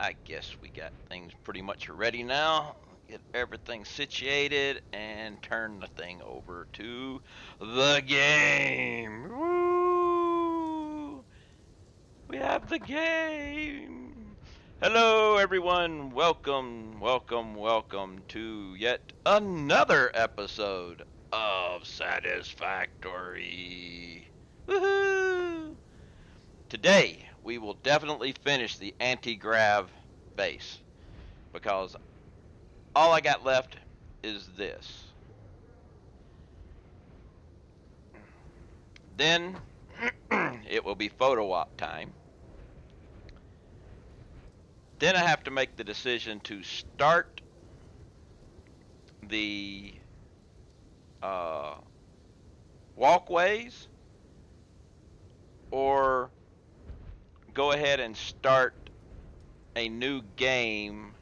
I guess we got things pretty much ready now. Get everything situated and turn the thing over to the game. Woo! We have the game. Hello, everyone. Welcome, welcome, welcome to yet another episode of Satisfactory. Woohoo! Today, we will definitely finish the anti-grav base because all I got left is this. Then it will be photo op time. Then I have to make the decision to start the uh, walkways or go ahead and start a new game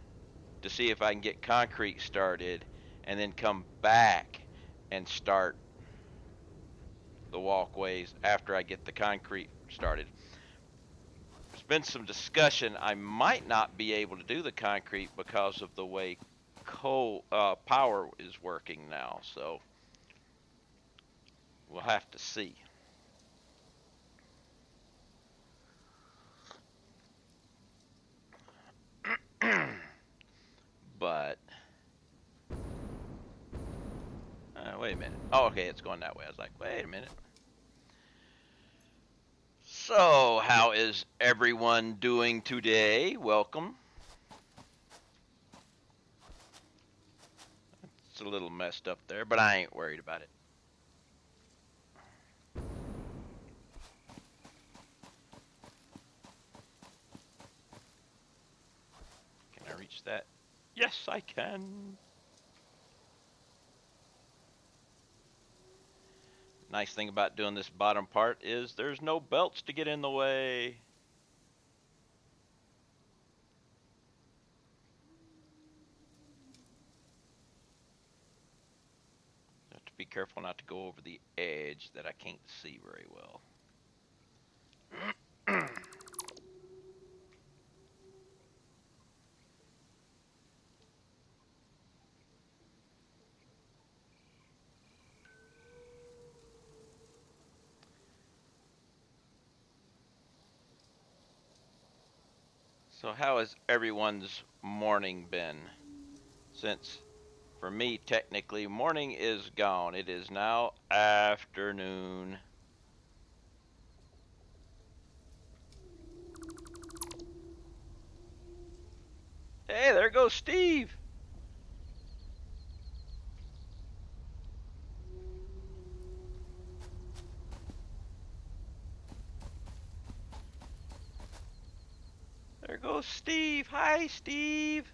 to see if I can get concrete started and then come back and start the walkways after I get the concrete started. There's been some discussion. I might not be able to do the concrete because of the way coal power is working now. So we'll have to see. But wait a minute. Oh, okay, it's going that way. I was like, wait a minute. So, how is everyone doing today? Welcome. It's a little messed up there, but I ain't worried about it. Can I reach that? Yes, I can. Nice thing about doing this bottom part is there's no belts to get in the way. Have to be careful not to go over the edge that I can't see very well. So how has everyone's morning been? Since for me technically morning is gone. It is now afternoon. Hey, there goes Steve. There goes Steve. Hi, Steve.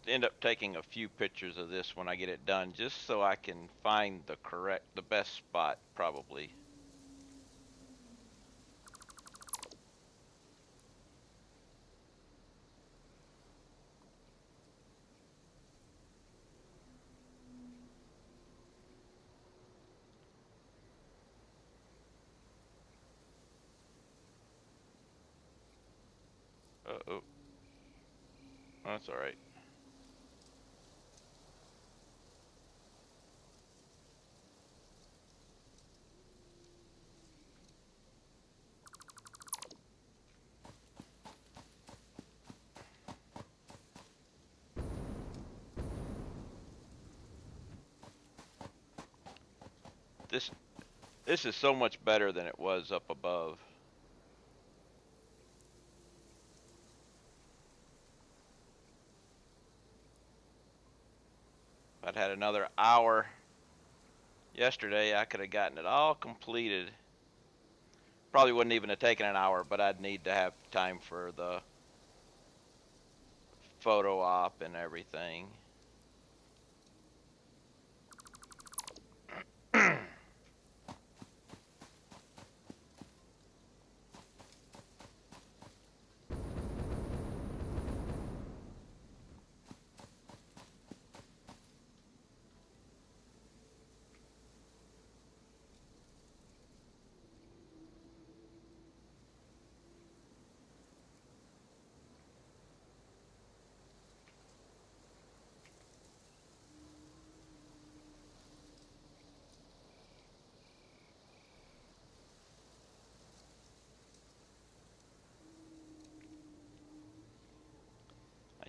End up taking a few pictures of this when I get it done, just so I can find the best spot, probably. Uh-oh. That's all right. This this is so much better than it was up above. If I'd had another hour yesterday, I could have gotten it all completed. Probably wouldn't even have taken an hour, but I'd need to have time for the photo op and everything.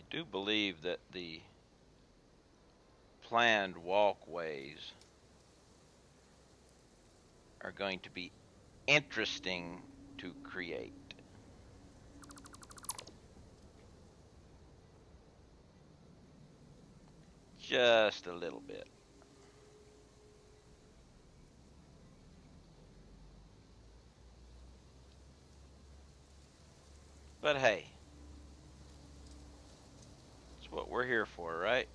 do believe that the planned walkways are going to be interesting to create. Just a little bit. But hey, it's what we're here for, right?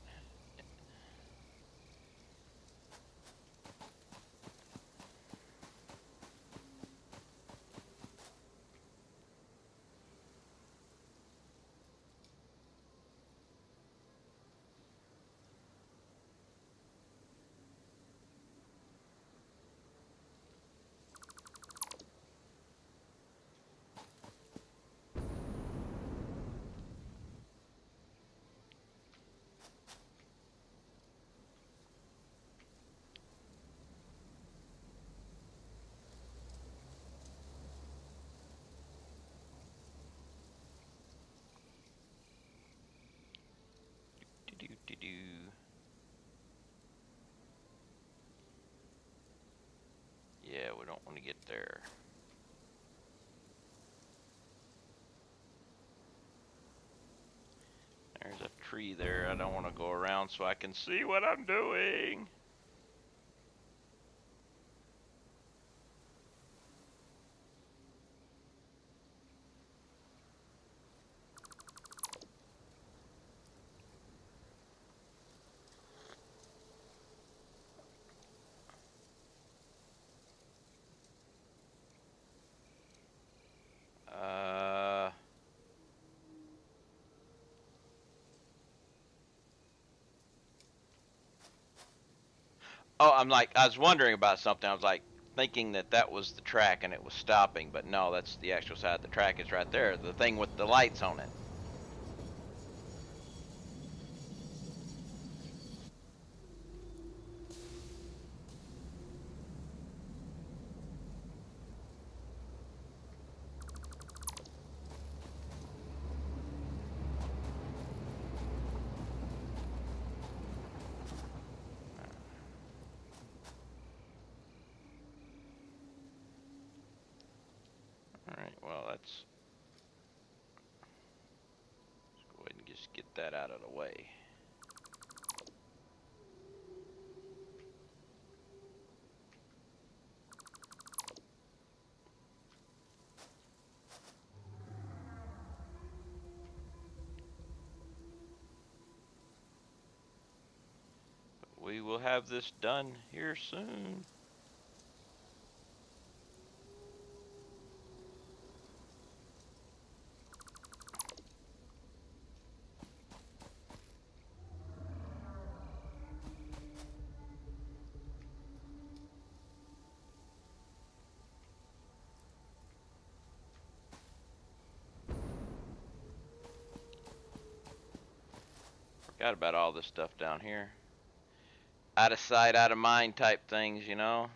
Do-do-do-do. Yeah, we don't want to get there. There's a tree there. I don't want to go around so I can see what I'm doing. Uh, I was wondering about something. I was like thinking that that was the track and it was stopping, but no, that's the actual side of the track is right there. The thing with the lights on it. All right, well, let's go ahead and just get that out of the way. We will have this done here soon. Forgot about all this stuff down here. Out of sight, out of mind type things, you know?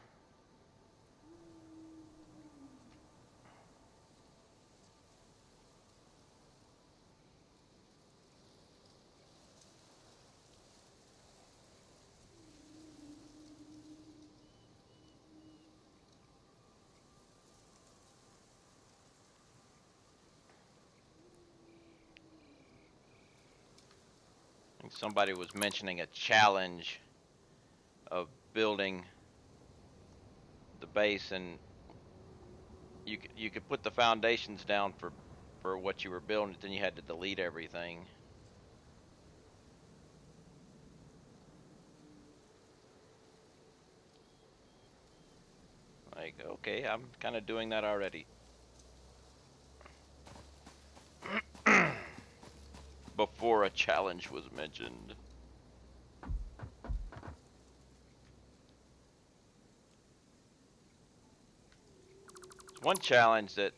I think somebody was mentioning a challenge of building the base, and you could put the foundations down for what you were building, then you had to delete everything. Like, okay, I'm kind of doing that already. Before a challenge was mentioned. One challenge that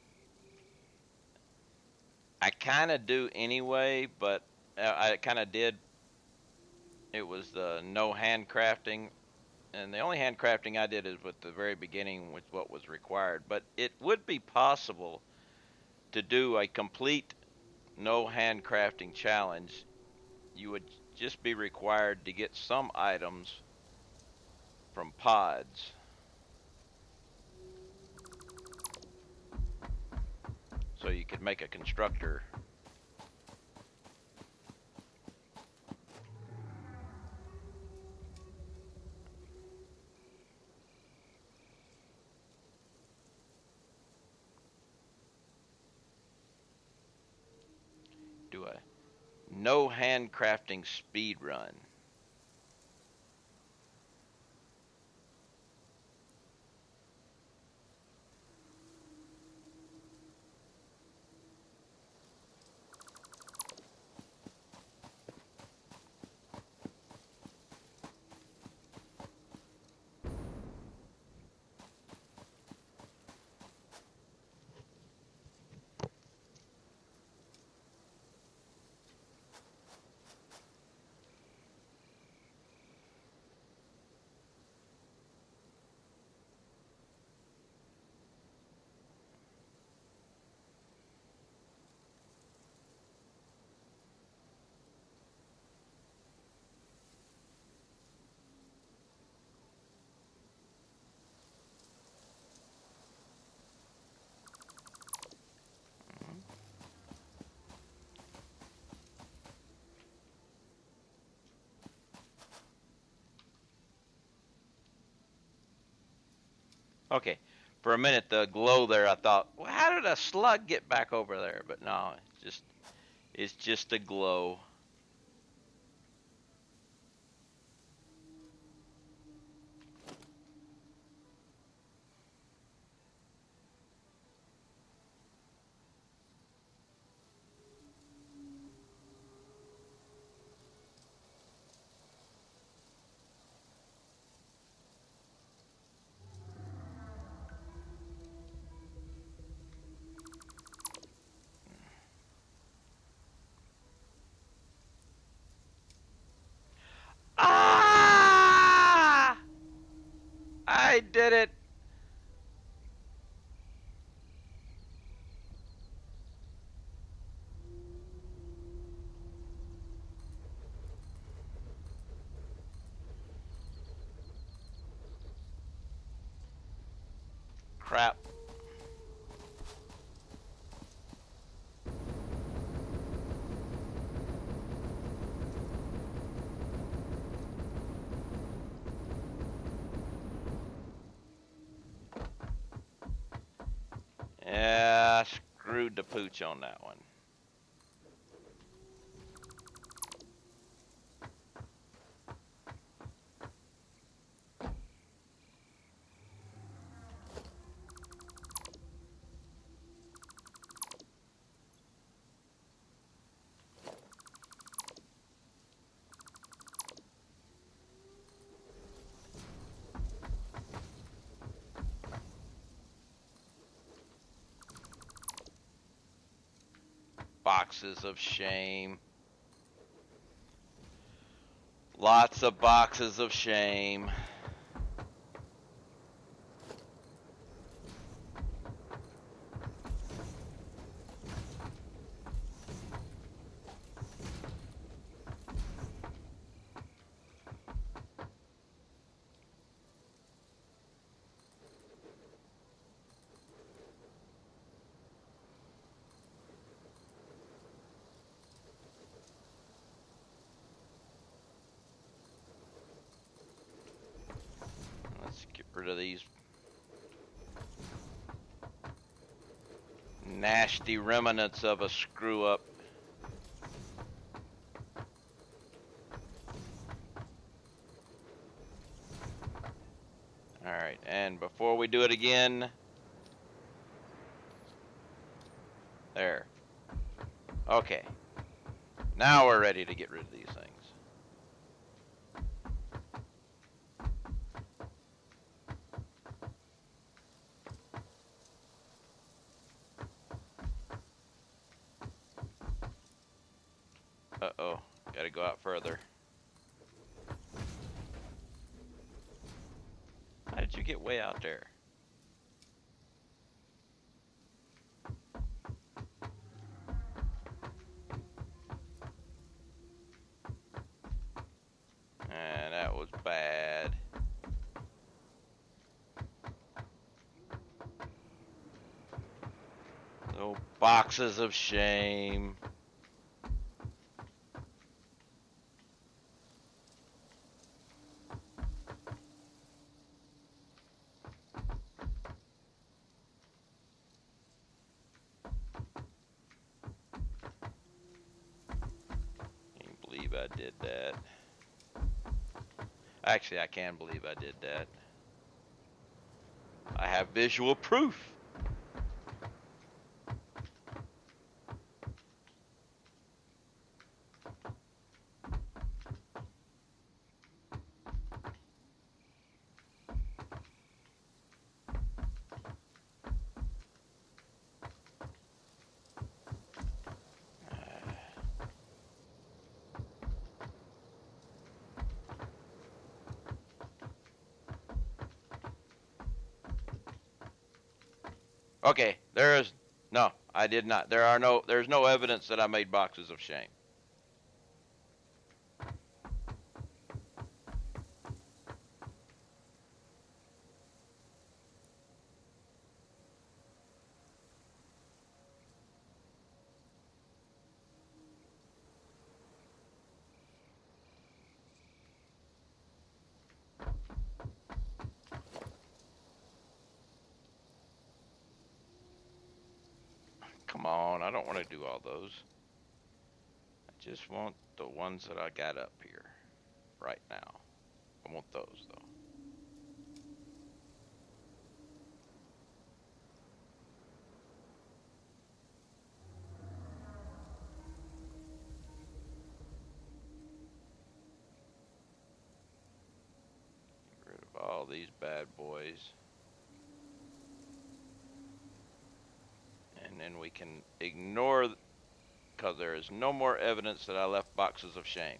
I kind of do anyway, but I kind of did. It was the no handcrafting, and the only handcrafting I did is at the very beginning with what was required. But it would be possible to do a complete no handcrafting challenge you would just be required to get some items from pods. So you could make a constructor. Do a no handcrafting speed run. Okay. For a minute, the glow there, I thought, well, how did a slug get back over there? But no, it's just a glow. Ah! I did it. Crap. Yeah, I screwed the pooch on that one. Boxes of shame. Lots of boxes of shame. Let's get rid of these nasty remnants of a screw up. Alright, and before we do it again, there. Okay. Now we're ready to get rid of these things. Uh-oh. Gotta go out further. How did you get way out there? No boxes of shame. Can't believe I did that. Actually, I can believe I did that. I have visual proof. Okay, no, I did not. There's no evidence that I made boxes of shame. Come on, I don't want to do all those. I just want the ones that I got up here right now. I want those though. Get rid of all these bad boys. And then we can ignore, because there is no more evidence that I left boxes of shame.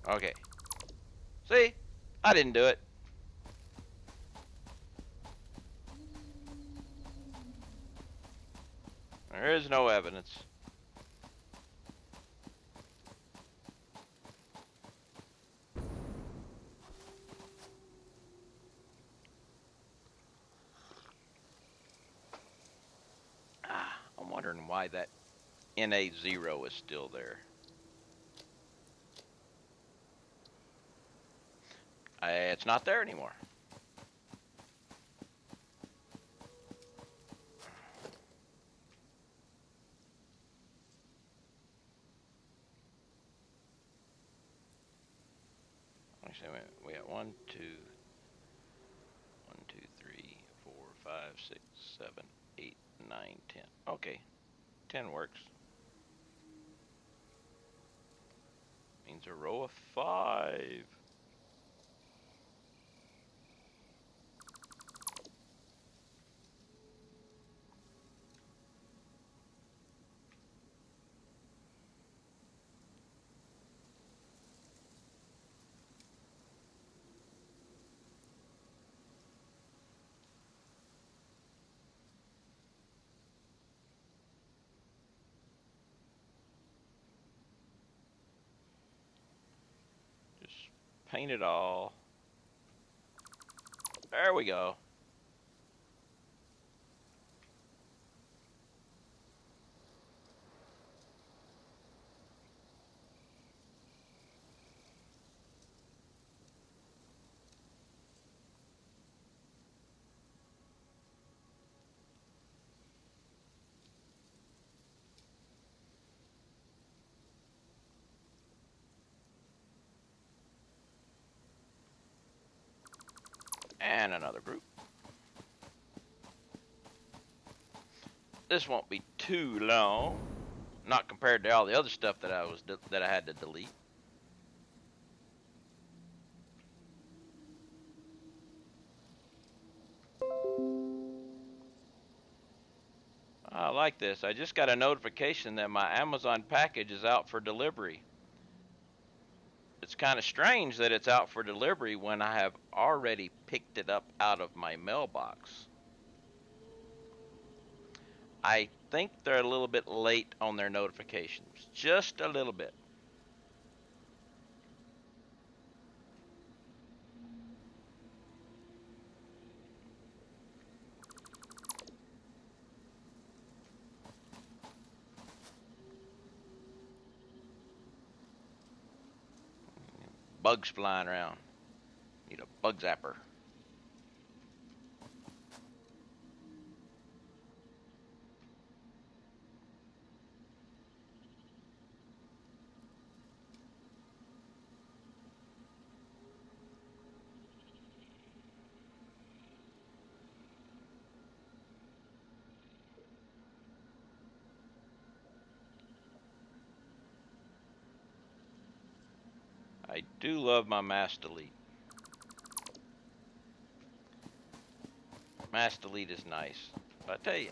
Okay. See? I didn't do it. There is no evidence. I'm wondering why that NA0 is still there. It's not there anymore. Actually, we got 1, 2, 3, 4, 5, 6, 7, 8, 9, 10. Okay, 10 works. Means a row of 5. Just paint it all. There we go. And another group. This won't be too long, not compared to all the other stuff that I had to delete. I like this. I just got a notification that my Amazon package is out for delivery. It's kind of strange that it's out for delivery when I have already picked it up out of my mailbox. I think they're a little bit late on their notifications. Just a little bit. Bugs flying around. Need a bug zapper. I do love my mass delete. Mass delete is nice. But I tell you,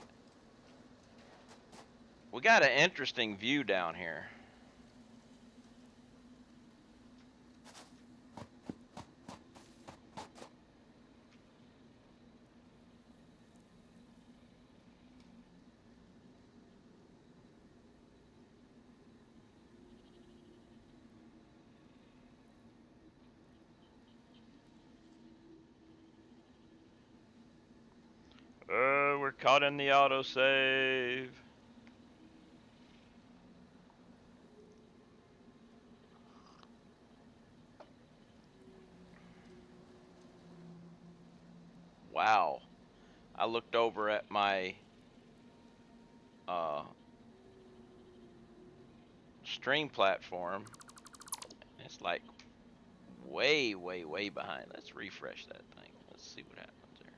we got an interesting view down here. We're caught in the autosave. Wow. I looked over at my uh, stream platform. It's like way, way, way behind. Let's refresh that thing. Let's see what happens there.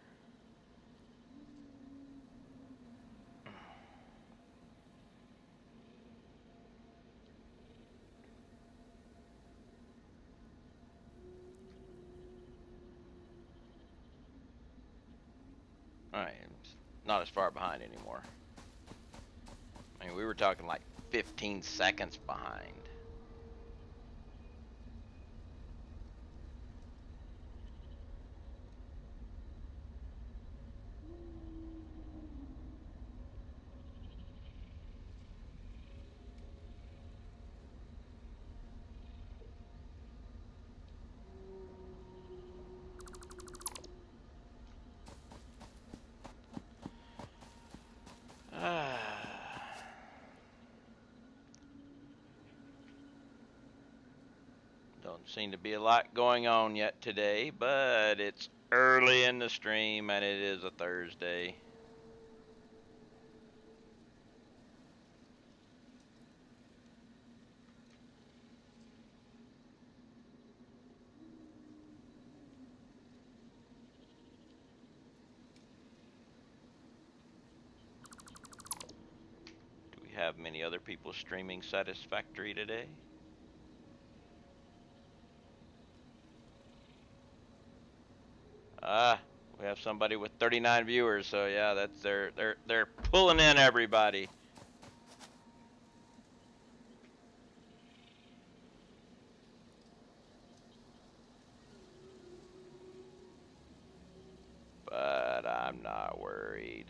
Alright, it's not as far behind anymore. I mean, we were talking like 15 seconds behind. Don't seem to be a lot going on yet today, but it's early in the stream and it is a Thursday. Do we have many other people streaming Satisfactory today? We have somebody with 39 viewers, so yeah, that's they're pulling in everybody. But I'm not worried.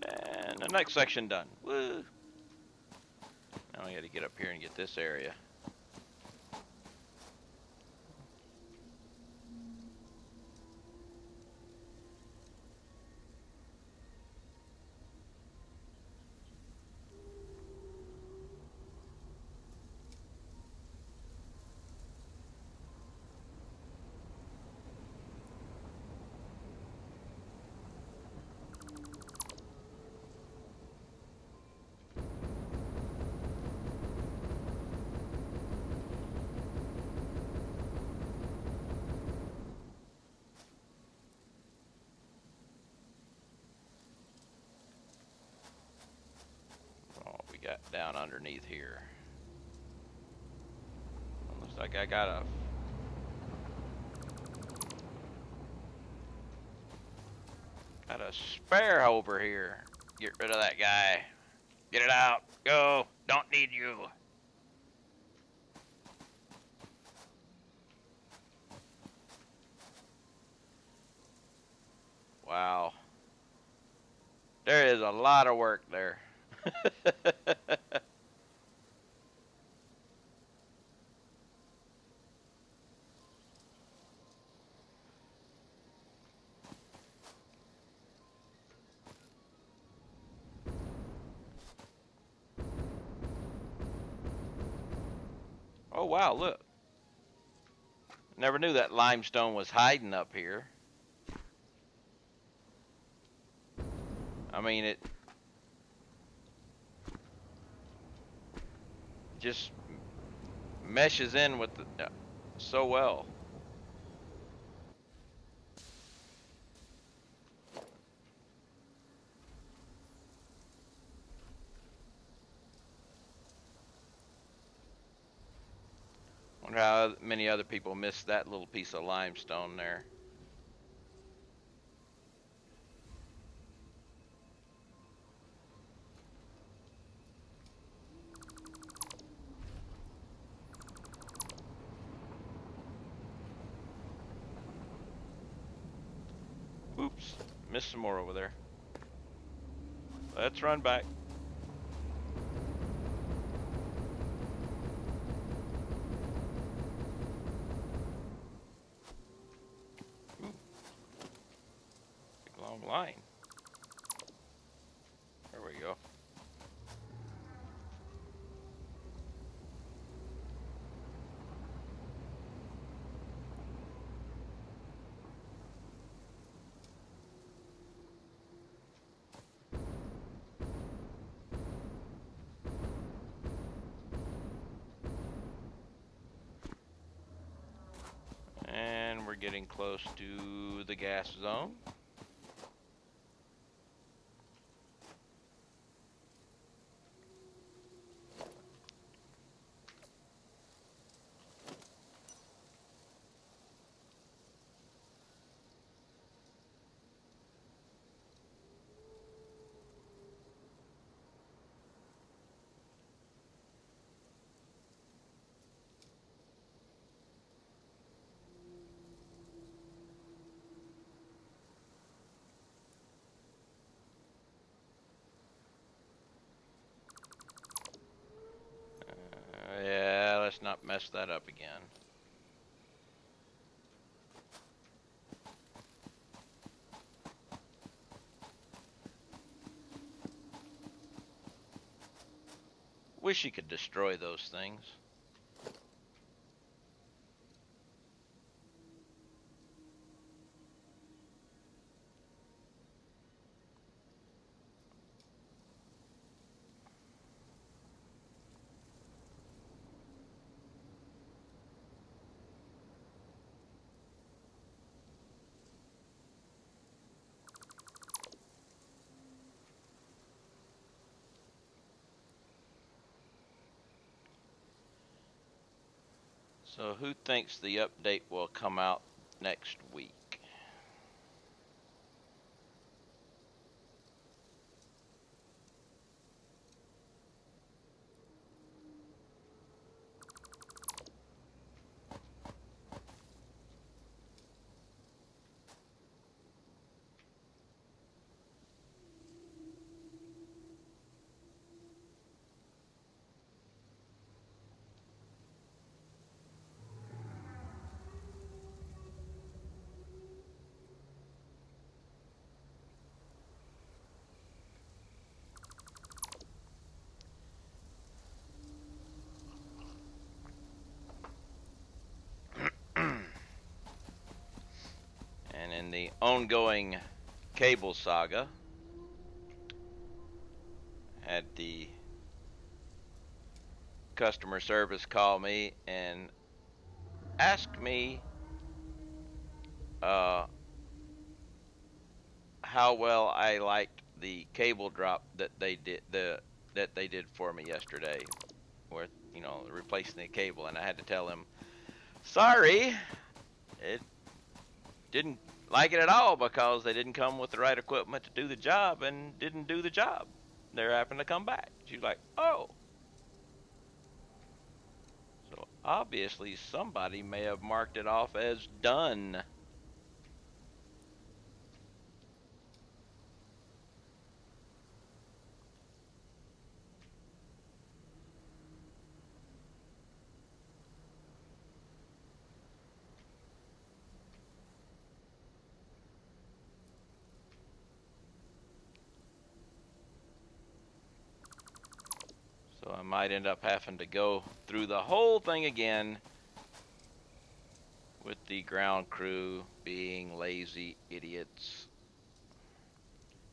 And the next section done. Woo! Now we got to get up here and get this area. down underneath here? Looks like I got a spare over here. Get rid of that guy. Get it out. Go. Don't need you. Wow. There is a lot of work there. Oh, wow, look. Never knew that limestone was hiding up here. I mean, it just meshes in with the, so well. Wonder how many other people missed that little piece of limestone there. Oops, missed some more over there. Let's run back. Ooh, big long line. There we go. And we're getting close to the gas zone. Yeah, let's not mess that up again. Wish you could destroy those things. So who thinks the update will come out next week? And in the ongoing cable saga, had the customer service call me and ask me uh, how well I liked the cable drop that they did, the that they did for me yesterday, with replacing the cable, and I had to tell him, sorry, it didn't like it at all because they didn't come with the right equipment to do the job and didn't do the job. They're having to come back. She's like, oh. So obviously somebody may have marked it off as done. So I might end up having to go through the whole thing again with the ground crew being lazy idiots,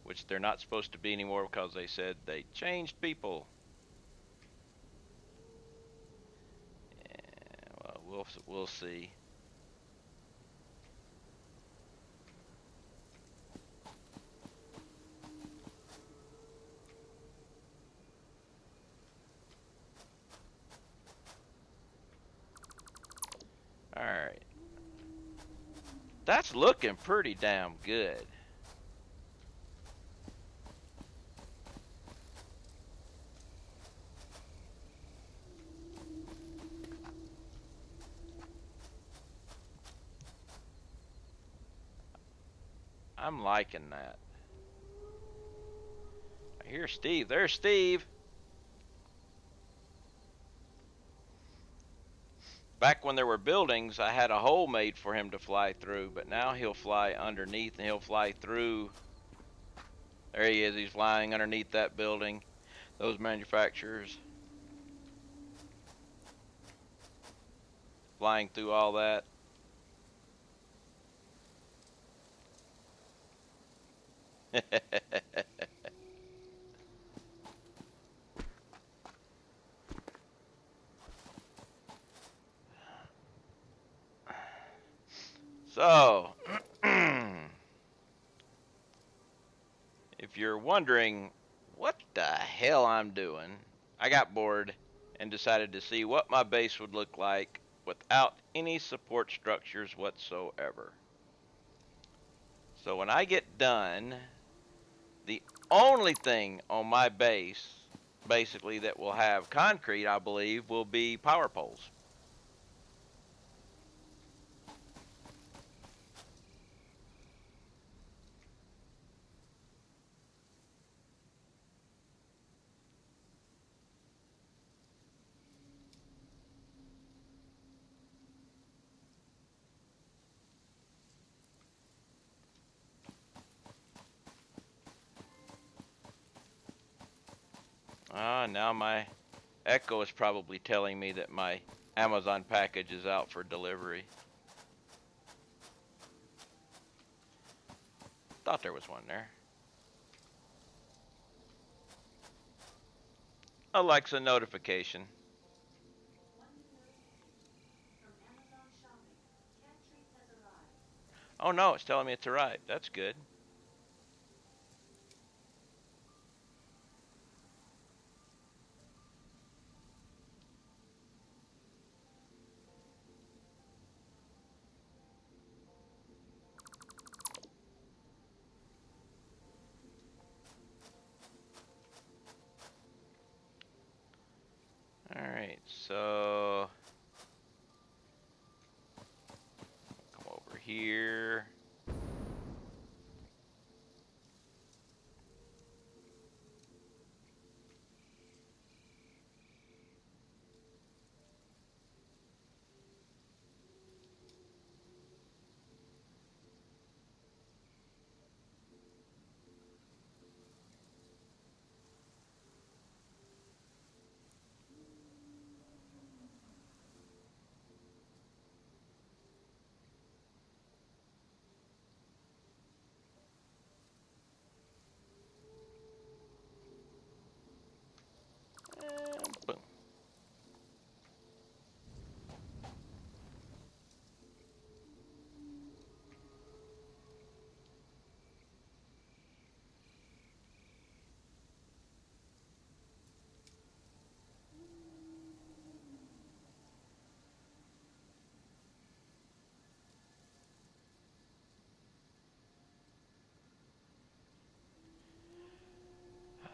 which they're not supposed to be anymore because they said they changed people. Yeah, well, we'll see. All right, that's looking pretty damn good. I'm liking that. I hear Steve. There's Steve. Back when there were buildings, I had a hole made for him to fly through, but now he'll fly underneath and he'll fly through. There he is. He's flying underneath that building. Those manufacturers flying through all that. So, if you're wondering what the hell I'm doing, I got bored and decided to see what my base would look like without any support structures whatsoever. So when I get done, the only thing on my base, basically, that will have concrete, I believe, will be power poles. Now my Echo is probably telling me that my Amazon package is out for delivery. Thought there was one there. Alexa notification. Oh no, it's telling me it's arrived. That's good. Alright, so come over here.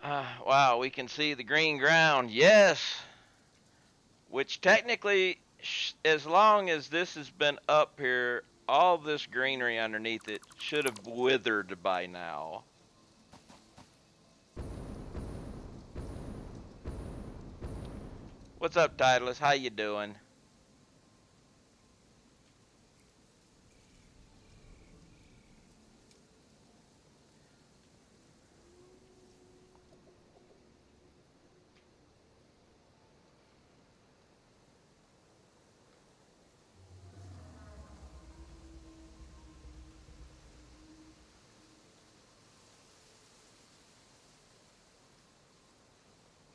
Wow, we can see the green ground. Yes. Which technically, as long as this has been up here, all this greenery underneath it should have withered by now. What's up, Titleist? How you doing?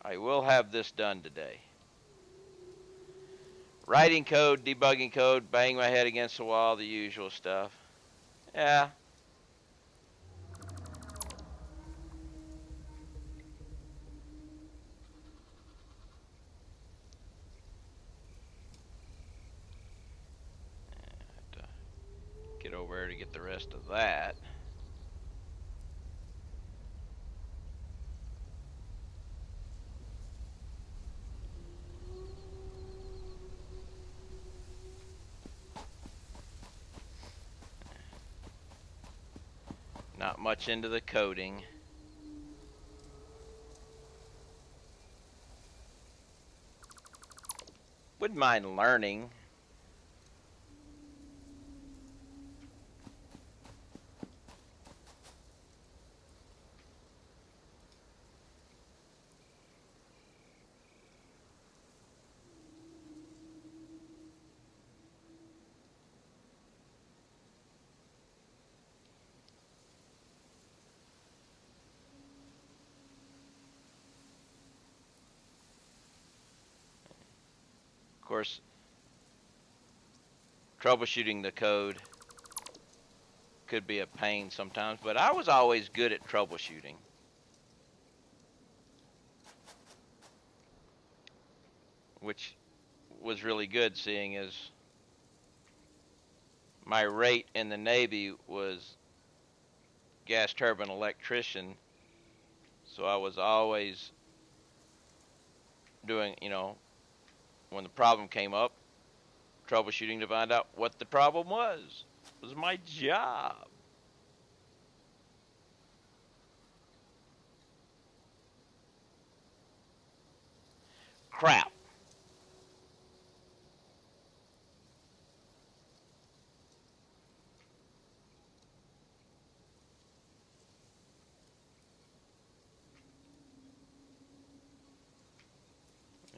I will have this done today. Writing code, debugging code, bang my head against the wall, the usual stuff. Yeah. Have to get over there to get the rest of that. Not much into the coding. Wouldn't mind learning. Of course, troubleshooting the code could be a pain sometimes, but I was always good at troubleshooting. Which was really good, seeing as my rate in the Navy was gas turbine electrician, so I was always doing, when the problem came up, troubleshooting to find out what the problem was. It was my job. Crap.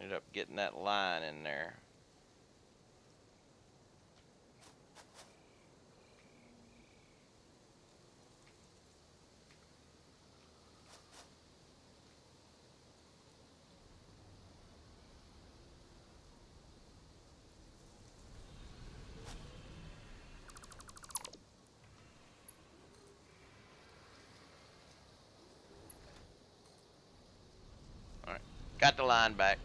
Ended up getting that line in there. All right, got the line back.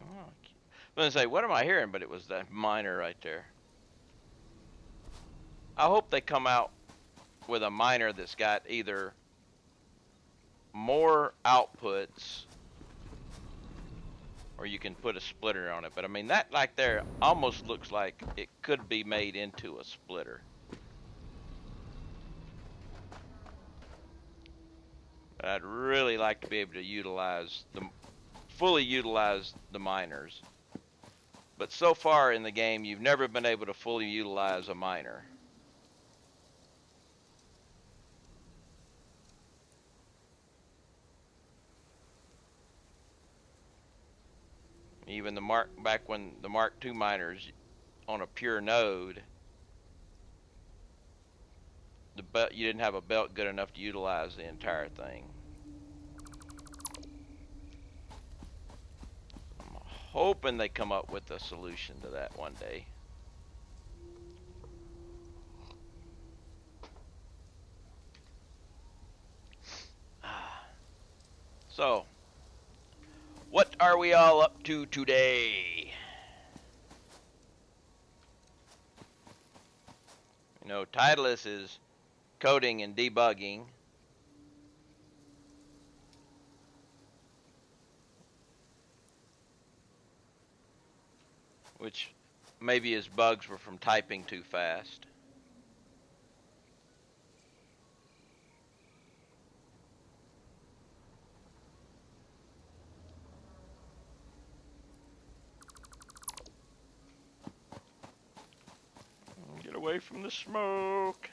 Oh, I was gonna say, what am I hearing? But it was that miner right there. I hope they come out with a miner that's got either more outputs or you can put a splitter on it. But I mean, that like there almost looks like it could be made into a splitter. But I'd really like to be able to fully utilize the miners. But so far in the game, you've never been able to fully utilize a miner. Even back when the Mark II miners on a pure node, you didn't have a belt good enough to utilize the entire thing. I'm hoping they come up with a solution to that one day. So, what are we all up to today? Titleist is coding and debugging. which maybe his bugs were from typing too fast. Get away from the smoke.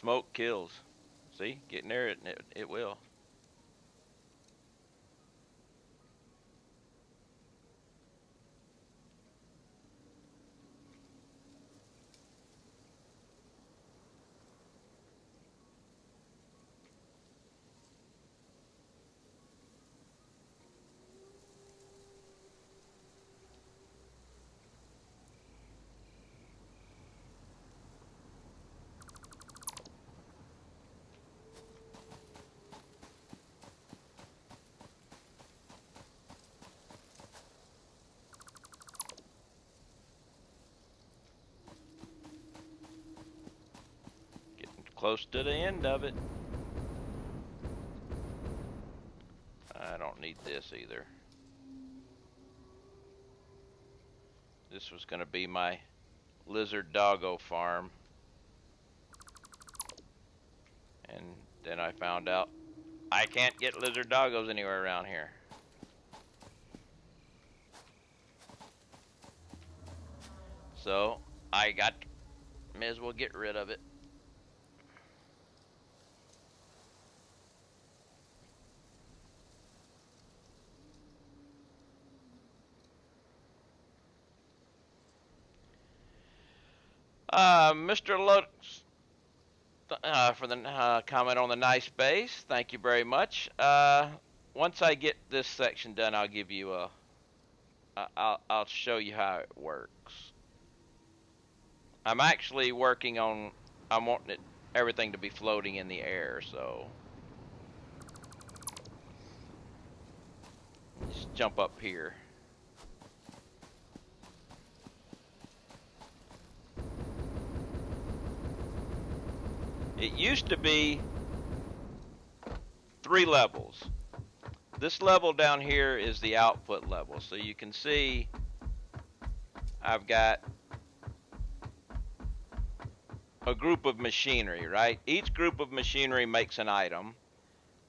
Smoke kills. See, get near it and it will. Close to the end of it. I don't need this either. This was going to be my lizard doggo farm. And then I found out I can't get lizard doggos anywhere around here. So I may as well get rid of it. Mr. Lutz, for the comment on the nice base. Thank you very much. Once I get this section done, I'll give you I'll show you how it works. I'm actually working on, I'm wanting everything to be floating in the air, so. Just jump up here. It used to be 3 levels. This level down here is the output level. So you can see I've got a group of machinery, right? Each group of machinery makes an item.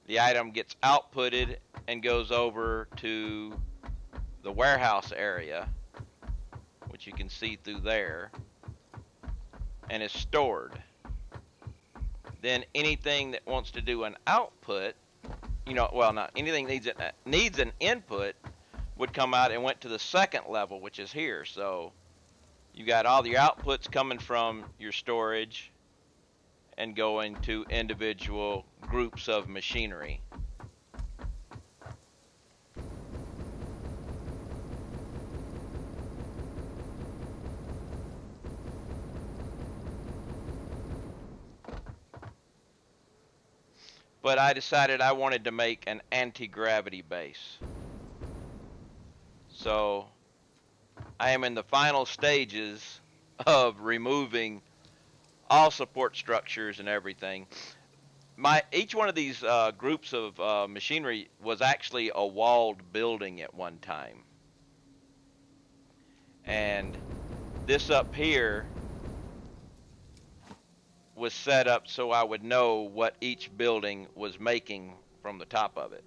The item gets outputted and goes over to the warehouse area, which you can see through there, and is stored. Then anything that wants to do an output, well, not anything needs an input, would come out and went to the second level, which is here. So you got all your outputs coming from your storage and going to individual groups of machinery. But I decided I wanted to make an anti-gravity base. So I am in the final stages of removing all support structures and everything. Each one of these groups of machinery was actually a walled building at one time. And this up here was set up so I would know what each building was making from the top of it.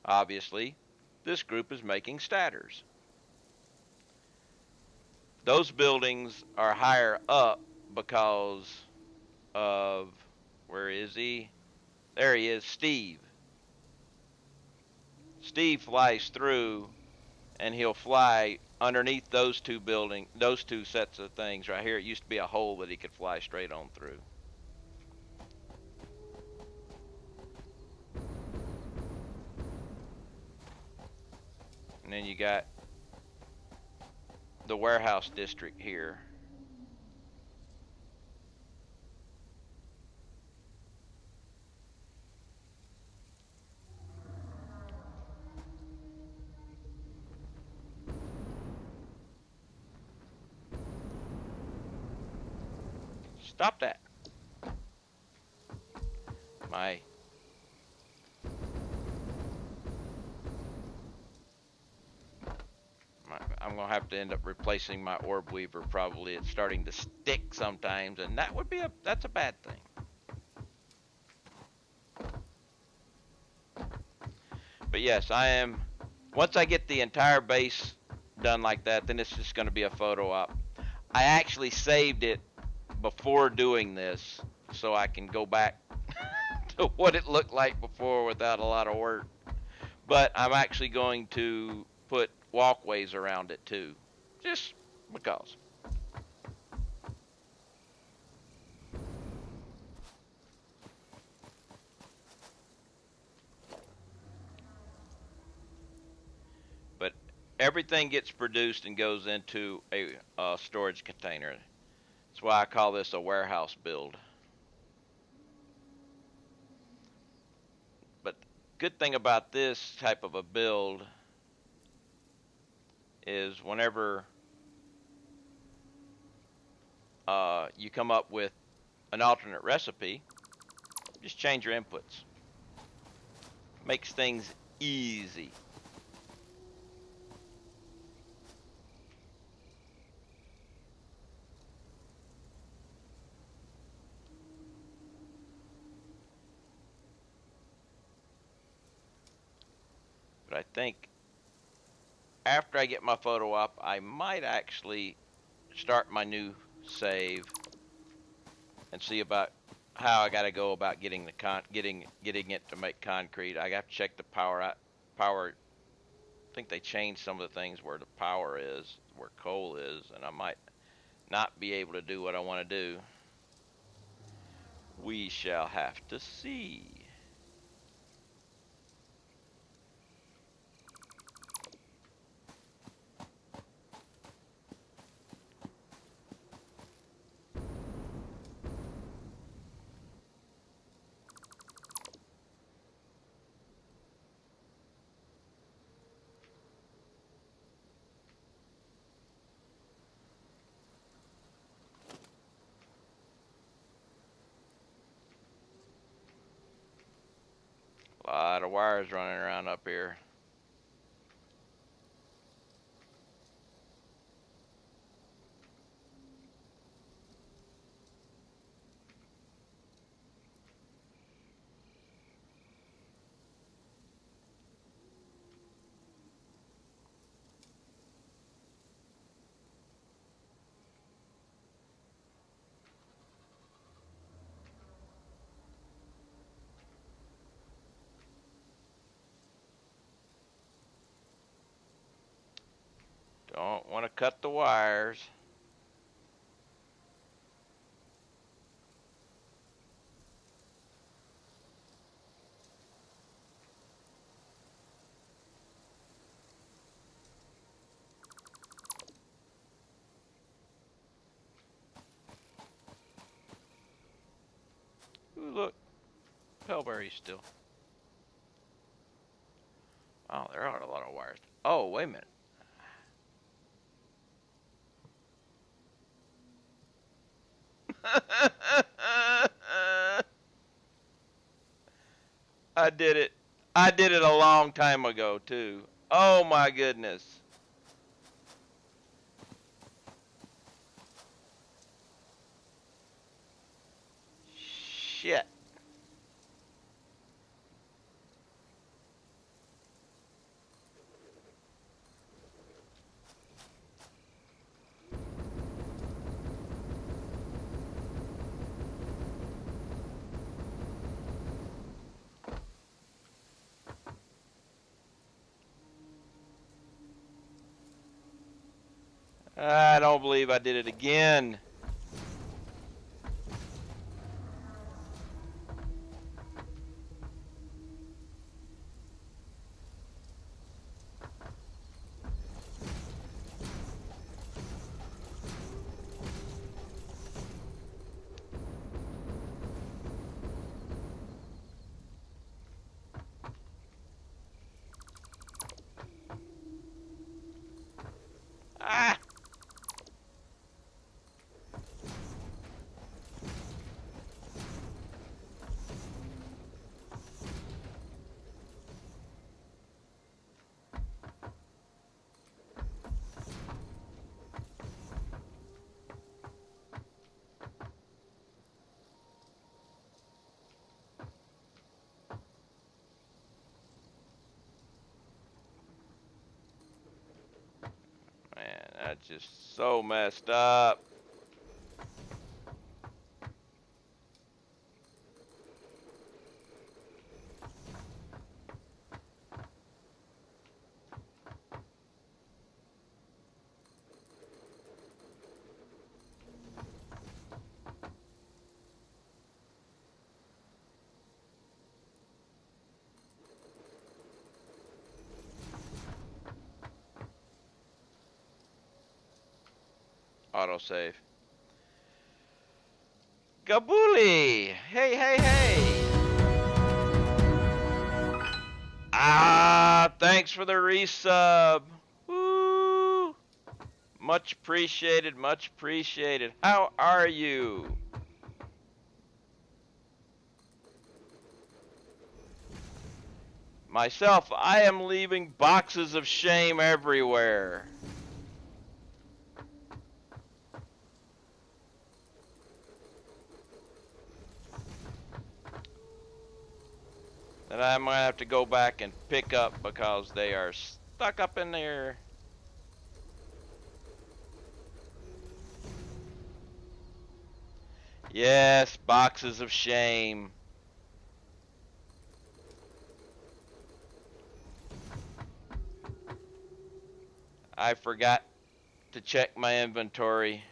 Obviously, this group is making statters. Those buildings are higher up because of, where is he? There he is, Steve. Steve flies through, and he'll fly underneath those two sets of things right here. It used to be a hole that he could fly straight on through. And then you got the warehouse district here. Stop that. have to end up replacing my orb weaver probably. It's starting to stick sometimes, and that's a bad thing. But yes, I am. Once I get the entire base done like that, then it's just going to be a photo op. I actually saved it before doing this, so I can go back to what it looked like before without a lot of work. But I'm actually going to put walkways around it too, just because. But everything gets produced and goes into a storage container. That's why I call this a warehouse build. But good thing about this type of a build is whenever you come up with an alternate recipe, just change your inputs. Makes things easy. But I think after I get my photo op, I might actually start my new save and see about how I got to go about getting getting it to make concrete. I got to check the power. I think they changed some of the things where the power is, where coal is, and I might not be able to do what I want to do. We shall have to see. A lot of wires running around up here. Don't want to cut the wires. Ooh, look, Pellberry still. Oh, there are a lot of wires. Oh, wait a minute. I did it. I did it a long time ago, too. Oh, my goodness. Shit. I don't believe I did it again. Ah! just so messed up. Autosave. Gabuli! Hey, hey, hey! Ah, thanks for the resub. Woo! Much appreciated, much appreciated. How are you? Myself, I am leaving boxes of shame everywhere. That I might have to go back and pick up because they are stuck up in there. Yes, boxes of shame. I forgot to check my inventory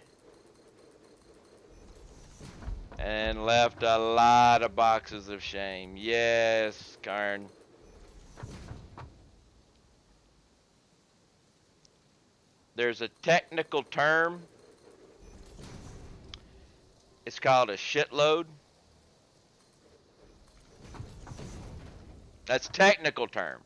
and left a lot of boxes of shame. Yes, Karn. There's a technical term. It's called a shitload. That's technical term.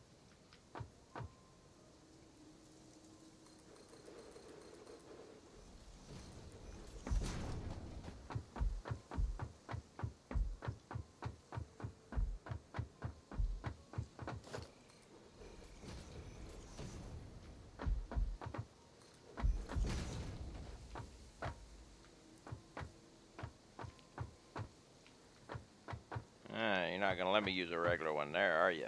You're not gonna let me use a regular one there, are you?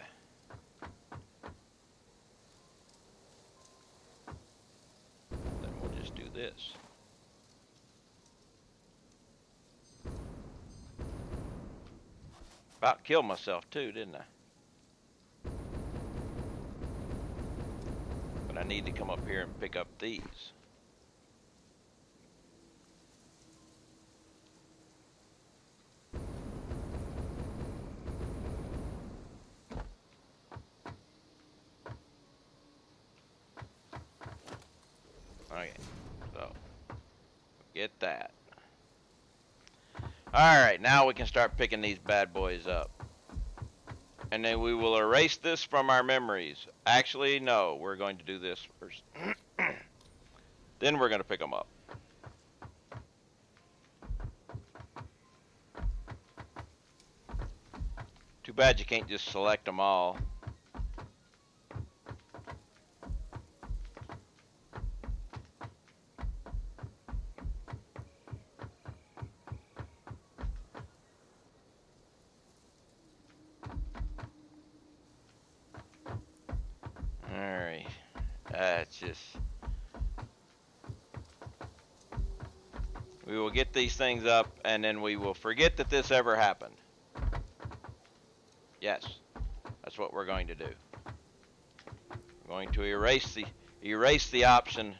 Then we'll just do this. About killed myself too, didn't I? But I need to come up here and pick up these. Okay, so get that. Alright, now we can start picking these bad boys up. And then we will erase this from our memories. Actually, no, we're going to do this first. Then we're going to pick them up. Too bad you can't just select them all. Alright. That's just... We will get these things up, and then we will forget that this ever happened. Yes. That's what we're going to do. We're going to erase the option.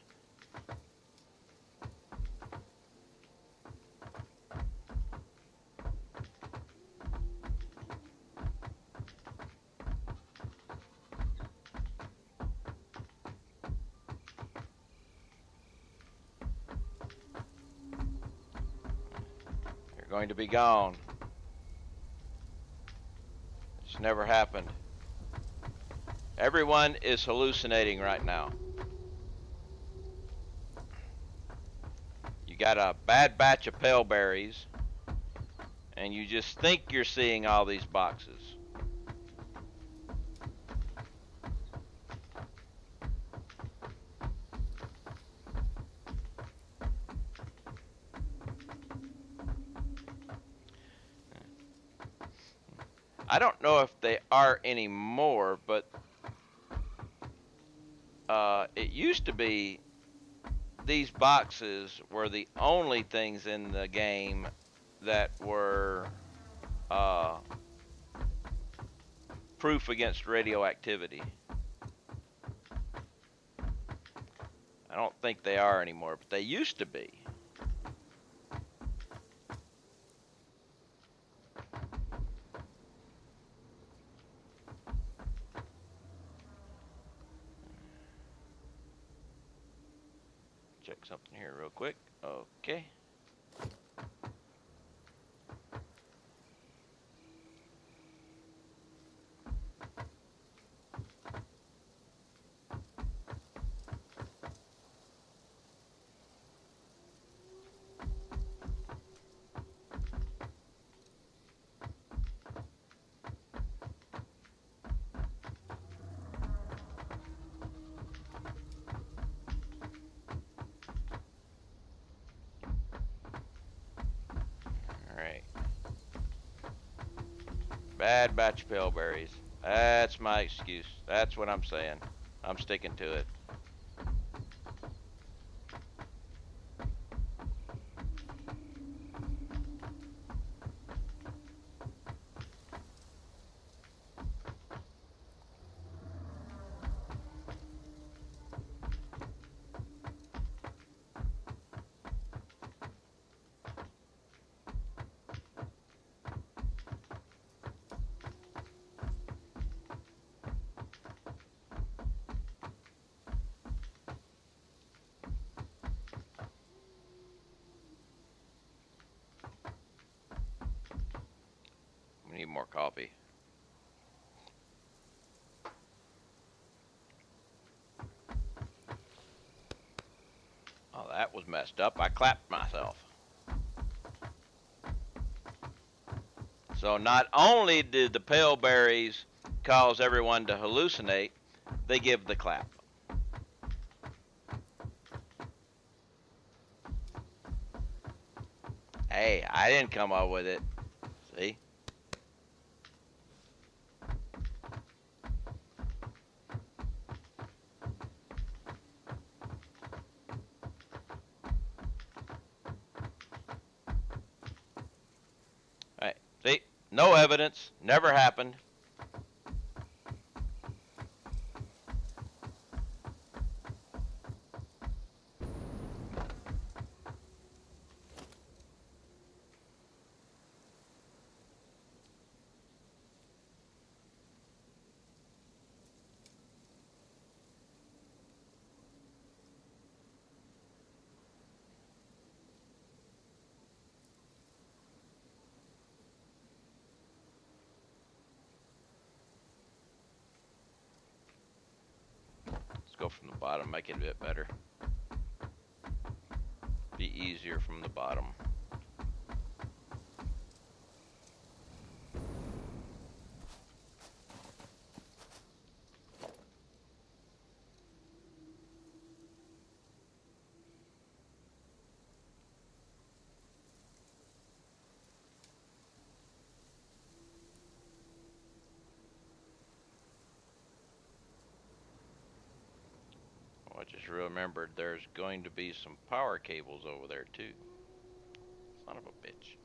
You're going to be gone. It's never happened. Everyone is hallucinating right now. You got a bad batch of pale berries, and you just think you're seeing all these boxes. I don't know if they are anymore, but it used to be these boxes were the only things in the game that were proof against radioactivity. I don't think they are anymore, but they used to be. Check something here real quick. Okay. Alright. Bad batch of paleberries. That's my excuse. That's what I'm saying. I'm sticking to it. We need more coffee. Oh, that was messed up. I clapped myself. So not only did the pale berries cause everyone to hallucinate, they give the clap. Hey, I didn't come up with it. See? Alright, see? No evidence. Never happened. Let's go from the bottom, make it a bit better. Be easier from the bottom. I just remembered there's going to be some power cables over there too. Son of a bitch.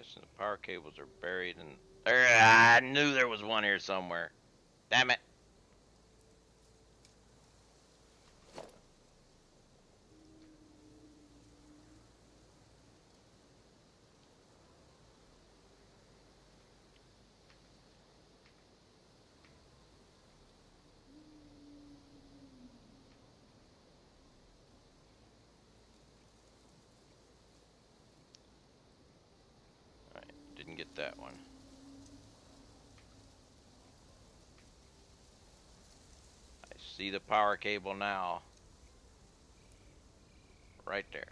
guessing the power cables are buried in there. I knew there was one here somewhere. Damn it. Alright, didn't get that one. I see the power cable now. Right there.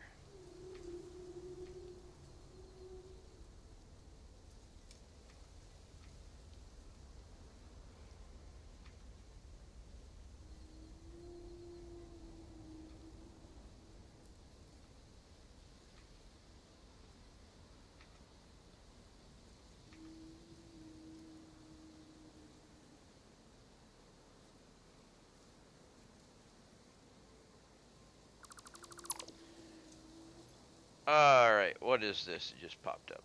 Alright, what is this? It just popped up.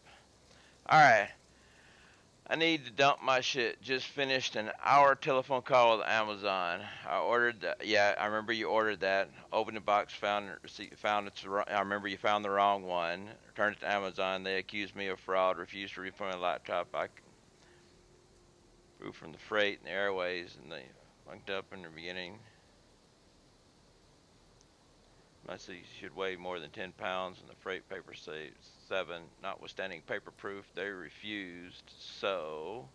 Alright. I need to dump my shit. Just finished an hour telephone call with Amazon. I ordered that. Yeah, I remember you ordered that. Opened the box, found it's wrong. I remember you found the wrong one. Returned it to Amazon. They accused me of fraud. Refused to refund my laptop. I proof from the freight and the airways, and they fucked up in the beginning. Message should weigh more than 10 pounds, and the freight paper says 7. Notwithstanding paper proof, they refused. So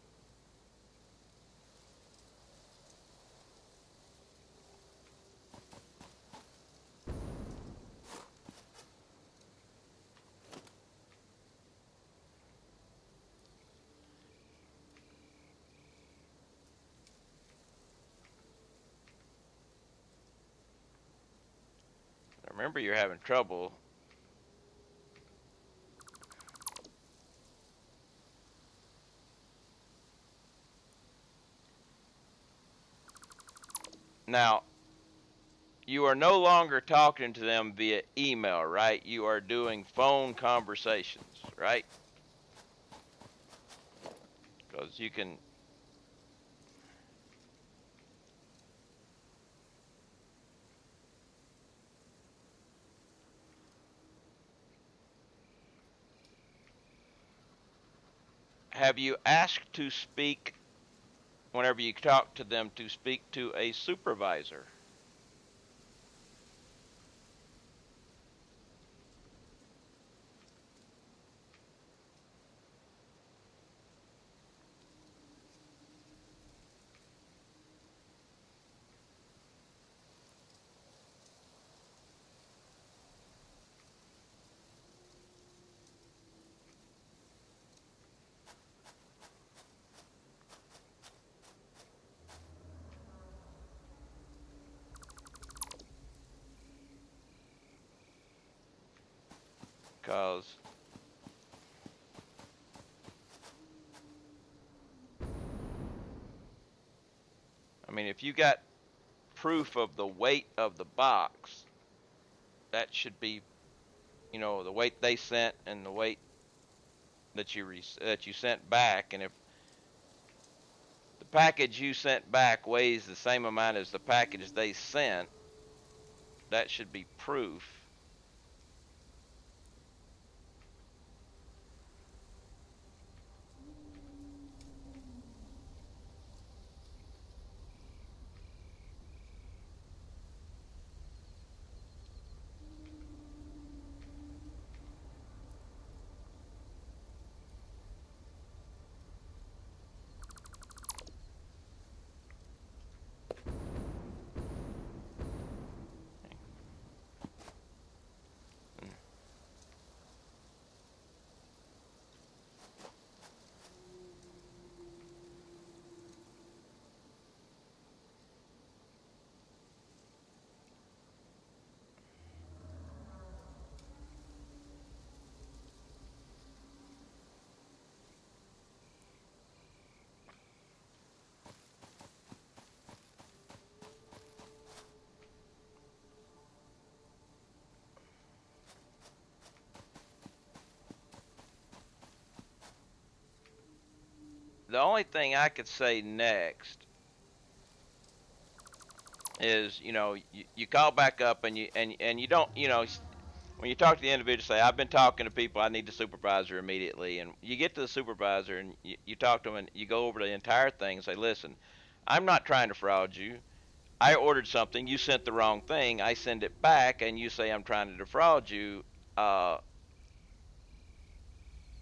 I remember you're having trouble. Now, you are no longer talking to them via email, right? You are doing phone conversations, right? Because you can. Have you asked to speak, whenever you talk to them, to speak to a supervisor? Because, I mean, if you got proof of the weight of the box, that should be, the weight they sent and the weight that you sent back. And if the package you sent back weighs the same amount as the package they sent, that should be proof. the only thing I could say next is, you call back up and you don't, when you talk to the individual, say, I've been talking to people, I need the supervisor immediately. And you get to the supervisor and you talk to them and you go over the entire thing and say, listen, I'm not trying to fraud you. I ordered something, you sent the wrong thing, I send it back, and you say I'm trying to defraud you. Uh,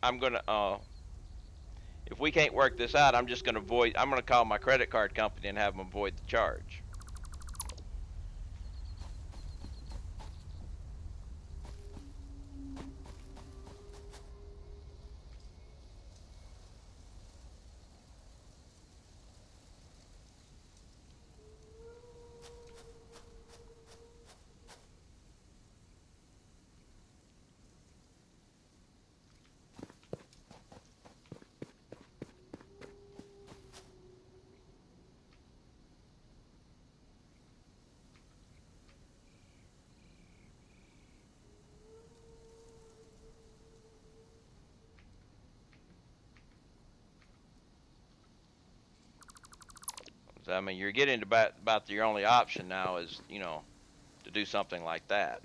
I'm going to, if we can't work this out, I'm going to call my credit card company and have them void the charge. So, I mean, you're getting to about your only option now is, to do something like that.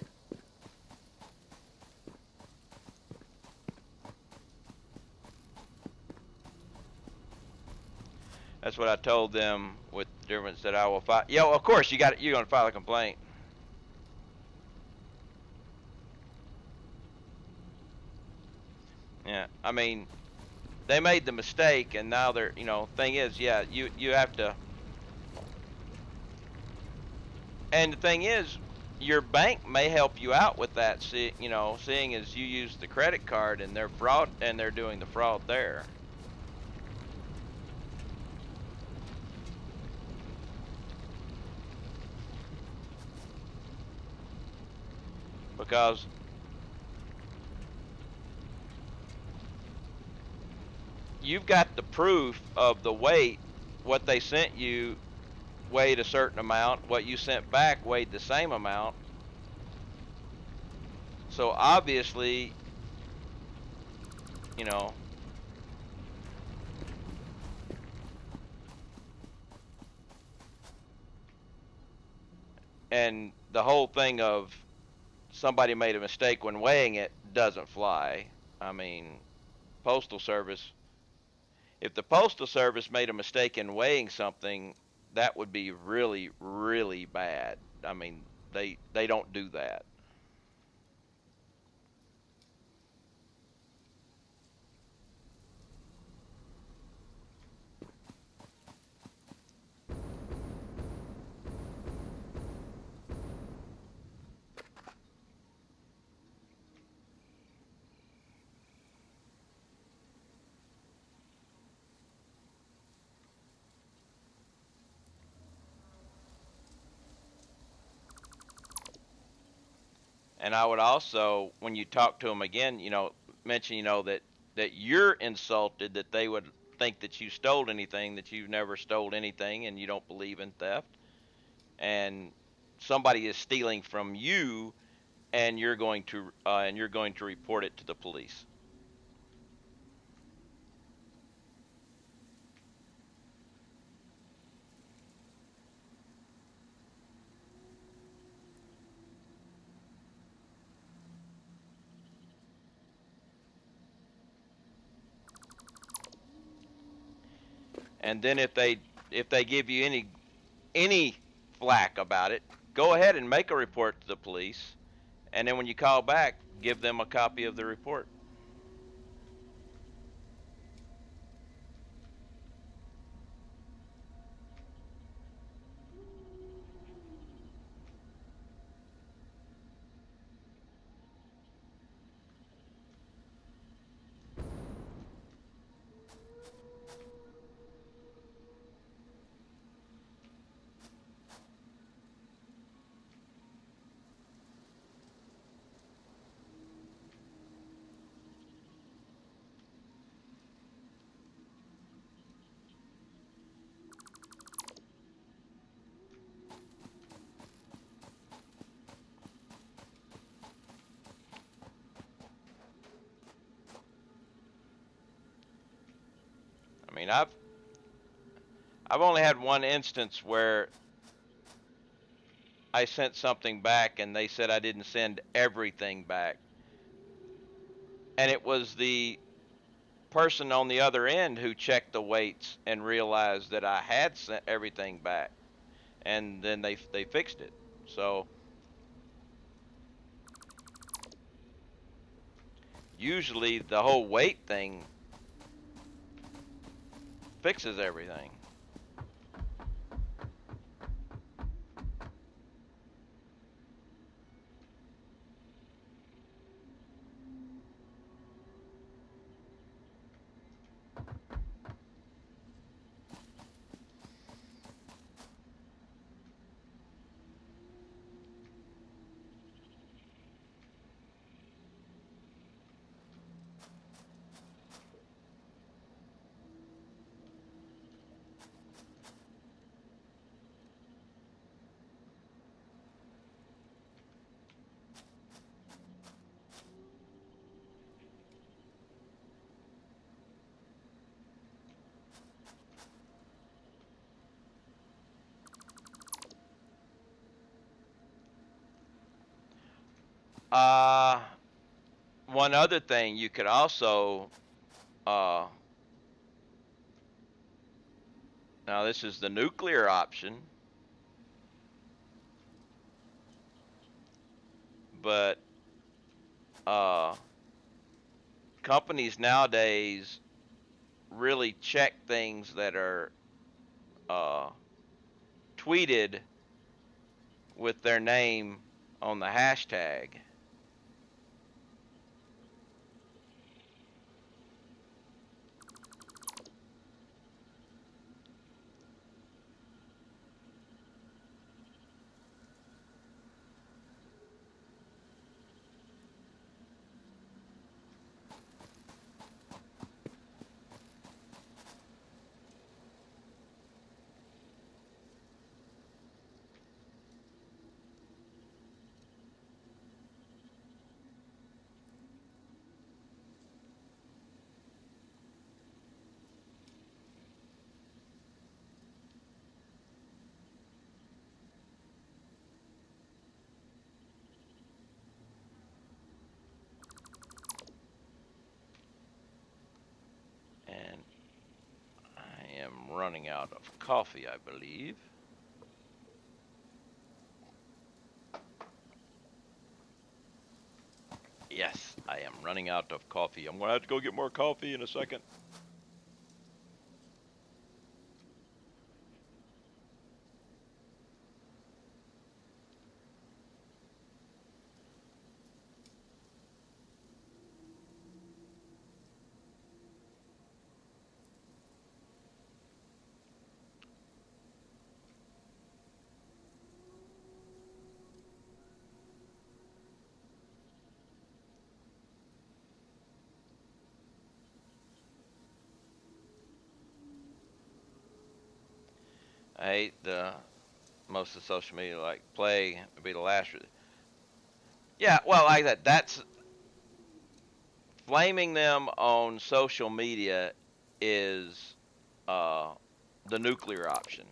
That's what I told them with the difference that I will file. Yeah, of course you're going to file a complaint. Yeah, I mean, they made the mistake and now they're, thing is, yeah, you have to. And the thing is, your bank may help you out with that, seeing as you use the credit card and they're doing the fraud there. Because you've got the proof of the weight, what they sent you weighed a certain amount, what you sent back weighed the same amount. So obviously, you know, and the whole thing of somebody made a mistake when weighing it doesn't fly. I mean, Postal Service, if the Postal Service made a mistake in weighing something, that would be really, really bad. I mean, they don't do that. And I would also, when you talk to them again, mention, that you're insulted that they would think that you stole anything, that you've never stole anything, and you don't believe in theft, and somebody is stealing from you, and you're going to report it to the police. And then if they give you any flack about it, go ahead and make a report to the police, and then when you call back, give them a copy of the report. mean, I've only had one instance where I sent something back and they said I didn't send everything back. And it was the person on the other end who checked the weights and realized that I had sent everything back. And then they fixed it. So usually the whole weight thing fixes everything. Uh, One other thing you could also, uh, now this is the nuclear option, but uh, companies nowadays really check things that are uh, tweeted with their name on the hashtag. And I am running out of coffee, I believe. Yes, I am running out of coffee. I'm going to have to go get more coffee in a second. I hate the most of social media, like play be the last. Yeah, well, like that. That's flaming them on social media is uh, the nuclear option.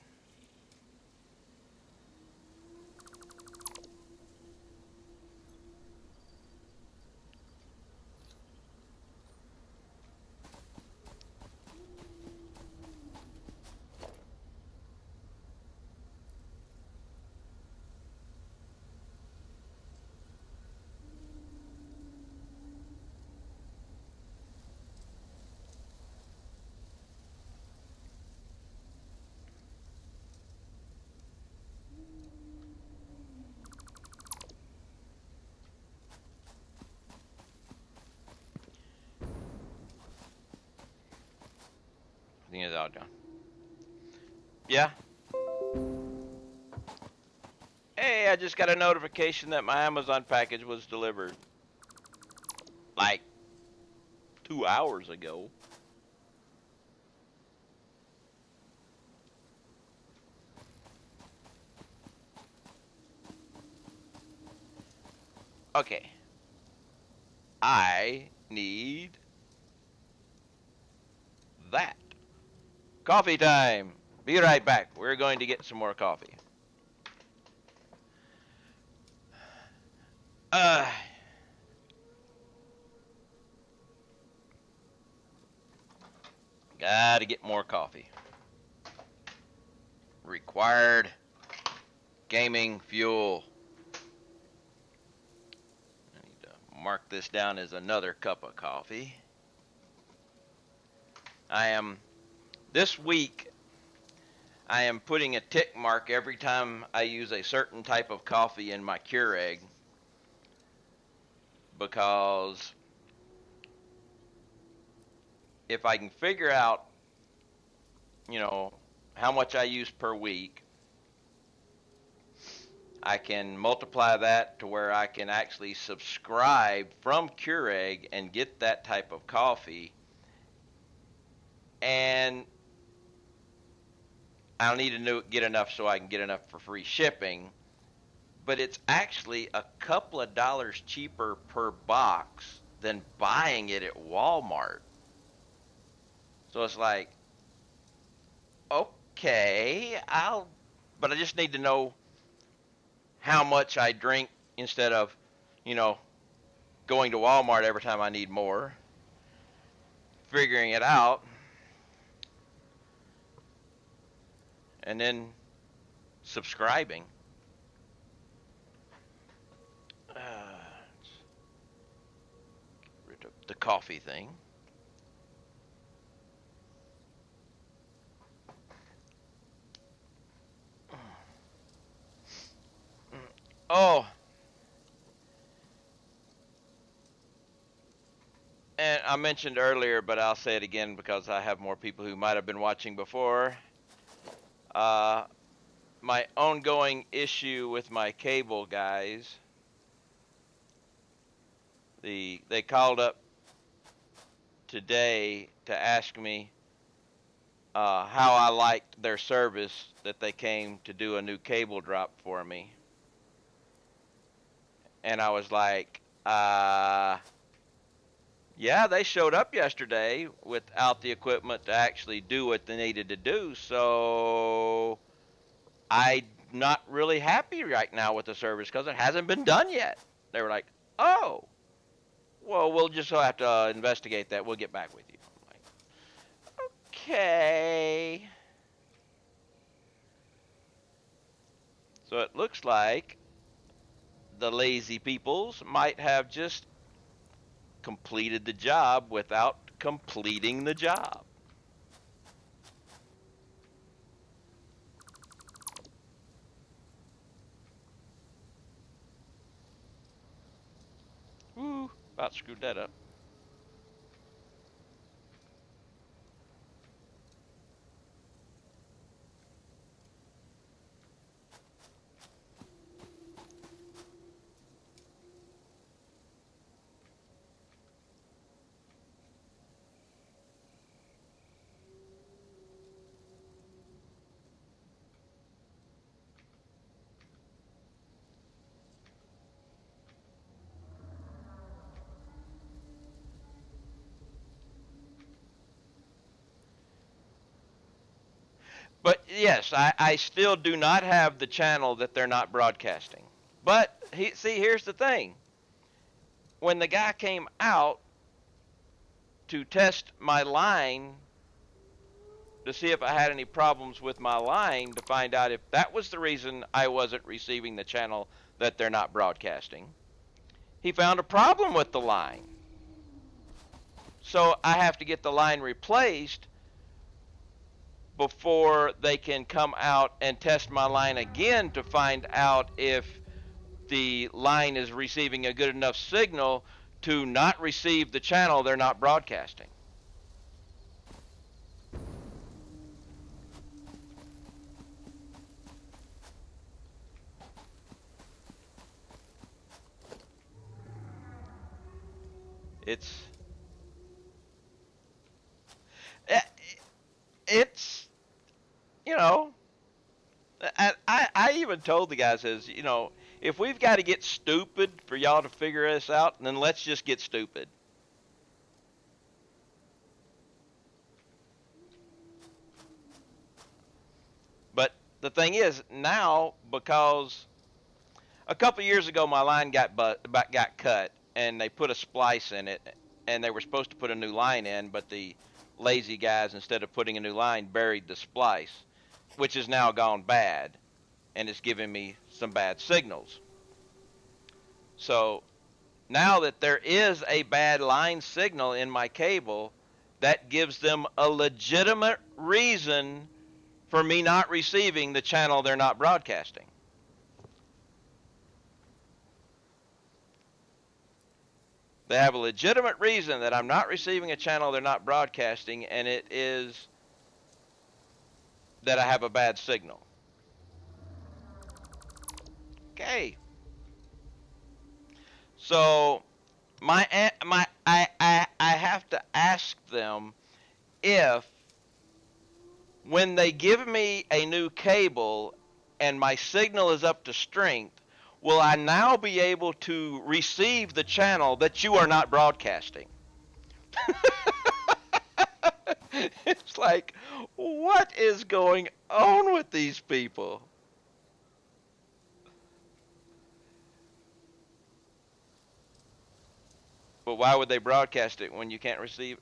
I think it's out, John. Yeah. Hey, I just got a notification that my Amazon package was delivered like 2 hours ago. Okay. I need that. Coffee time. Be right back. We're going to get some more coffee. Gotta get more coffee. Required gaming fuel. I need to mark this down as another cup of coffee. This week, I am putting a tick mark every time I use a certain type of coffee in my Keurig, because if I can figure out, how much I use per week, I can multiply that to where I can actually subscribe from Keurig and get that type of coffee. And I'll need to get enough so I can get enough for free shipping. But it's actually a couple of dollars cheaper per box than buying it at Walmart. So it's like, okay, but I just need to know how much I drink instead of, going to Walmart every time I need more. Figuring it out. And then subscribing. Get rid of the coffee thing. Oh, and I mentioned earlier, but I'll say it again because I have more people who might have been watching before. My ongoing issue with my cable guys. They called up today to ask me how I liked their service, that they came to do a new cable drop for me. And I was like, yeah, they showed up yesterday without the equipment to actually do what they needed to do, so I'm not really happy right now with the service because it hasn't been done yet. They were like, oh, well, we'll just have to investigate that. We'll get back with you. I'm like, okay. So it looks like the lazy peoples might have just completed the job without completing the job. Woo, about screwed that up. But yes, I still do not have the channel that they're not broadcasting. But see, here's the thing. When the guy came out to test my line to see if I had any problems with my line, to find out if that was the reason I wasn't receiving the channel that they're not broadcasting, he found a problem with the line. So I have to get the line replaced before they can come out and test my line again to find out if the line is receiving a good enough signal to not receive the channel they're not broadcasting. It's I even told the guys, if we've got to get stupid for y'all to figure this out, then let's just get stupid. the thing is now, because a couple years ago my line got cut and they put a splice in it, and they were supposed to put a new line in, but the lazy guys, instead of putting a new line, buried the splice, which has now gone bad and it's giving me some bad signals. So now that there is a bad line signal in my cable, that gives them a legitimate reason for me not receiving the channel they're not broadcasting. They have a legitimate reason that I'm not receiving a channel they're not broadcasting, and it is that I have a bad signal. Okay. So I have to ask them if, when they give me a new cable and my signal is up to strength, will I now be able to receive the channel that you are not broadcasting? It's like, what is going on with these people? But why would they broadcast it when you can't receive?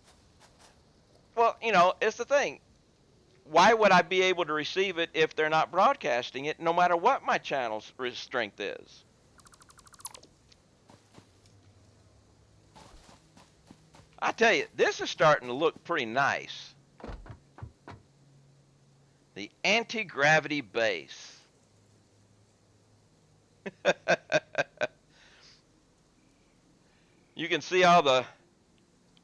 Well, it's the thing. Why would I be able to receive it if they're not broadcasting it, no matter what my channel's strength is? I tell you, this is starting to look pretty nice. The anti-gravity base. You can see all the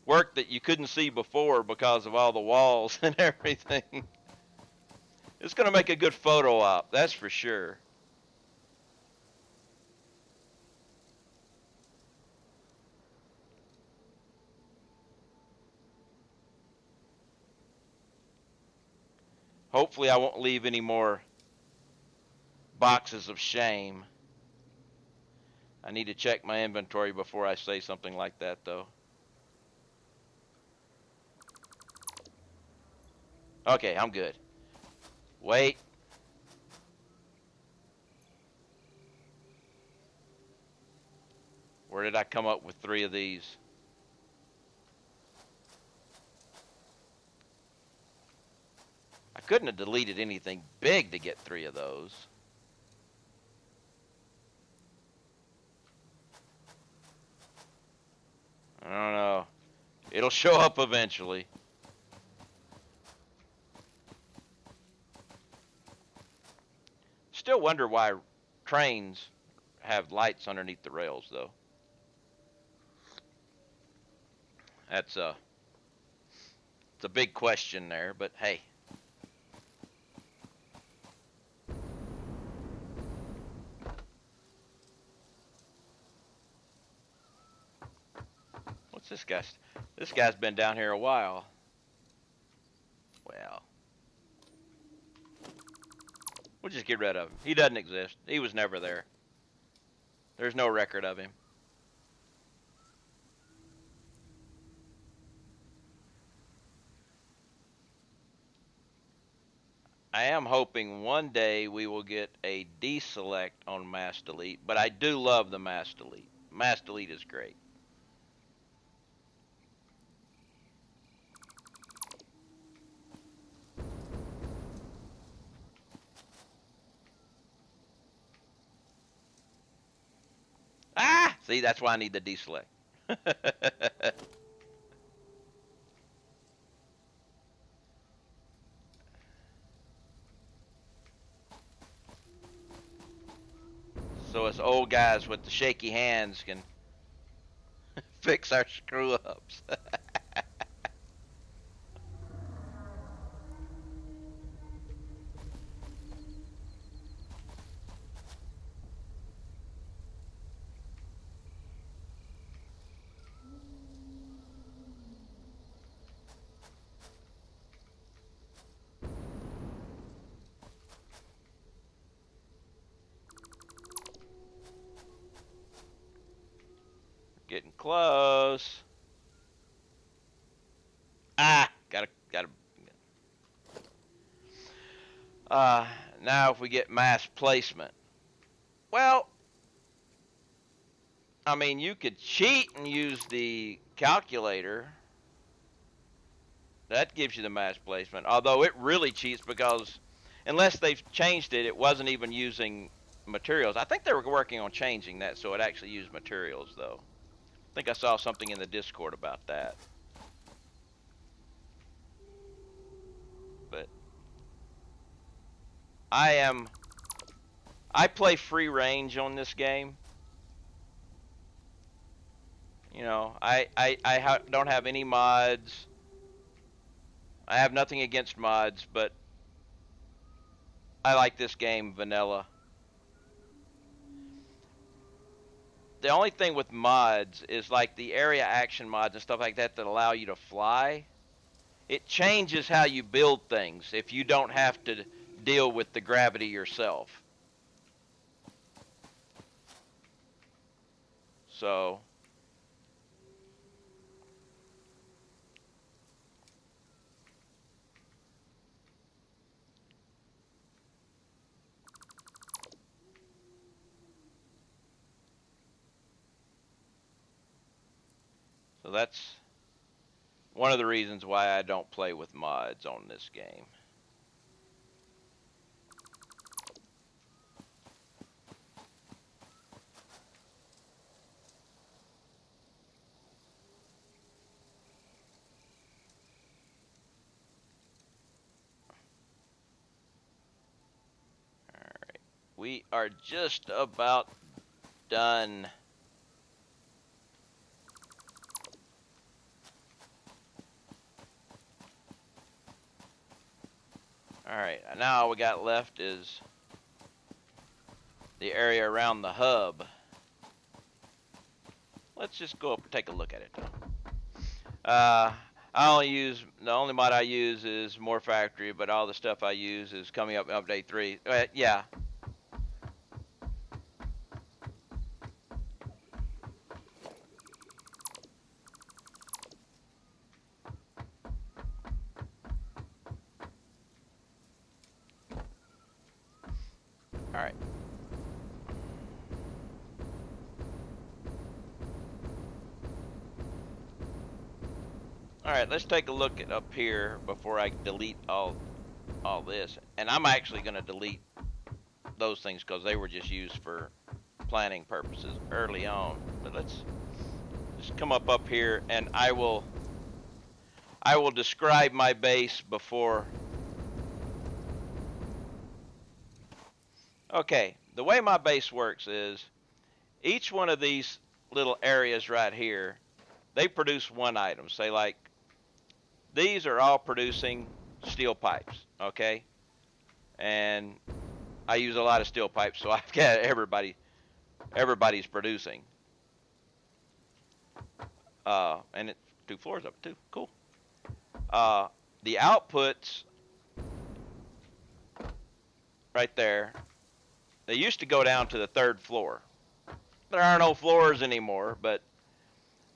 work that you couldn't see before because of all the walls and everything. It's going to make a good photo op, that's for sure. Hopefully I won't leave any more boxes of shame. I need to check my inventory before I say something like that, though. Okay, I'm good. Wait. Where did I come up with 3 of these? I couldn't have deleted anything big to get 3 of those. I don't know. It'll show up eventually. Still wonder why trains have lights underneath the rails, though. It's a big question there, but hey. What's this guy? This guy's been down here a while. Well, we'll just get rid of him. He doesn't exist. He was never there. There's no record of him. I am hoping one day we will get a deselect on mass delete, but I do love the mass delete. Mass delete is great. Ah! See, that's why I need the deselect. So us old guys with the shaky hands can fix our screw ups. Getting close. Ah, gotta. Now if we get mass placement. Well, I mean, you could cheat and use the calculator. That gives you the mass placement. Although it really cheats because unless they've changed it, it wasn't even using materials. I think they were working on changing that so it actually used materials though. I think I saw something in the Discord about that. But I play free range on this game. You know, I don't have any mods. I have nothing against mods, but I like this game vanilla. The only thing with mods is like the area action mods and stuff like that that allow you to fly. It changes how you build things if you don't have to deal with the gravity yourself. So that's one of the reasons why I don't play with mods on this game. Alright. We are just about done. Alright, now all we got left is the area around the hub. Let's just go up and take a look at it. The only mod I use is More Factory, but all the stuff I use is coming up in update 3. Yeah. Alright. Alright, let's take a look at up here before I delete all this. And I'm actually going to delete those things because they were just used for planning purposes early on. But let's just come up here and I will describe my base before. Okay, the way my base works is each one of these little areas right here, they produce one item. Say like these are all producing steel pipes, okay? And I use a lot of steel pipes, so I've got everybody's producing. And it's 2 floors up too. Cool. The outputs right there, they used to go down to the 3rd floor. There are no floors anymore, but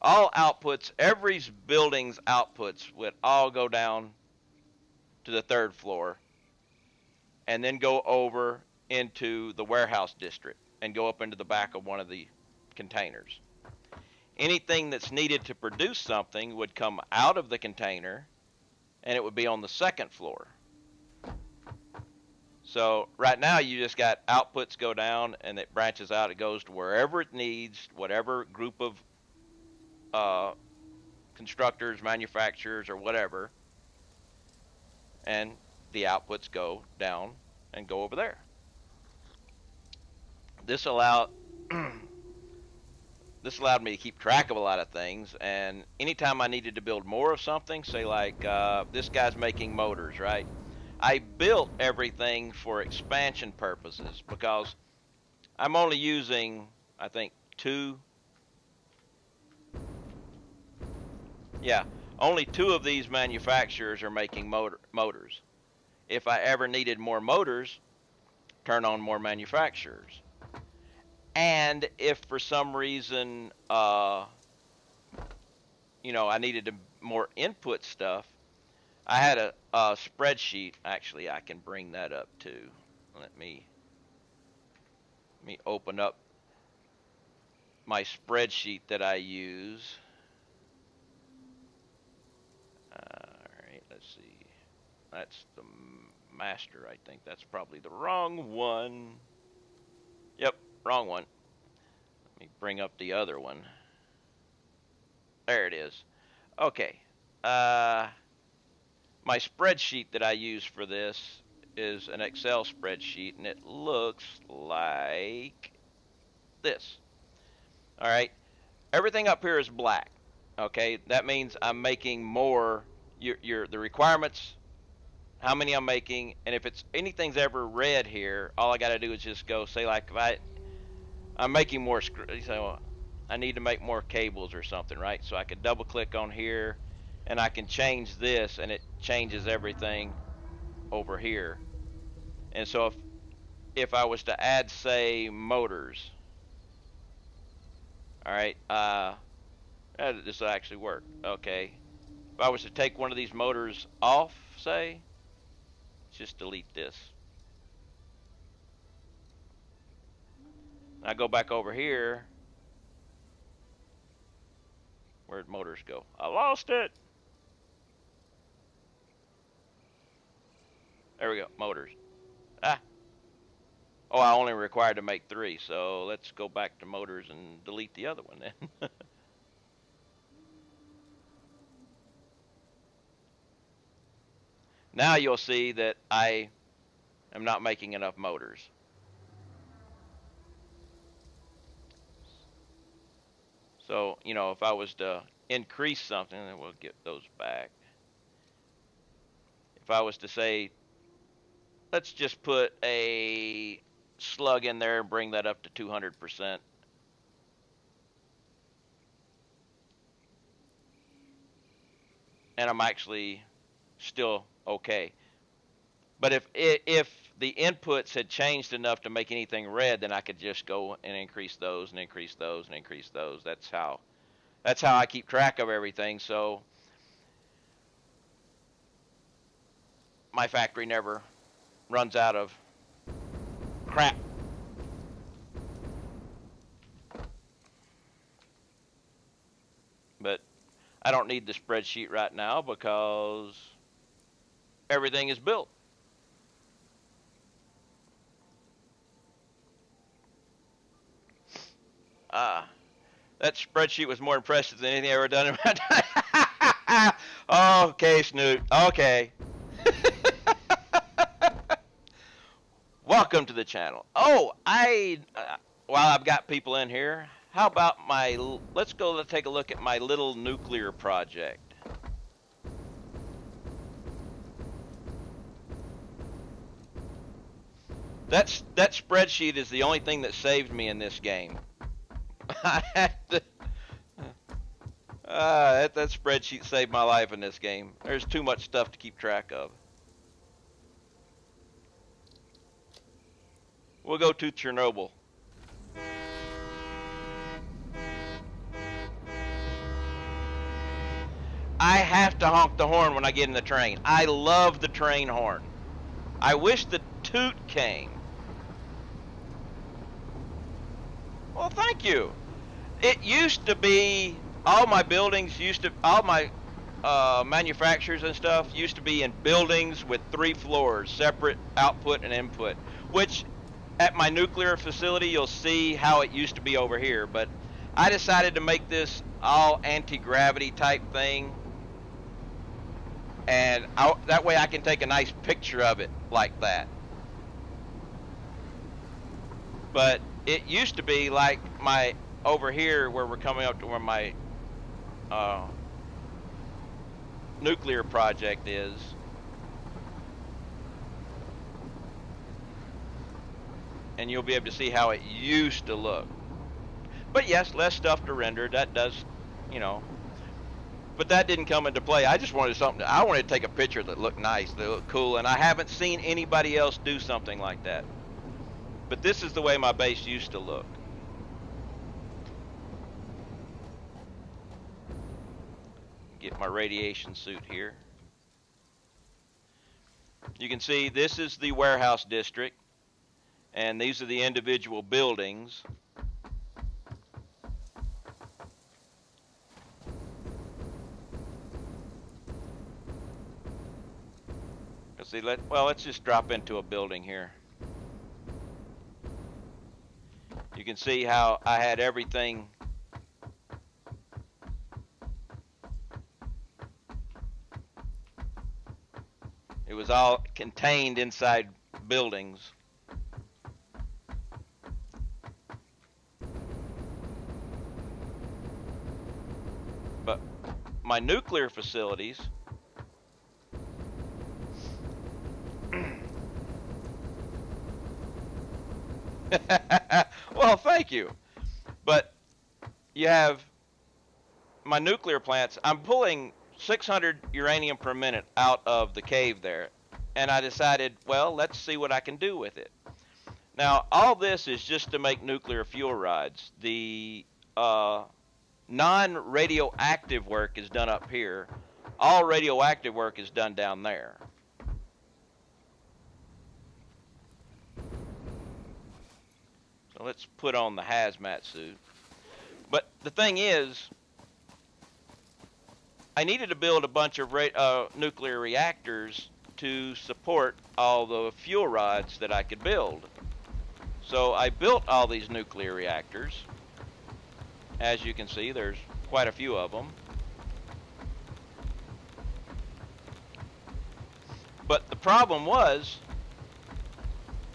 all outputs, every building's outputs would all go down to the 3rd floor and then go over into the warehouse district and go up into the back of one of the containers. Anything that's needed to produce something would come out of the container and it would be on the 2nd floor. So right now you just got outputs go down and it branches out. It goes to wherever it needs, whatever group of constructors, manufacturers, or whatever, and the outputs go down and go over there. This allowed me to keep track of a lot of things, and anytime I needed to build more of something, say like this guy's making motors, right? I built everything for expansion purposes because I'm only using, I think, only 2 of these manufacturers are making motors. If I ever needed more motors, turn on more manufacturers. And if for some reason, I needed more input stuff, I had a spreadsheet. Actually, I can bring that up too. let me open up my spreadsheet that I use. Alright, let's see. That's the master, I think. That's probably the wrong one. Yep, wrong one. Let me bring up the other one. There it is. Okay. My spreadsheet that I use for this is an Excel spreadsheet, and it looks like this. All right. Everything up here is black. Okay. That means I'm making more. The requirements, how many I'm making, and if it's anything's ever red here, all I got to do is just go say like if I'm making more. So I need to make more cables or something, right? So I can double click on here, and I can change this, and it changes everything over here. And so if I was to add, say, motors, all right, this will actually work. Okay, if I was to take one of these motors off, say, just delete this. I go back over here. Where'd motors go? I lost it. There we go, motors. Ah. Oh, I only required to make 3, so let's go back to motors and delete the other one then. Now you'll see that I am not making enough motors. So, you know, if I was to increase something, then we'll get those back. If I was to say, let's just put a slug in there and bring that up to 200%. And I'm actually still okay. But if the inputs had changed enough to make anything red, then I could just go and increase those and increase those and increase those. That's how I keep track of everything. So my factory never runs out of crap. But I don't need the spreadsheet right now because everything is built. That spreadsheet was more impressive than anything I've ever done in my time. Okay, Snoot. Okay. Welcome to the channel. Oh, while I've got people in here, how about let's go take a look at my little nuclear project. That spreadsheet is the only thing that saved me in this game. I had to, that spreadsheet saved my life in this game. There's too much stuff to keep track of. We'll go to Chernobyl. I have to honk the horn when I get in the train. I love the train horn. I wish the toot came. Well, thank you. It used to be, all my manufacturers and stuff used to be in buildings with 3 floors, separate output and input, which at my nuclear facility, you'll see how it used to be over here. But I decided to make this all anti-gravity type thing, and that way I can take a nice picture of it like that. But it used to be like over here where we're coming up to where my nuclear project is. And you'll be able to see how it used to look. But yes, less stuff to render. That does, you know. But that didn't come into play. I just wanted I wanted to take a picture that looked nice, that looked cool, and I haven't seen anybody else do something like that. But this is the way my base used to look. Get my radiation suit here. You can see this is the warehouse district. And these are the individual buildings. See, let's just drop into a building here. You can see how I had everything it was all contained inside buildings. But my nuclear facilities well, thank you. But you have my nuclear plants. I'm pulling 600 uranium per minute out of the cave there. And I decided, well, let's see what I can do with it. Now, all this is just to make nuclear fuel rods. The non-radioactive work is done up here. All radioactive work is done down there. So let's put on the hazmat suit. But the thing is, I needed to build a bunch of nuclear reactors to support all the fuel rods that I could build. So I built all these nuclear reactors. As you can see, there's quite a few of them. But the problem was,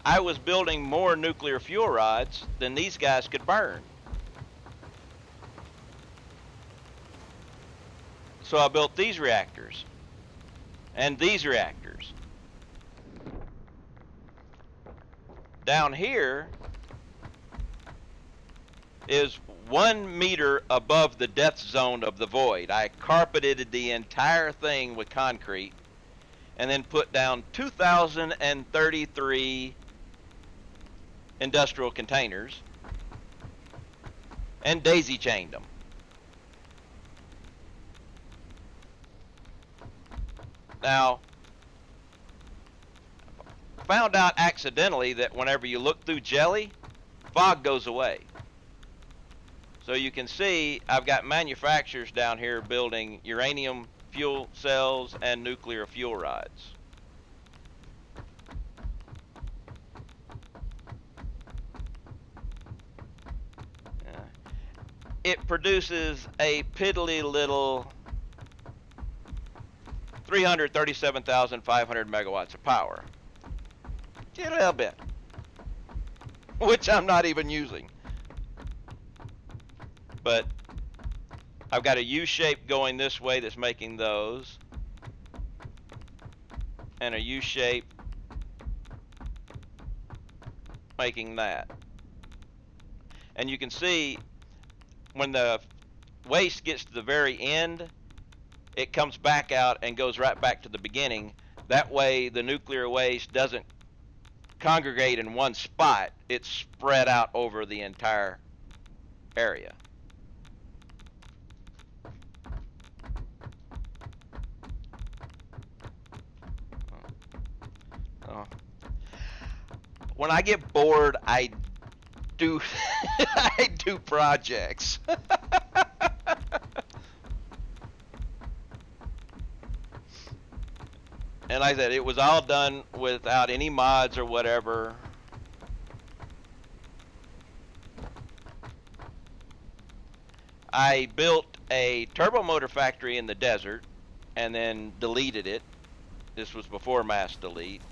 I was building more nuclear fuel rods than these guys could burn. So I built these reactors and these reactors. Down here is 1 meter above the death zone of the void. I carpeted the entire thing with concrete and then put down 2,033 industrial containers and daisy chained them. Now, found out accidentally that whenever you look through jelly, fog goes away. So you can see I've got manufacturers down here building uranium fuel cells and nuclear fuel rods. It produces a piddly little 337,500 megawatts of power. A little bit. Which I'm not even using. But I've got a U-shape going this way that's making those. And a U-shape making that. And you can see when the waste gets to the very end, it comes back out and goes right back to the beginning. That way the nuclear waste doesn't congregate in one spot. It's spread out over the entire area. When I get bored, I do I do projects. And like I said, it was all done without any mods or whatever. I built a turbo motor factory in the desert and then deleted it. This was before mass delete.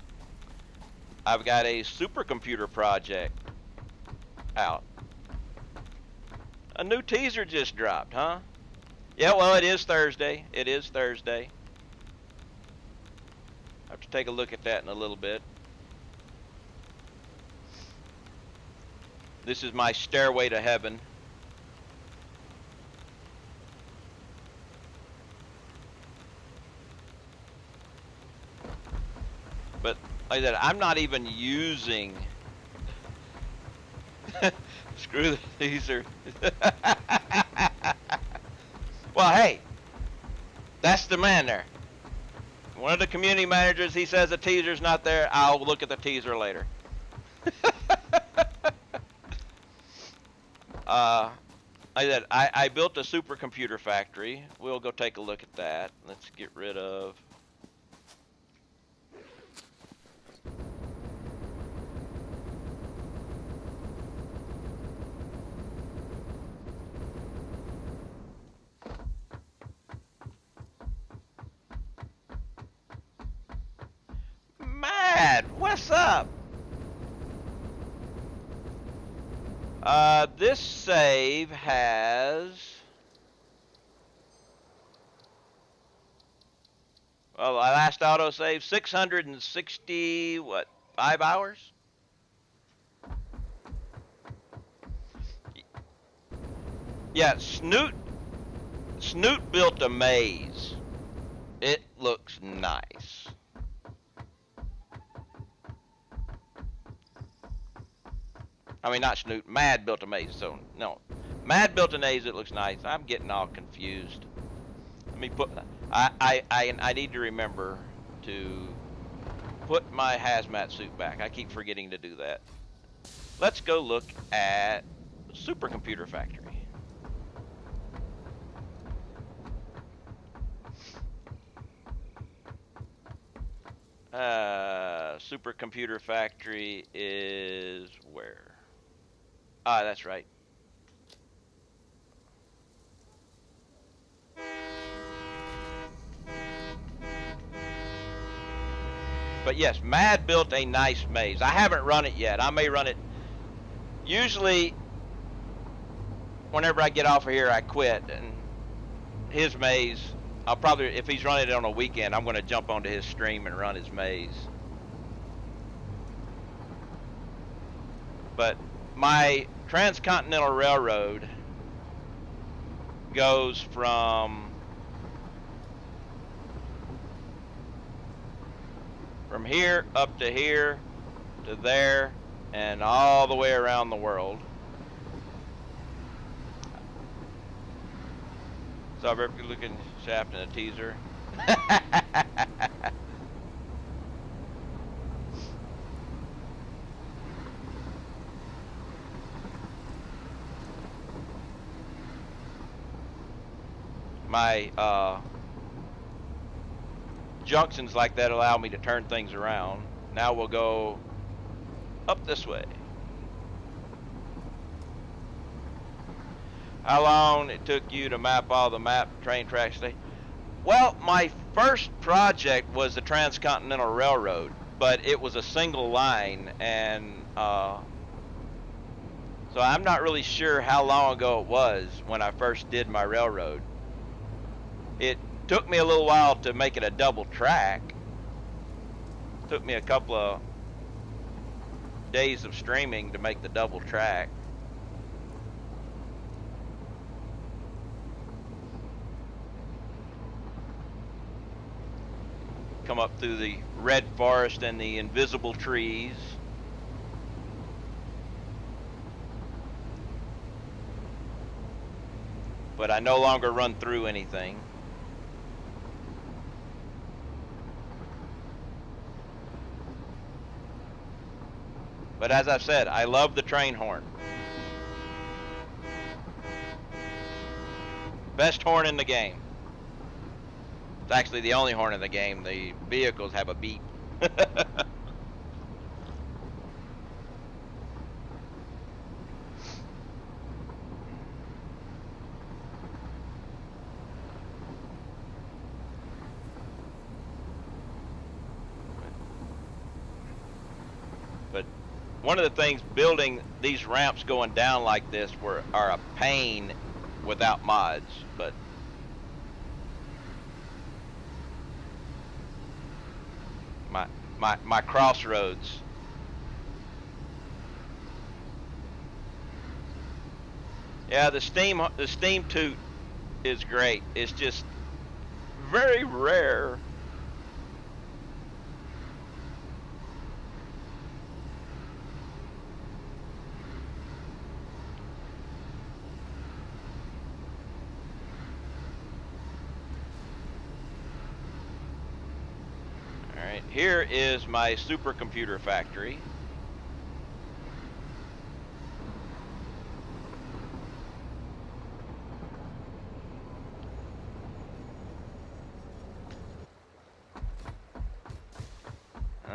I've got a supercomputer project out. A new teaser just dropped, huh? Yeah, well, it is Thursday. It is Thursday. I have to take a look at that in a little bit. This is my stairway to heaven. But like I said, I'm not even using. Screw the teaser. Well, hey, that's the man there. One of the community managers, he says the teaser's not there. I'll look at the teaser later. I built a supercomputer factory. We'll go take a look at that. Let's get rid of. Mad, what's up? This save has. Well, my last autosave, 660, what, 5 hours? Yeah, Snoot built a maze. It looks nice. I mean, not Snoot, Mad built a maze, so, no. Mad built a maze, it looks nice. I'm getting all confused. Let me put, I need to remember to put my hazmat suit back. I keep forgetting to do that. Let's go look at Supercomputer Factory. Supercomputer Factory is where? Ah, that's right. But yes, Mad built a nice maze. I haven't run it yet. I may run it. Usually, whenever I get off of here, I quit. And his maze, I'll probably, if he's running it on a weekend, I'm going to jump onto his stream and run his maze. But my Transcontinental Railroad goes from here up to here to there and all the way around the world. So I'm looking shaft and a teaser. My junctions like that allow me to turn things around. Now we'll go up this way. How long it took you to map all the train tracks? Well, my first project was the Transcontinental Railroad, but it was a single line, and so I'm not really sure how long ago it was when I first did my railroad. It took me a little while to make it a double track. It took me a couple of days of streaming to make the double track. Come up through the red forest and the invisible trees. But I no longer run through anything. But as I've said, I love the train horn. Best horn in the game. It's actually the only horn in the game. The vehicles have a beep. But one of the things building these ramps going down like this are a pain without mods, but my crossroads. Yeah, the steam toot is great. It's just very rare. Here is my supercomputer factory.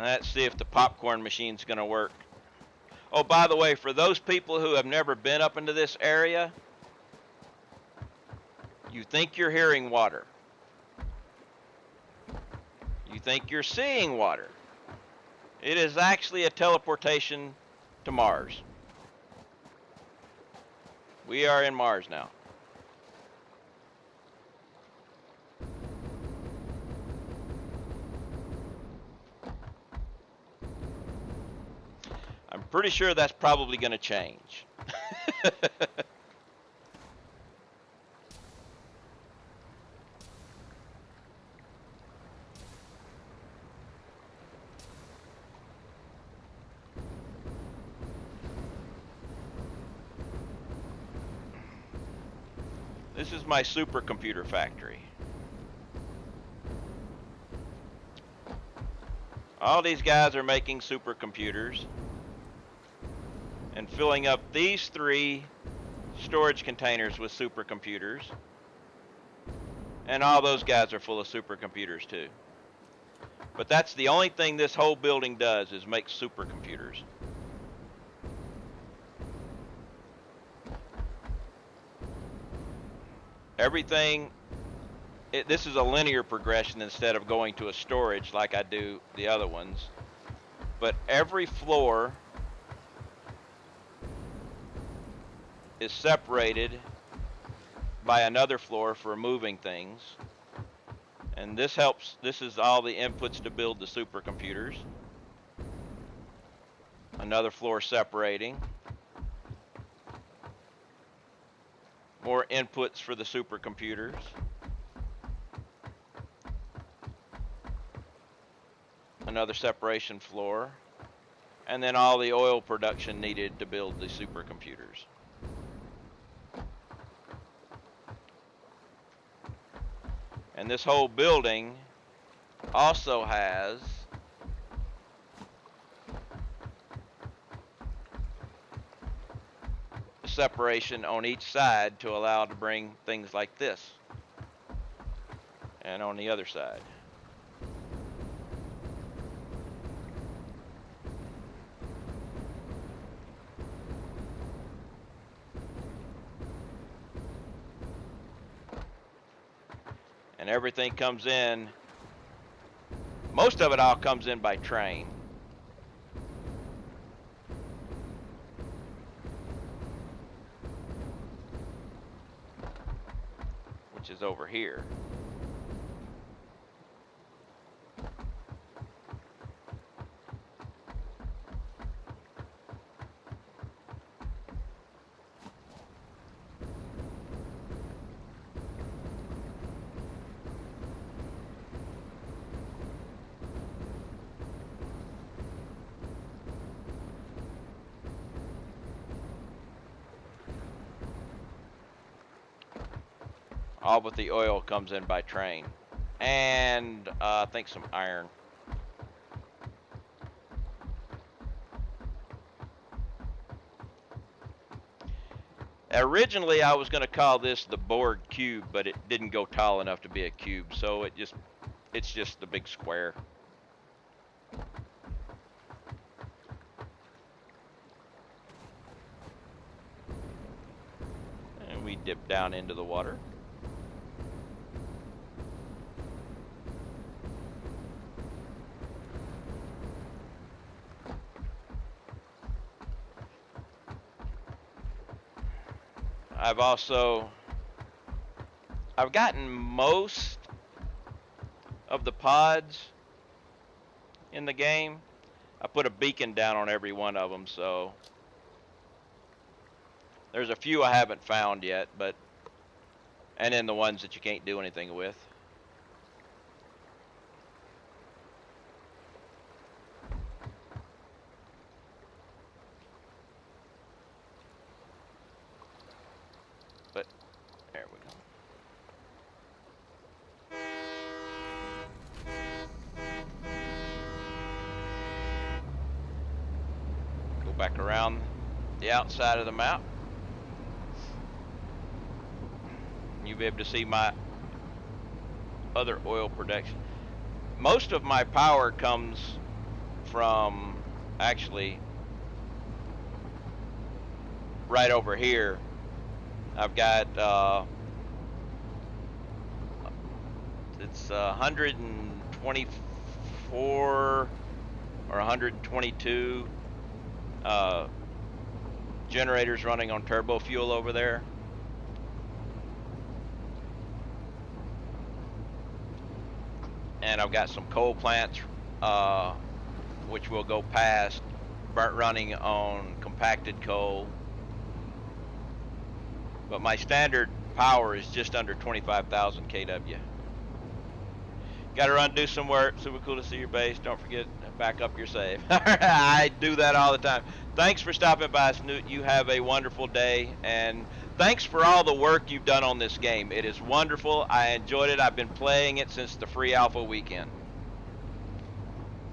Let's see if the popcorn machine's going to work. Oh, by the way, for those people who have never been up into this area, you think you're hearing water. You think you're seeing water. It is actually a teleportation to Mars. We are in Mars now. I'm pretty sure that's probably going to change. This is my supercomputer factory. All these guys are making supercomputers and filling up these 3 storage containers with supercomputers. And all those guys are full of supercomputers too. But that's the only thing this whole building does, is make supercomputers. Everything, this is a linear progression instead of going to a storage like I do the other ones. But every floor is separated by another floor for moving things. And this helps, this is all the inputs to build the supercomputers. Another floor separating. More inputs for the supercomputers. Another separation floor. And then all the oil production needed to build the supercomputers. And this whole building also has a separation on each side to allow to bring things like this, and on the other side. And everything comes in, most of it all comes in by train. Which is over here. All but the oil comes in by train. And I think some iron. Originally I was going to call this the Borg cube, but it didn't go tall enough to be a cube, so it's just the big square. And we dip down into the water. I've gotten most of the pods in the game. I put a beacon down on every one of them, so there's a few I haven't found yet, and then the ones that you can't do anything with. But there we go. Go back around the outside of the map. You'll be able to see my other oil production. Most of my power comes from actually right over here. I've got it's 124 or 122 generators running on turbo fuel over there. And I've got some coal plants which will go past, running on compacted coal. But my standard power is just under 25,000 kW. Got to run, do some work. Super cool to see your base. Don't forget to back up your save. I do that all the time. Thanks for stopping by, Snoot. You have a wonderful day, and thanks for all the work you've done on this game. It is wonderful. I enjoyed it. I've been playing it since the free alpha weekend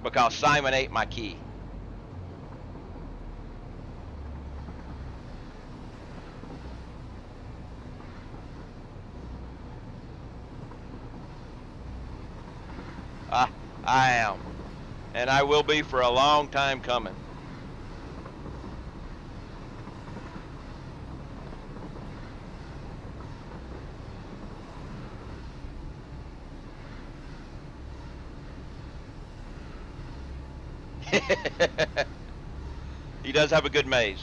because Simon ate my key. I am, and I will be for a long time coming. He does have a good maze.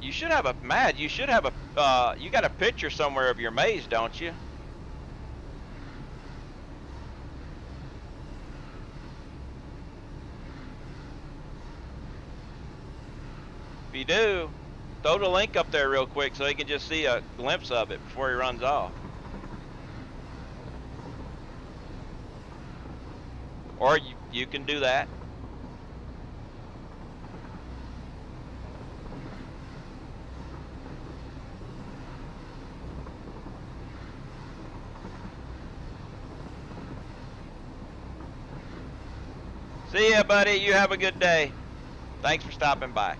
You should have a Mad. You should have a. You got a picture somewhere of your maze, don't you? If you do, throw the link up there real quick so he can just see a glimpse of it before he runs off. Or you can do that. See ya, buddy. You have a good day. Thanks for stopping by.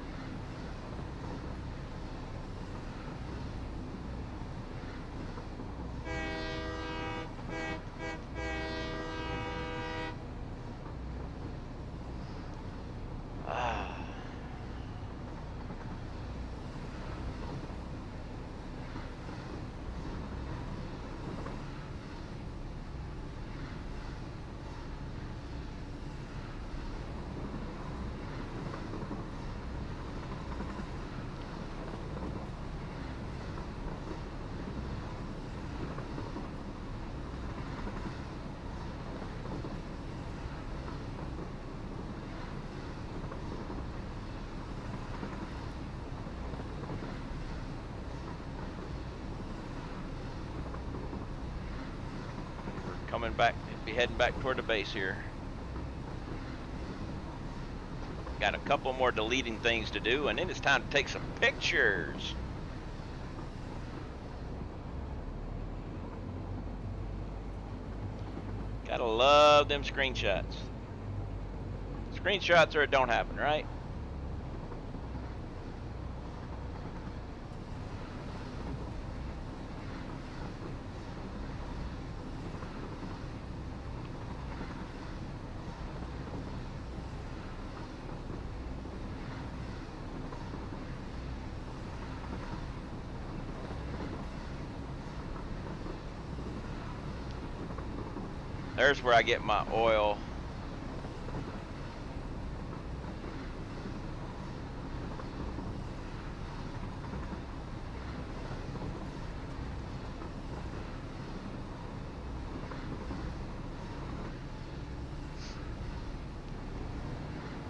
Coming back, be heading back toward the base here. Got a couple more deleting things to do, and then it's time to take some pictures. Gotta love them screenshots. Screenshots or it don't happen, right? There's where I get my oil.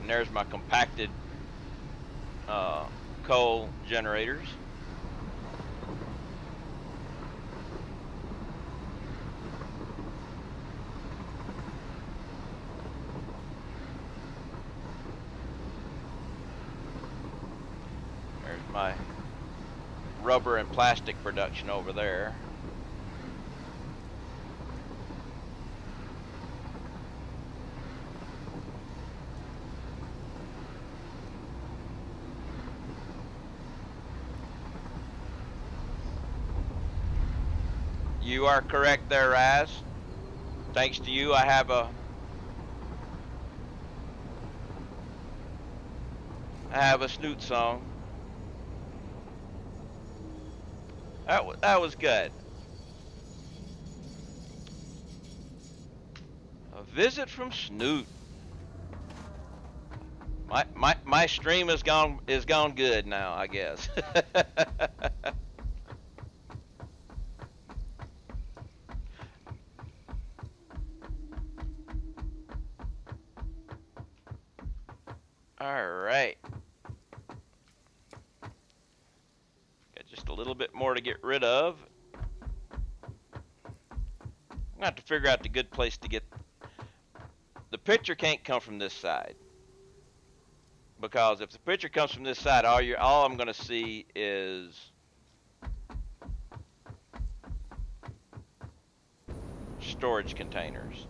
And there's my compacted coal generators. My rubber and plastic production over there. You are correct there, Raz. Thanks to you, I have a snoot song. That was good. A visit from Snoot. My stream is gone good now, I guess. All right. Got just a little bit more to get rid of. I'm gonna have to figure out the good place to get. The picture can't come from this side, because if the picture comes from this side, all I'm gonna see is storage containers.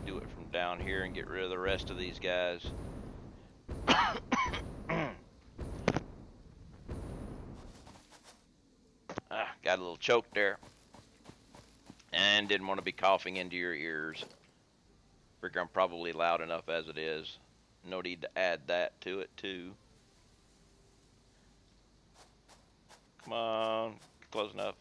Do it from down here and get rid of the rest of these guys. Got a little choked there, and didn't want to be coughing into your ears. Figure I'm probably loud enough as it is. No need to add that to it too. Come on, close enough.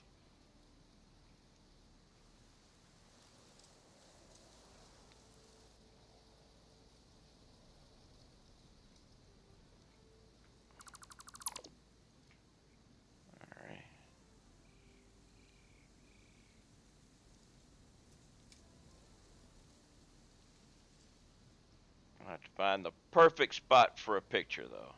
I have to find the perfect spot for a picture, though.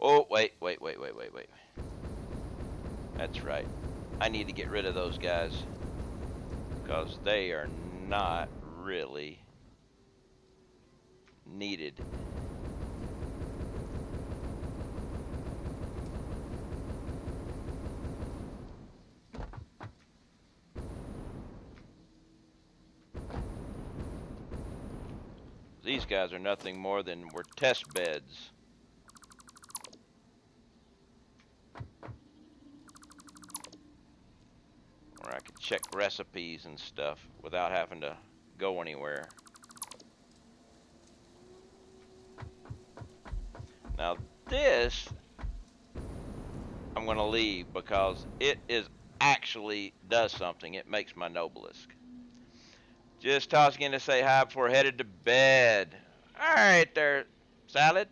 Oh, wait. That's right. I need to get rid of those guys, because they are not really needed. These guys are nothing more than were test beds. Where I could check recipes and stuff without having to go anywhere. Now this, I'm going to leave because it actually does something. It makes my Noblisk. Just tossing in to say hi before headed to bed. All right there, Salad.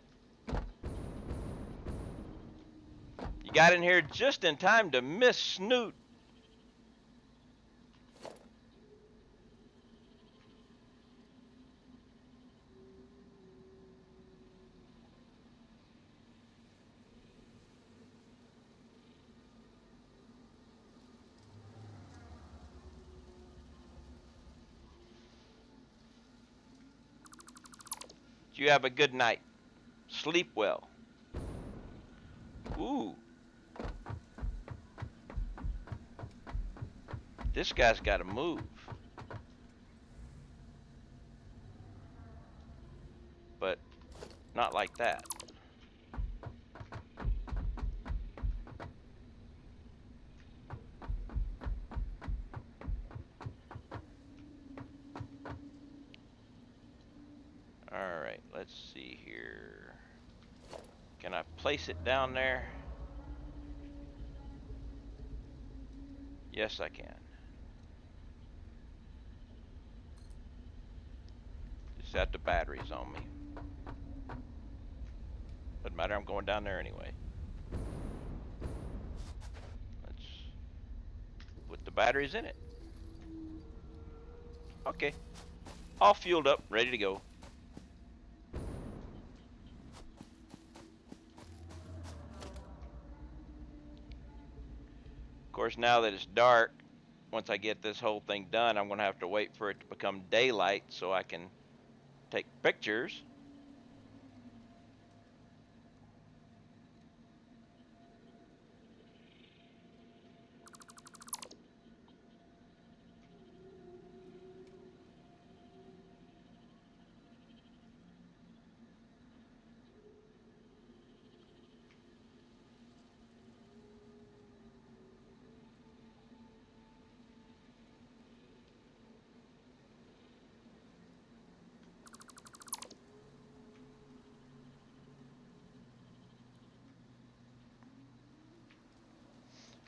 You got in here just in time to miss Snoot. You have a good night. Sleep well. Ooh. This guy's got to move. Not like that. Alright, let's see here. Can I place it down there? Yes, I can. Just that the battery's on me. Doesn't matter, I'm going down there anyway. Let's put the batteries in it. Okay. All fueled up, ready to go. Of course, now that it's dark, once I get this whole thing done, I'm going to have to wait for it to become daylight so I can take pictures.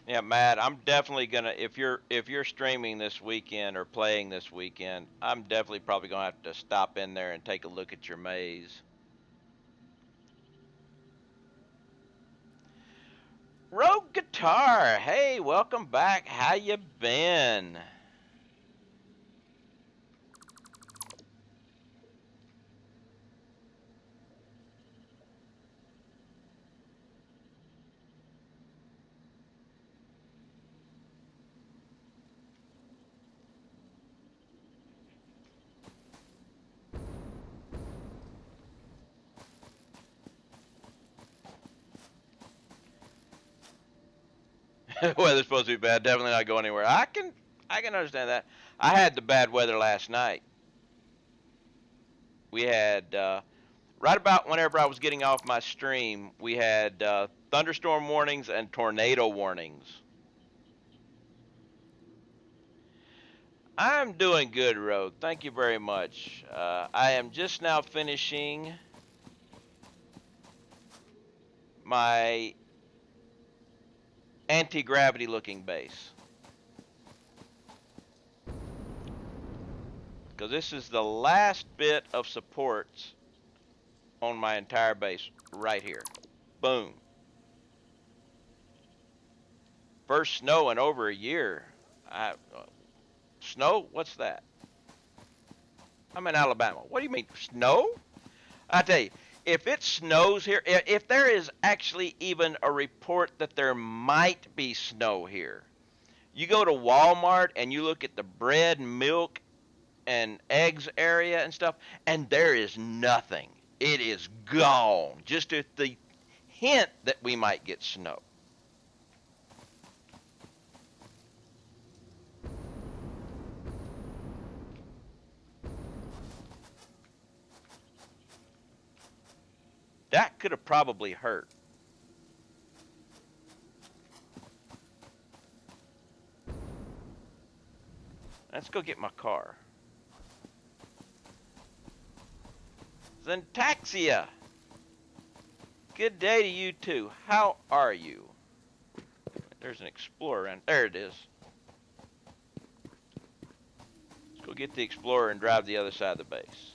Yeah, Matt, I'm definitely gonna if you're streaming this weekend or playing this weekend, I'm definitely probably gonna have to stop in there and take a look at your maze. Rogue Guitar, hey, welcome back. How you been? Weather's supposed to be bad. Definitely not going anywhere. I can understand that. I had the bad weather last night. We had right about whenever I was getting off my stream, we had thunderstorm warnings and tornado warnings. I'm doing good, Rogue. Thank you very much. I am just now finishing my anti-gravity looking base. Because this is the last bit of supports on my entire base right here. Boom. First snow in over a year. Snow? What's that? I'm in Alabama. What do you mean, snow? I tell you, if it snows here, if there is actually even a report that there might be snow here, you go to Walmart and you look at the bread, milk, and eggs area and stuff, and there is nothing. It is gone. Just at the hint that we might get snow. That could have probably hurt. Let's go get my car. Zentaxia. Good day to you too. How are you? There's an Explorer around. There it is. Let's go get the Explorer and drive the other side of the base.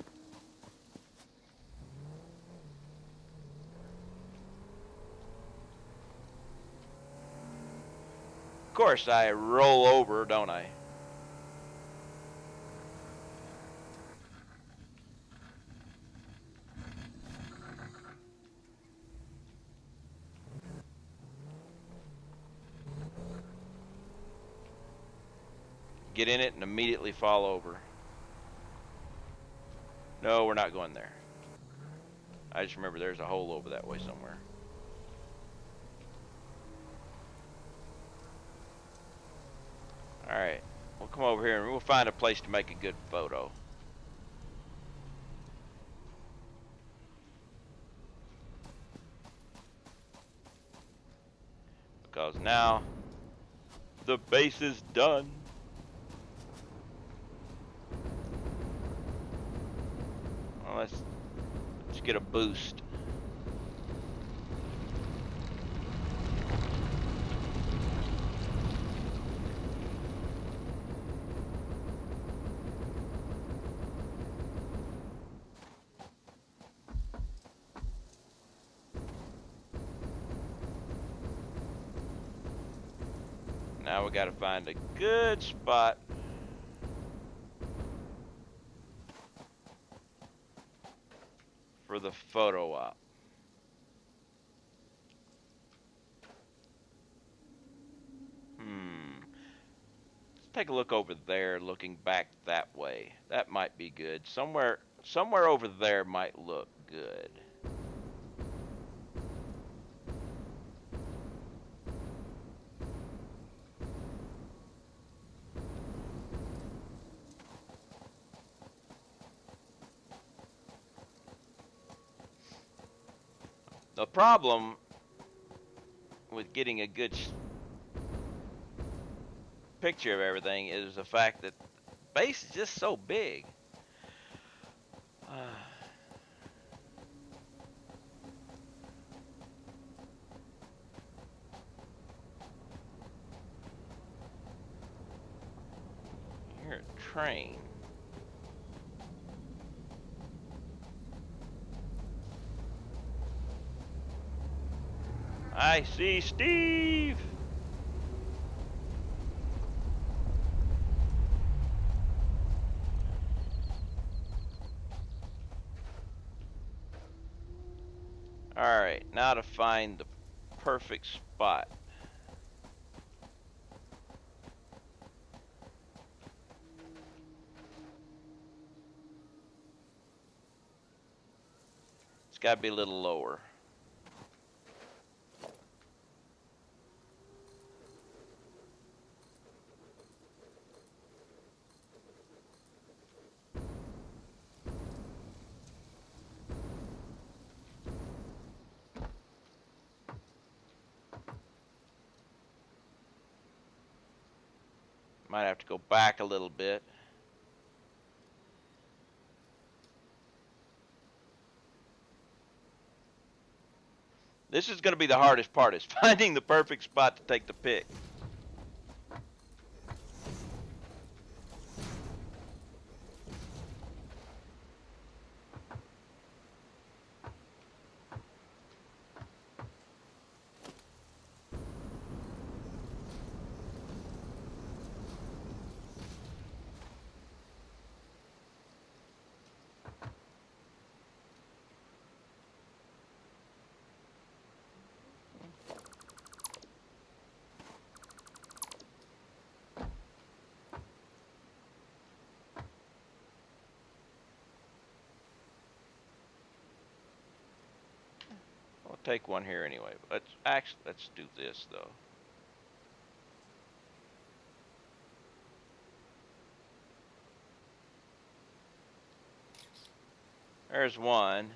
Of course, I roll over, don't I? Get in it and immediately fall over. No, we're not going there. I just remember there's a hole over that way somewhere. Alright, we'll come over here and we'll find a place to make a good photo. Now, the base is done. Well, let's get a boost. Now we got to find a good spot for the photo op. Let's take a look over there, looking back that way. That might be good. Somewhere over there might look good. The problem with getting a good picture of everything is the fact that the base is just so big. Here's a train. I see Steve. Alright, now to find the perfect spot. It's got to be a little lower. Might have to go back a little bit. This is going to be the hardest part, is finding the perfect spot to take the pic. I'll take one here anyway. Let's do this though. There's one.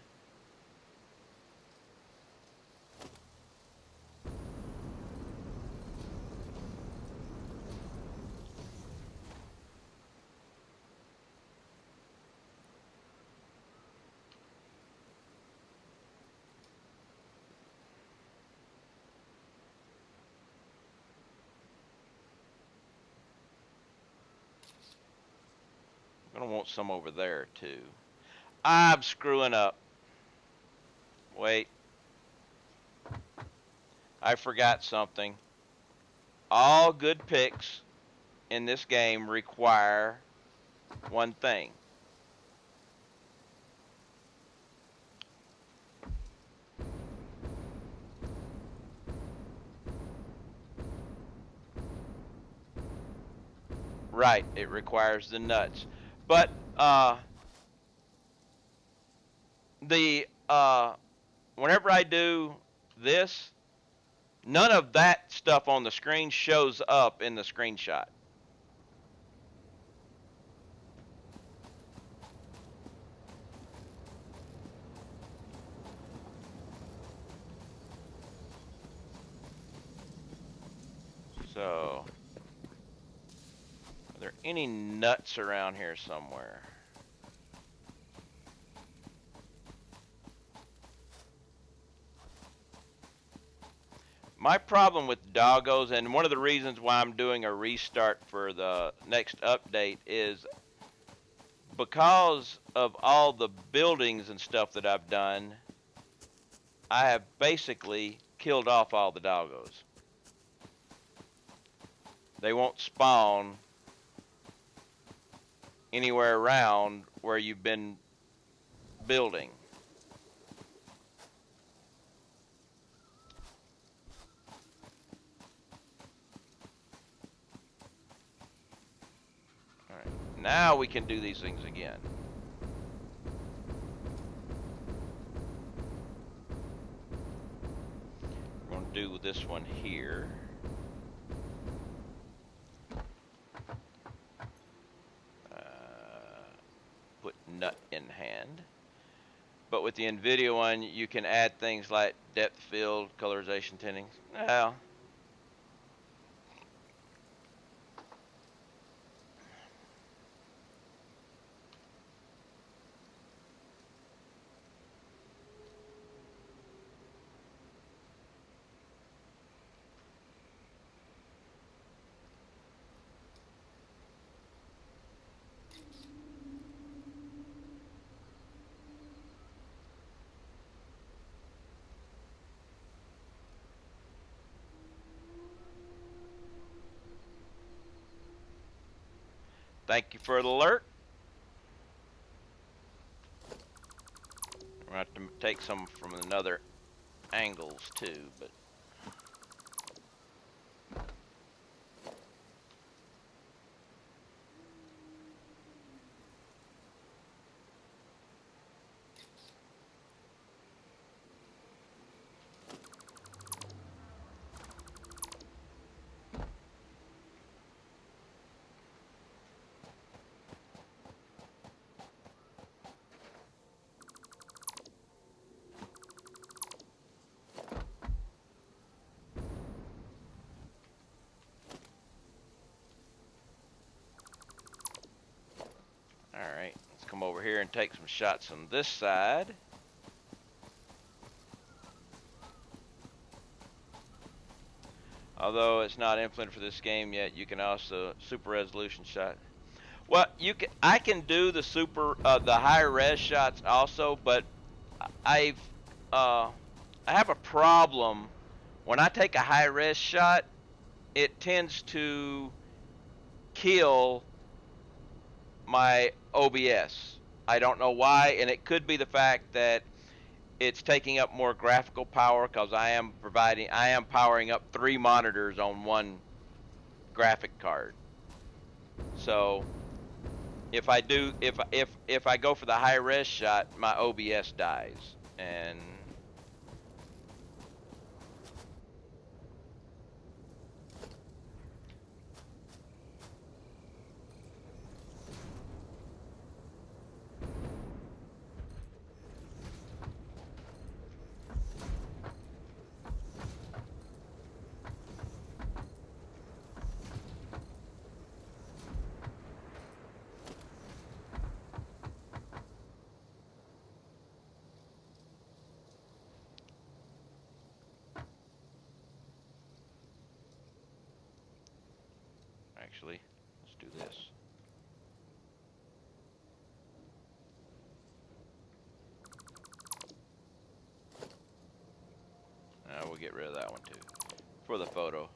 I'm gonna want some over there too. I'm screwing up. Wait. I forgot something. All good picks in this game require one thing. Right, it requires the nuts. But whenever I do this, none of that stuff on the screen shows up in the screenshot. there any nuts around here somewhere? My problem with doggos, and one of the reasons why I'm doing a restart for the next update, is because of all the buildings and stuff that I've done, I have basically killed off all the doggos. They won't spawn anywhere around where you've been building. All right, now we can do these things again. We're going to do this one here. Put nut in hand. But with the NVIDIA one, you can add things like depth field, colorization, tinting. Well, thank you for the alert. We're going to have to take some from another angles too, but alright, let's come over here and take some shots on this side. Although it's not implemented for this game yet, you can also super resolution shot. Well, I can do the the high res shots also, but I have a problem. When I take a high res shot, it tends to kill my OBS. I don't know why, and it could be the fact that it's taking up more graphical power because I am powering up 3 monitors on one graphic card. So if I go for the high res shot, my OBS dies, and actually, let's do this. We'll get rid of that one too for the photo.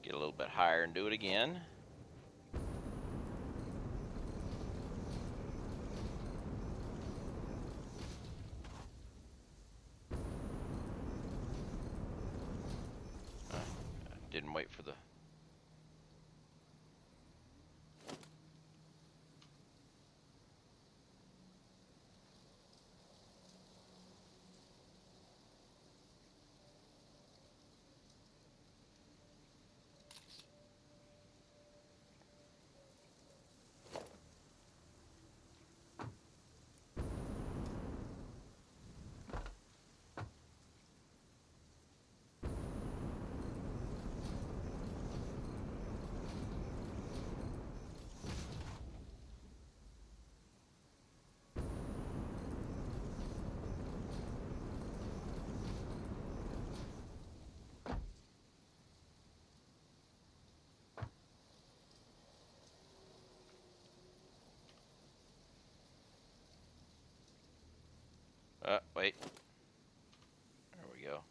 Get a little bit higher and do it again. and wait for the... wait. There we go.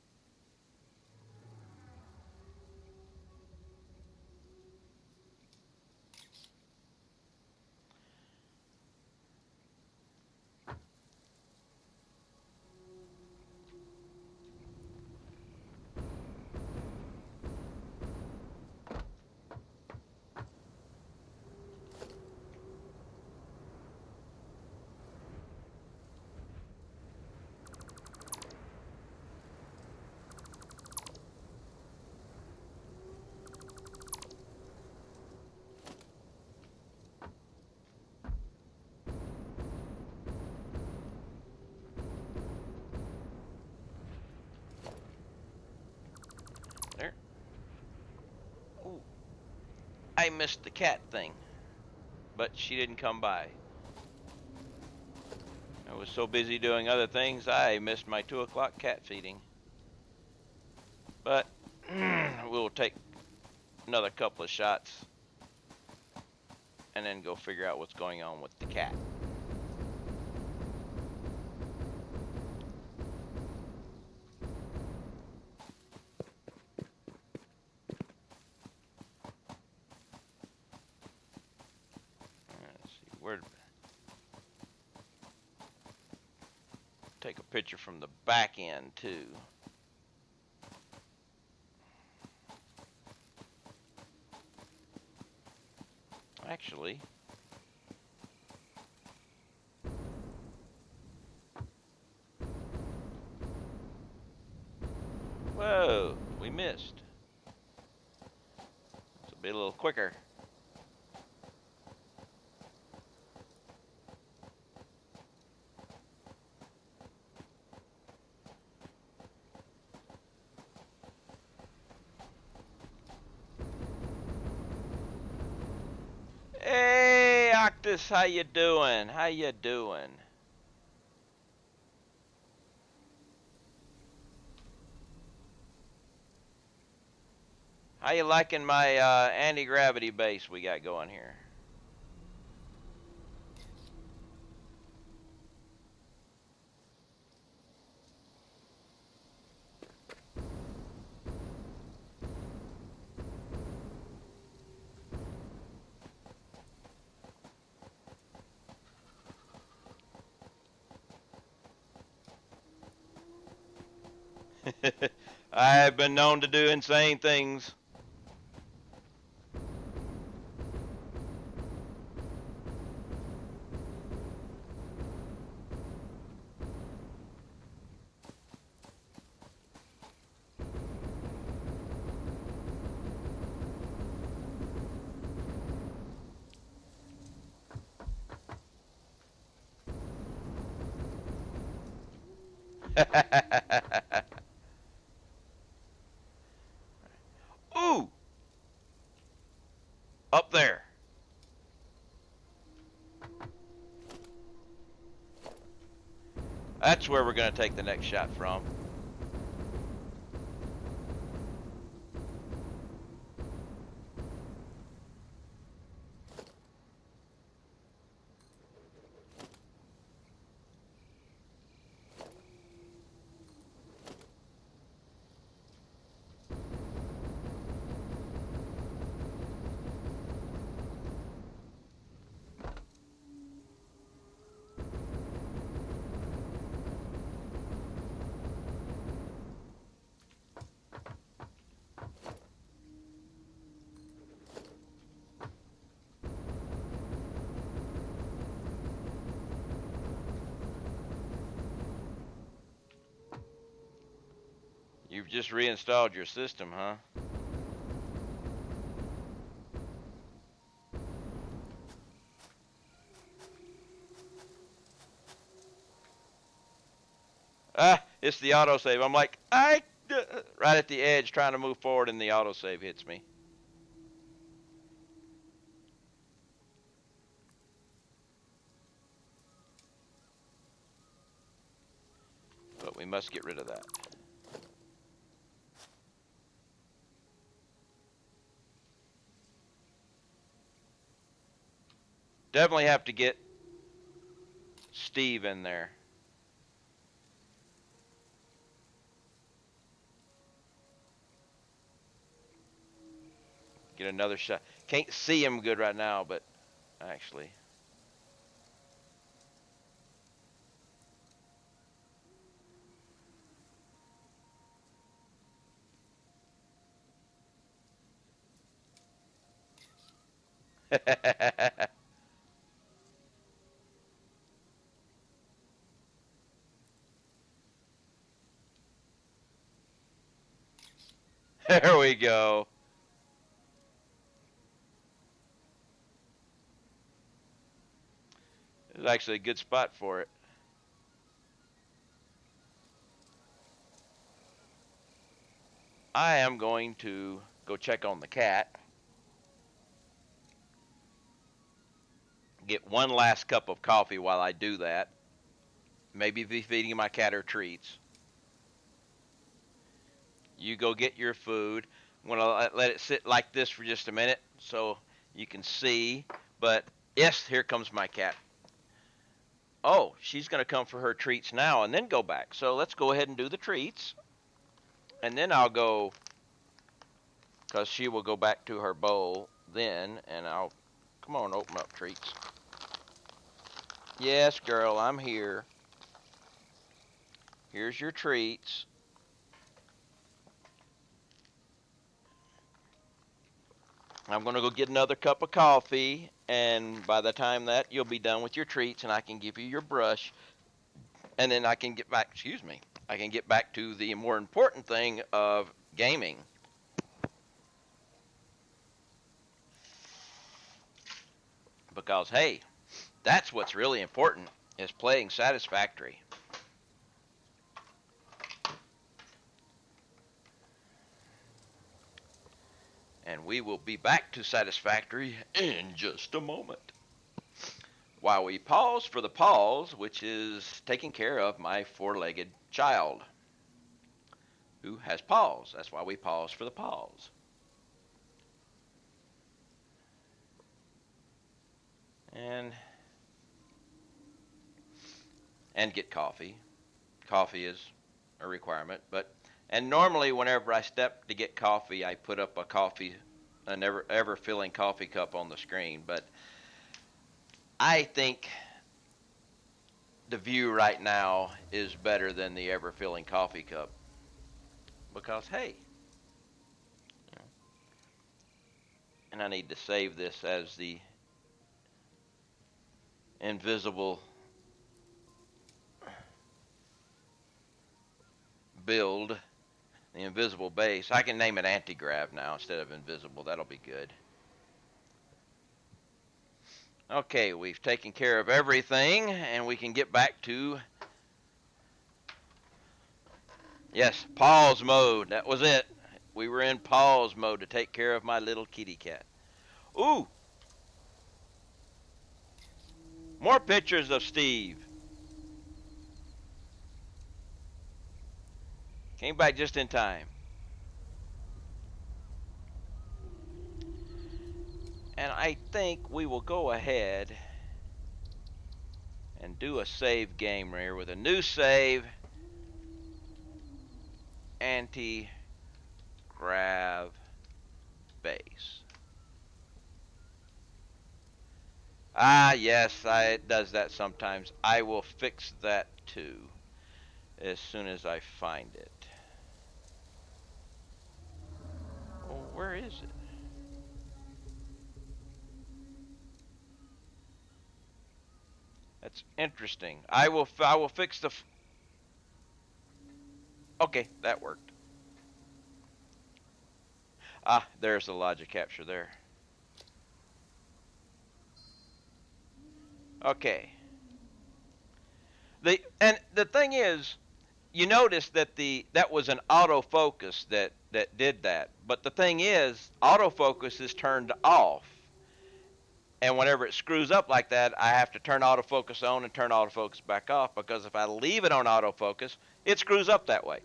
There. Ooh. I missed the cat thing, but she didn't come by. I was so busy doing other things, I missed my 2 o'clock cat feeding. But we'll take another couple of shots and then go figure out what's going on with the cat. Let's see, where... Take a picture from the back end too. Actually, whoa, we missed. This will be a little quicker. Hey, Octus, how you doing? How you doing? How you liking my anti-gravity base we got going here? I have been known to do insane things. Ooh! Up there. That's where we're going to take the next shot from. You've just reinstalled your system, huh? Ah, it's the autosave. I'm like, right at the edge trying to move forward and the autosave hits me. But we must get rid of that. Definitely have to get Steve in there. Get another shot. Can't see him good right now, but actually. There we go. It's actually a good spot for it. I am going to go check on the cat. Get one last cup of coffee while I do that. Maybe be feeding my cat her treats. You go get your food. I'm going to let it sit like this for just a minute so you can see. But yes, here comes my cat. Oh, she's going to come for her treats now and then go back. So let's go ahead and do the treats. And then I'll go, because she will go back to her bowl then, and I'll, come on, open up treats. Yes, girl, I'm here. Here's your treats. I'm going to go get another cup of coffee, and by the time that, you'll be done with your treats, and I can give you your brush, and then I can get back, excuse me, I can get back to the more important thing of gaming. Because, hey, that's what's really important, is playing Satisfactory. And we will be back to Satisfactory in just a moment. While we pause for the pause, which is taking care of my four-legged child who has paws. That's why we pause for the pause. And get coffee. Coffee is a requirement, and normally whenever I step to get coffee, I put up an ever filling coffee cup on the screen, but I think the view right now is better than the ever filling coffee cup because hey, and I need to save this as the invisible build, the invisible base. I can name it anti-grav now instead of invisible. That'll be good. Okay, we've taken care of everything, and we can get back to, yes, pause mode. That was it. We were in pause mode to take care of my little kitty cat. Ooh! More pictures of Steve. Came back just in time. And I think we will go ahead and do a save game here with a new save. Anti-grav base. Ah, yes, it does that sometimes. I will fix that too as soon as I find it. Oh, where is it? That's interesting. I will fix the. Okay, that worked. Ah, there's the logic capture there. Okay. The thing is, you notice that that was an autofocus that did that. But the thing is, autofocus is turned off. And whenever it screws up like that, I have to turn autofocus on and turn autofocus back off, because if I leave it on autofocus, it screws up that way.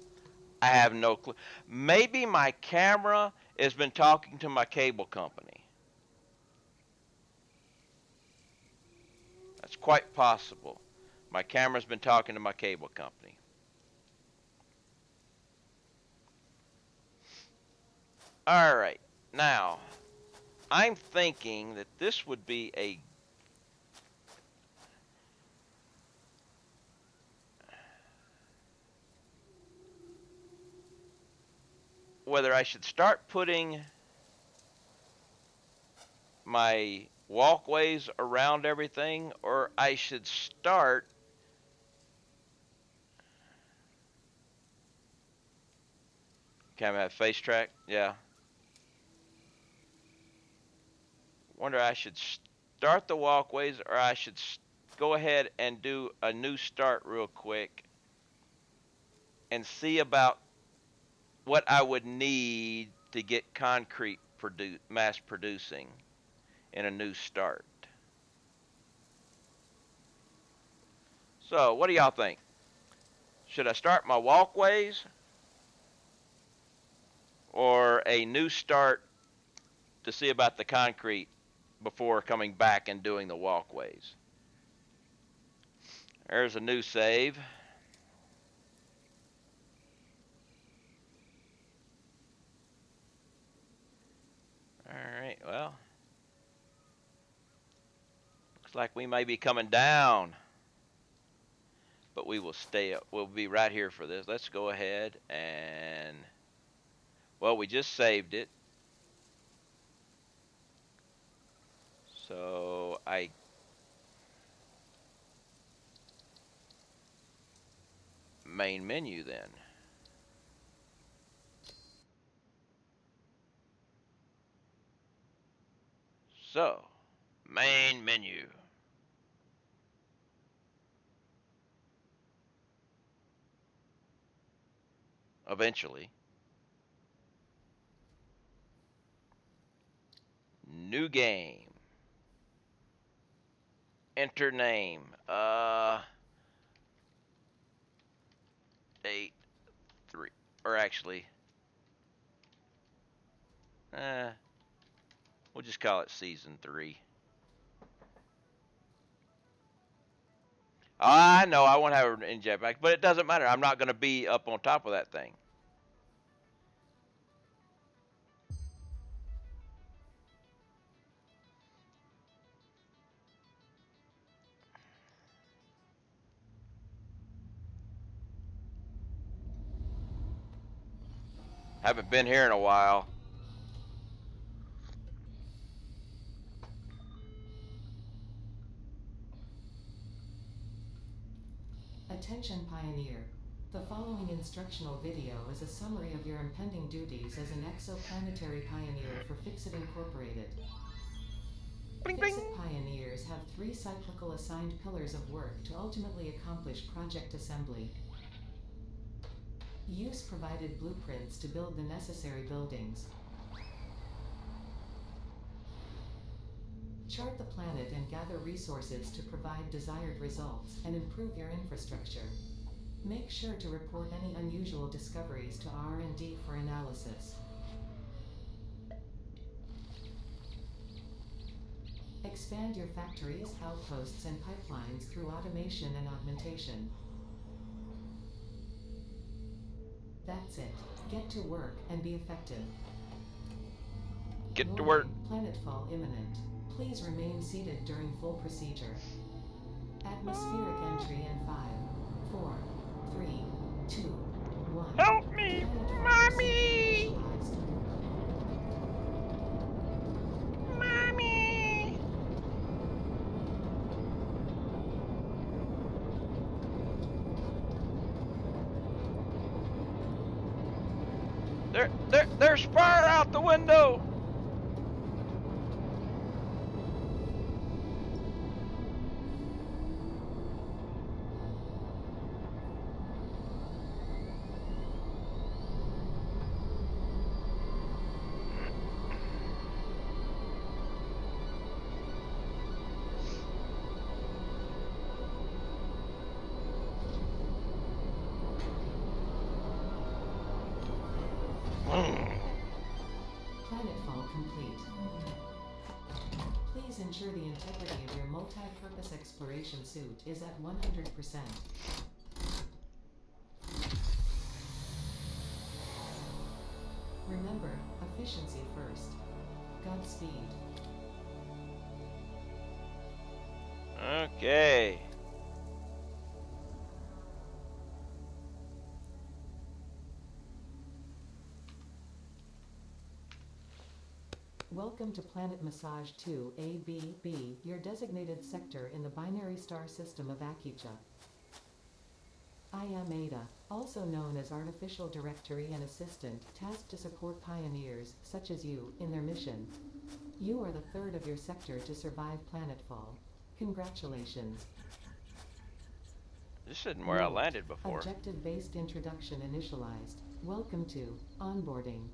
I have no clue. Maybe my camera has been talking to my cable company. That's quite possible. My camera's been talking to my cable company. All right. Now, I'm thinking that this would be whether I should start putting my walkways around everything, or I should start can I have face track? Yeah. Wonder I should start the walkways, or I should go ahead and do a new start real quick and see about what I would need to get concrete mass producing in a new start. So, what do y'all think? Should I start my walkways or a new start to see about the concrete before coming back and doing the walkways? There's a new save. Alright, well, looks like we may be coming down, but we will stay up. We'll be right here for this. Let's go ahead and, well, we just saved it. So main menu then. So, main menu. Eventually. New game. Enter name. 8, 3, or actually, we'll just call it season 3. I know I won't have it in jetpack, but it doesn't matter. I'm not going to be up on top of that thing. Haven't been here in a while. Attention Pioneer. The following instructional video is a summary of your impending duties as an exoplanetary pioneer for Fixit Incorporated. Bling, bling. Fixit Pioneers have 3 cyclical assigned pillars of work to ultimately accomplish project assembly. Use provided blueprints to build the necessary buildings. Chart the planet and gather resources to provide desired results and improve your infrastructure. Make sure to report any unusual discoveries to R&D for analysis. Expand your factories, outposts, and pipelines through automation and augmentation. That's it. Get to work and be effective. Get to work. Planetfall imminent. Please remain seated during full procedure. Atmospheric entry in 5, 4, 3, 2, 1. Help me, Mommy! Mommy! There's fire out the window. Planetfall complete. Please ensure the integrity of your multi-purpose exploration suit is at 100%. Remember, efficiency first. Godspeed. Okay. Welcome to Planet Massage 2 ABB, your designated sector in the binary star system of Akicha. I am Ada, also known as Artificial Directory and Assistant, tasked to support pioneers, such as you, in their mission. You are the third of your sector to survive planetfall. Congratulations. This isn't where I landed before. Objective-based introduction initialized. Welcome to onboarding.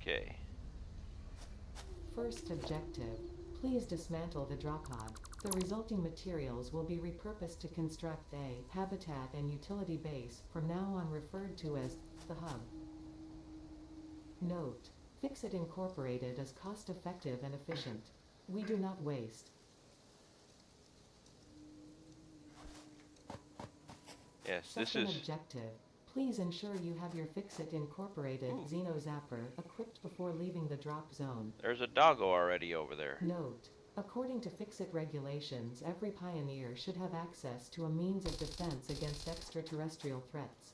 Okay. First objective. Please dismantle the drop pod. The resulting materials will be repurposed to construct a habitat and utility base, from now on referred to as the hub. Note: Fixit Incorporated is cost-effective and efficient. We do not waste. Yes, this Second is... objective. Please ensure you have your Fixit Incorporated Ooh. Xenozapper equipped before leaving the drop zone. There's a doggo already over there. Note: According to Fixit regulations, every pioneer should have access to a means of defense against extraterrestrial threats.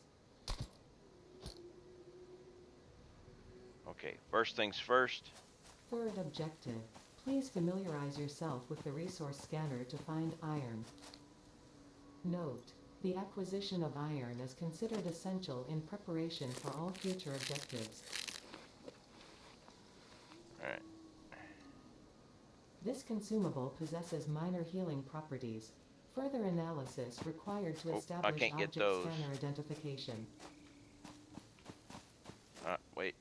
Okay, first things first. Third objective. Please familiarize yourself with the resource scanner to find iron. Note: The acquisition of iron is considered essential in preparation for all future objectives. Alright. This consumable possesses minor healing properties. Further analysis required to Oh, I establish can't get object those. scanner identification. Wait.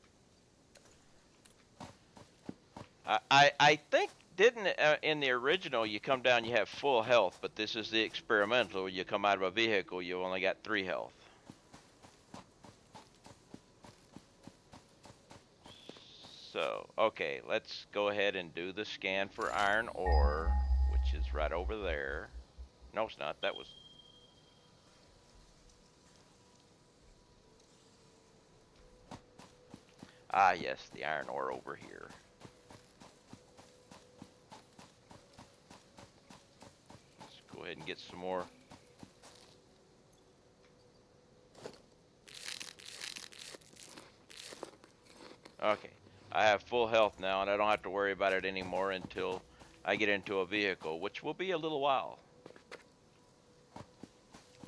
I think, didn't in the original you come down, you have full health, but this is the experimental. You come out of a vehicle, you only got 3 health. So, okay, let's go ahead and do the scan for iron ore, which is right over there. No, it's not. That was... Ah, yes, the iron ore over here. Let's go ahead and get some more. Okay, I have full health now, and I don't have to worry about it anymore until I get into a vehicle, which will be a little while.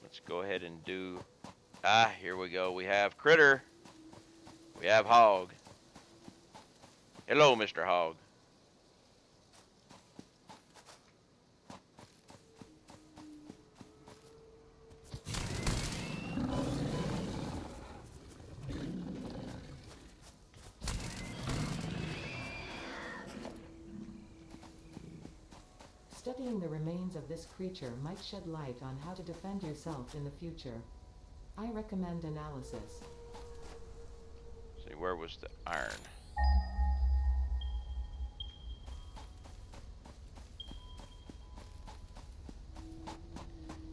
Let's go ahead and do... Ah, here we go. We have Critter. We have Hog. Hello, Mr. Hog. Studying the remains of this creature might shed light on how to defend yourself in the future. I recommend analysis. See, where was the iron?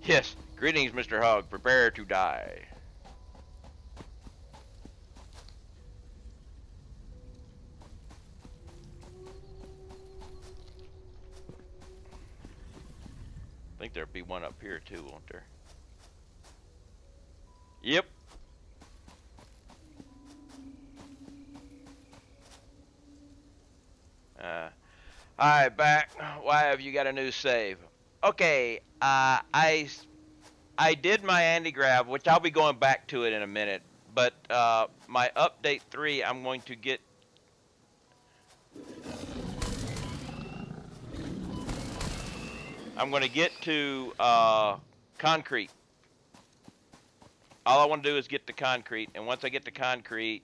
Yes, greetings, Mr. Hog. Prepare to die. I think there'll be one up here too, won't there? Yep. Alright, back. Why have you got a new save? Okay, I I did my anti-grav, which I'll be going back to it in a minute. But my update 3, I'm going to get. I'm going to get to concrete. All I want to do is get to concrete, and once I get to concrete,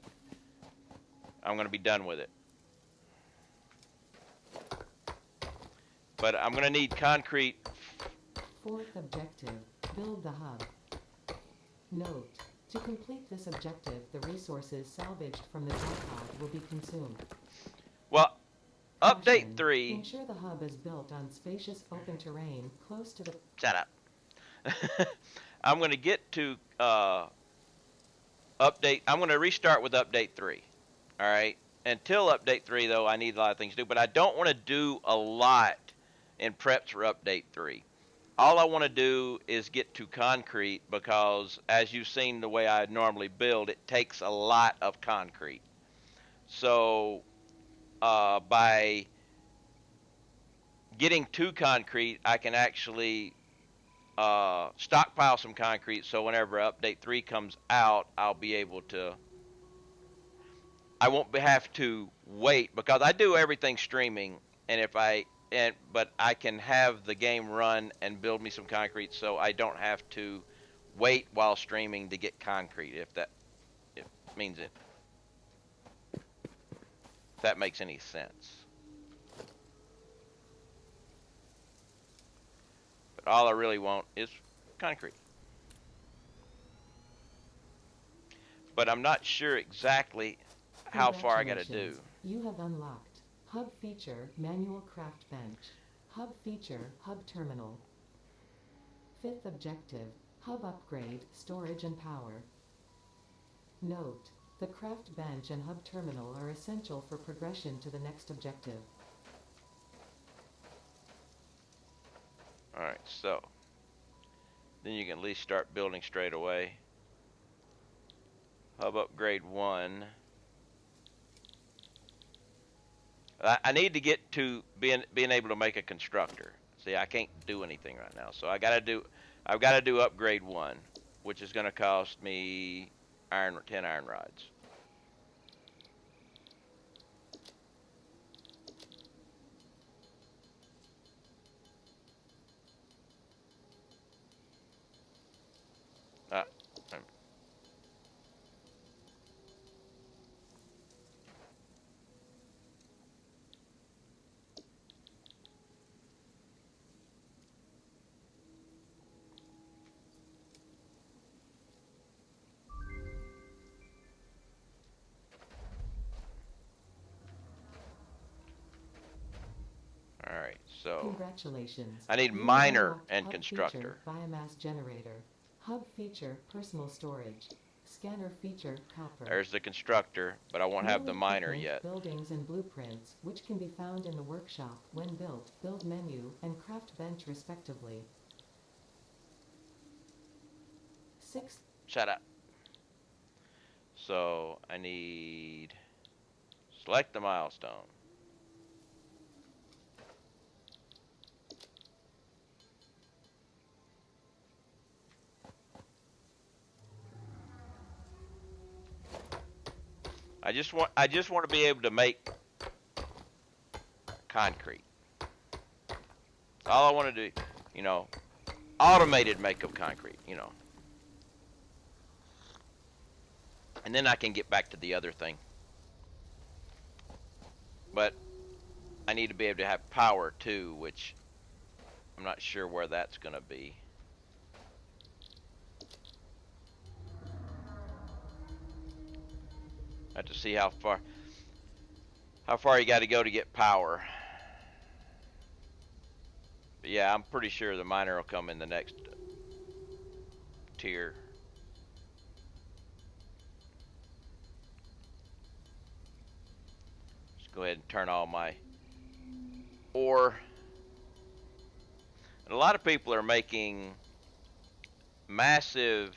I'm going to be done with it. But I'm going to need concrete. Fourth objective, build the hub. Note, to complete this objective, the resources salvaged from the tripod will be consumed. Well, Caution, update 3. ensure the hub is built on spacious open terrain close to the... Shut up. I'm going to get to update. I'm going to restart with update 3. All right. Until update 3, though, I need a lot of things to do. But I don't want to do a lot in preps for update 3. All I want to do is get to concrete because, as you've seen the way I normally build, it takes a lot of concrete. So by getting to concrete, I can actually stockpile some concrete, so whenever update 3 comes out, I'll be able to. I won't have to wait because I do everything streaming, but I can have the game run and build me some concrete, so I don't have to wait while streaming to get concrete. If that means it, if that makes any sense. But all I really want is concrete. But I'm not sure exactly how far I gotta do. You have unlocked Hub feature, manual craft bench. Hub feature, hub terminal. Fifth objective, hub upgrade, storage and power. Note, the craft bench and hub terminal are essential for progression to the next objective. Alright, so then you can at least start building straight away. Hub upgrade 1. I need to get to being able to make a constructor. See, I can't do anything right now, so I've got to do upgrade 1, which is going to cost me 10 iron rods. Alright, so congratulations. I need You miner unlocked and hub constructor. Feature, biomass generator. Hub feature, personal storage. Scanner feature, copper. There's the constructor, but I won't have the miner yet. Buildings and blueprints, which can be found in the workshop when built, build menu, and craft bench respectively. 6th. Shut up. So I need select the milestone. I just want to be able to make concrete. That's all I want to do, you know, automated make of concrete, you know. And then I can get back to the other thing. But I need to be able to have power too, which I'm not sure where that's going to be. I have to see how far you got to go to get power. But yeah, I'm pretty sure the miner will come in the next tier. Just go ahead and turn all my ore. And a lot of people are making massive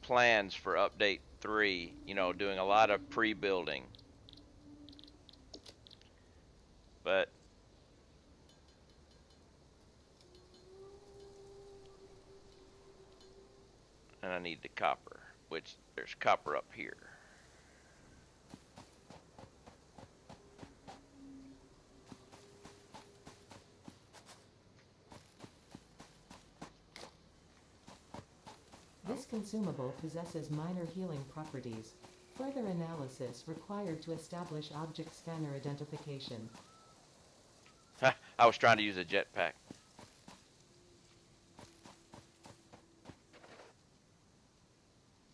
plans for update 3, you know, doing a lot of pre-building. But And I need the copper, which there's copper up here. This consumable possesses minor healing properties. Further analysis required to establish object scanner identification. I was trying to use a jetpack.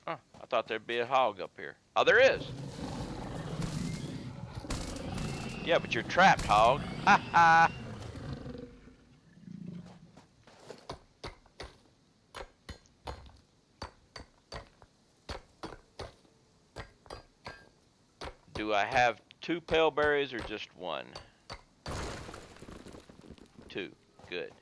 I thought there'd be a hog up here. Oh, there is. Yeah, but you're trapped, hog. Ha ha. Do I have 2 pale berries or just 1? 2. Good.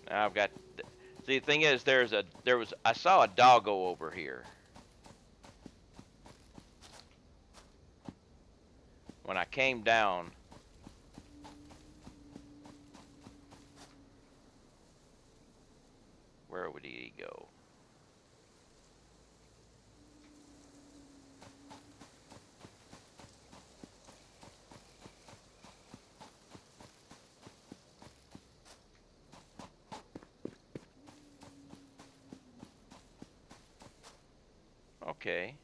Now I've got. See, the thing is, I saw a doggo over here. When I came down, where would he go? Okay.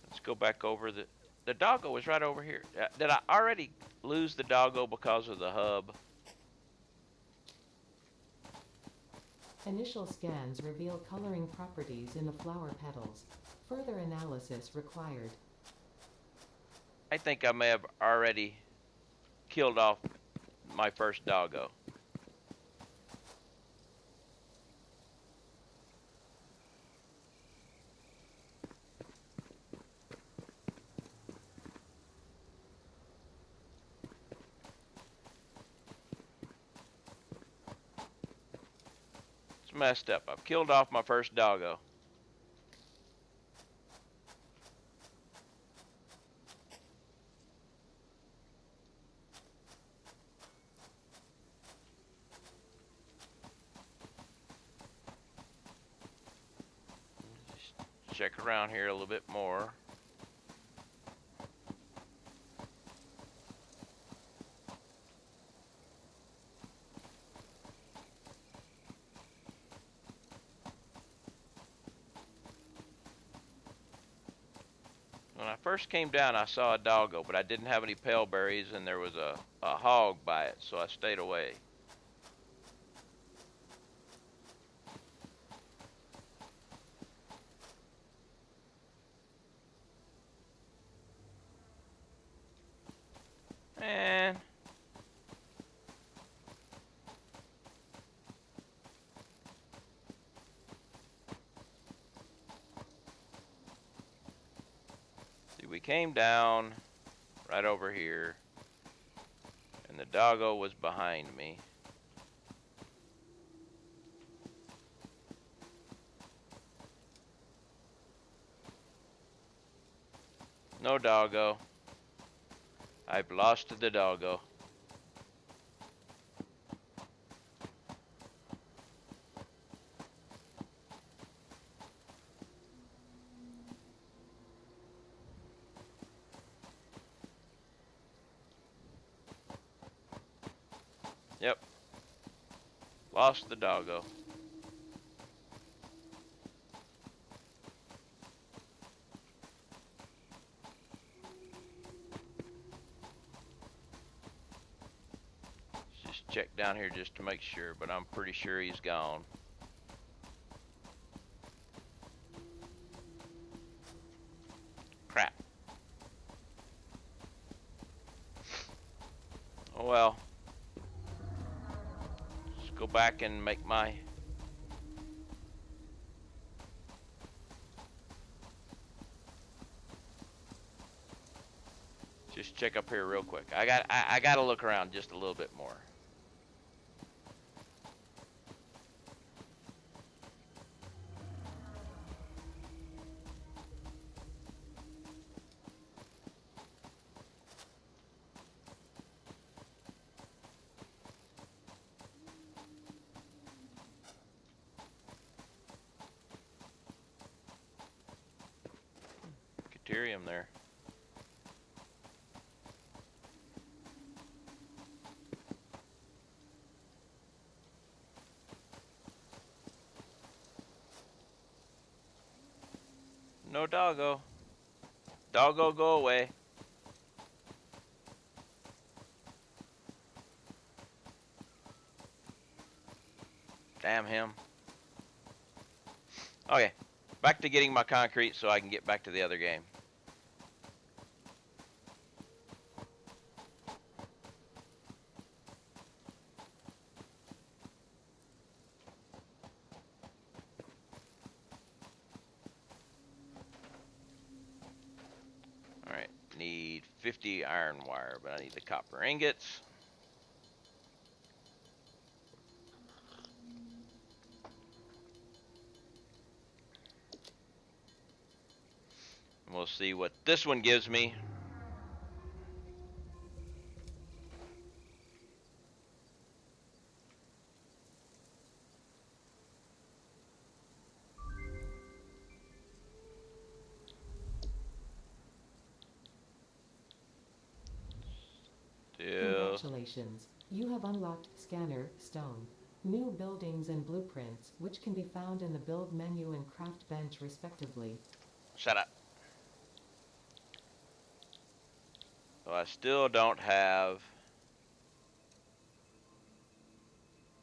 Let's go back over the doggo was right over here. Did I already lose the doggo because of the hub? Initial scans reveal coloring properties in the flower petals. Further analysis required. I think I may have already killed off my first doggo. It's messed up. I've killed off my first doggo. Just check around here a little bit more. When I first came down, I saw a doggo, but I didn't have any pale berries, and there was a hog by it, so I stayed away. And see, we came down right over here, and the doggo was behind me. No doggo. I've lost the doggo. Yep. Lost the doggo. Just check down here just to make sure, but I'm pretty sure he's gone. Crap. Oh well. Let's go back and make my... Just check up here real quick. I got to look around just a little bit more. deuterium there. No doggo. Doggo, go away. Damn him. Okay, back to getting my concrete so I can get back to the other game. Alright, need 50 iron wire, but I need the copper ingots. And we'll see what this one gives me. Congratulations, you have unlocked Scanner Stone. New buildings and blueprints, which can be found in the build menu and craft bench respectively. Shut up. So I still don't have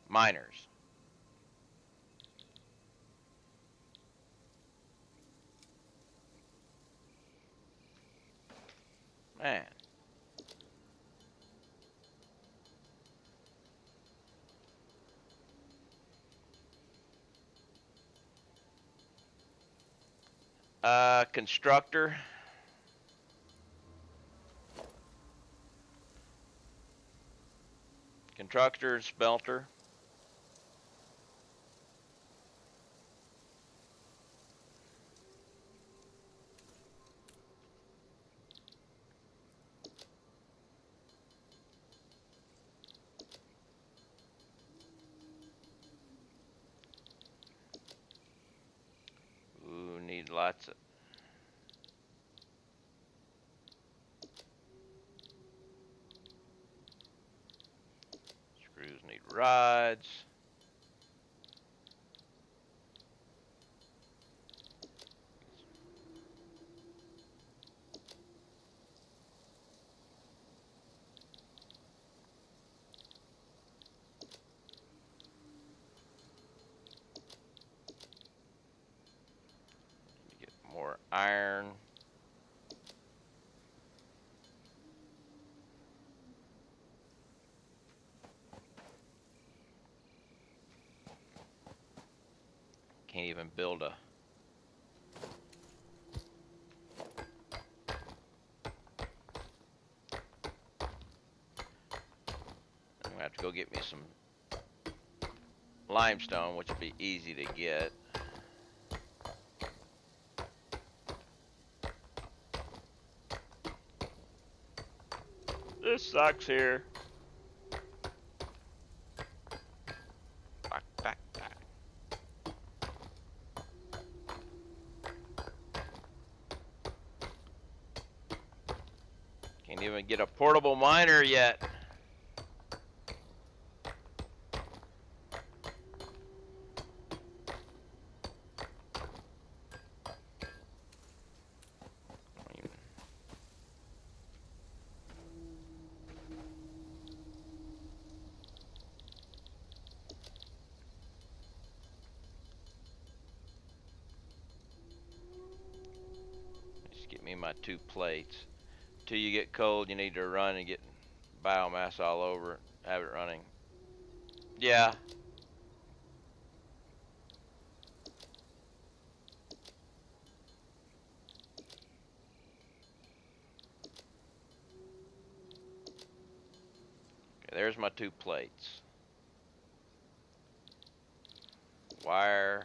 miners. Man. Constructor. Constructor, smelter. Ooh, need lots of... Screws need rods. Get more iron. Can't even build a... I'm gonna have to go get me some limestone, which would be easy to get. This sucks here. Back. Can't even get a portable miner yet. Just get me my 2 plates. Till you get cold, you need to run and get biomass all over it. Have it running. Yeah. Okay, there's my 2 plates. Wire.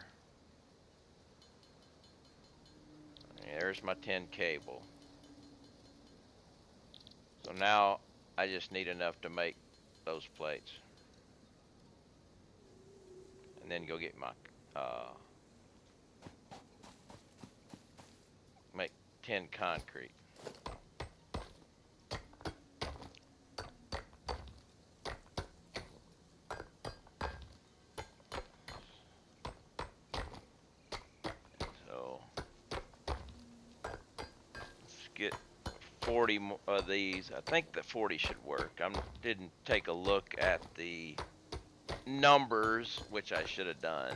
There's my 10 cable. So now I just need enough to make those plates. And then go get my make 10 concrete. So let's get 40 of these. I think that 40 should work. I didn't take a look at the numbers, which I should have done.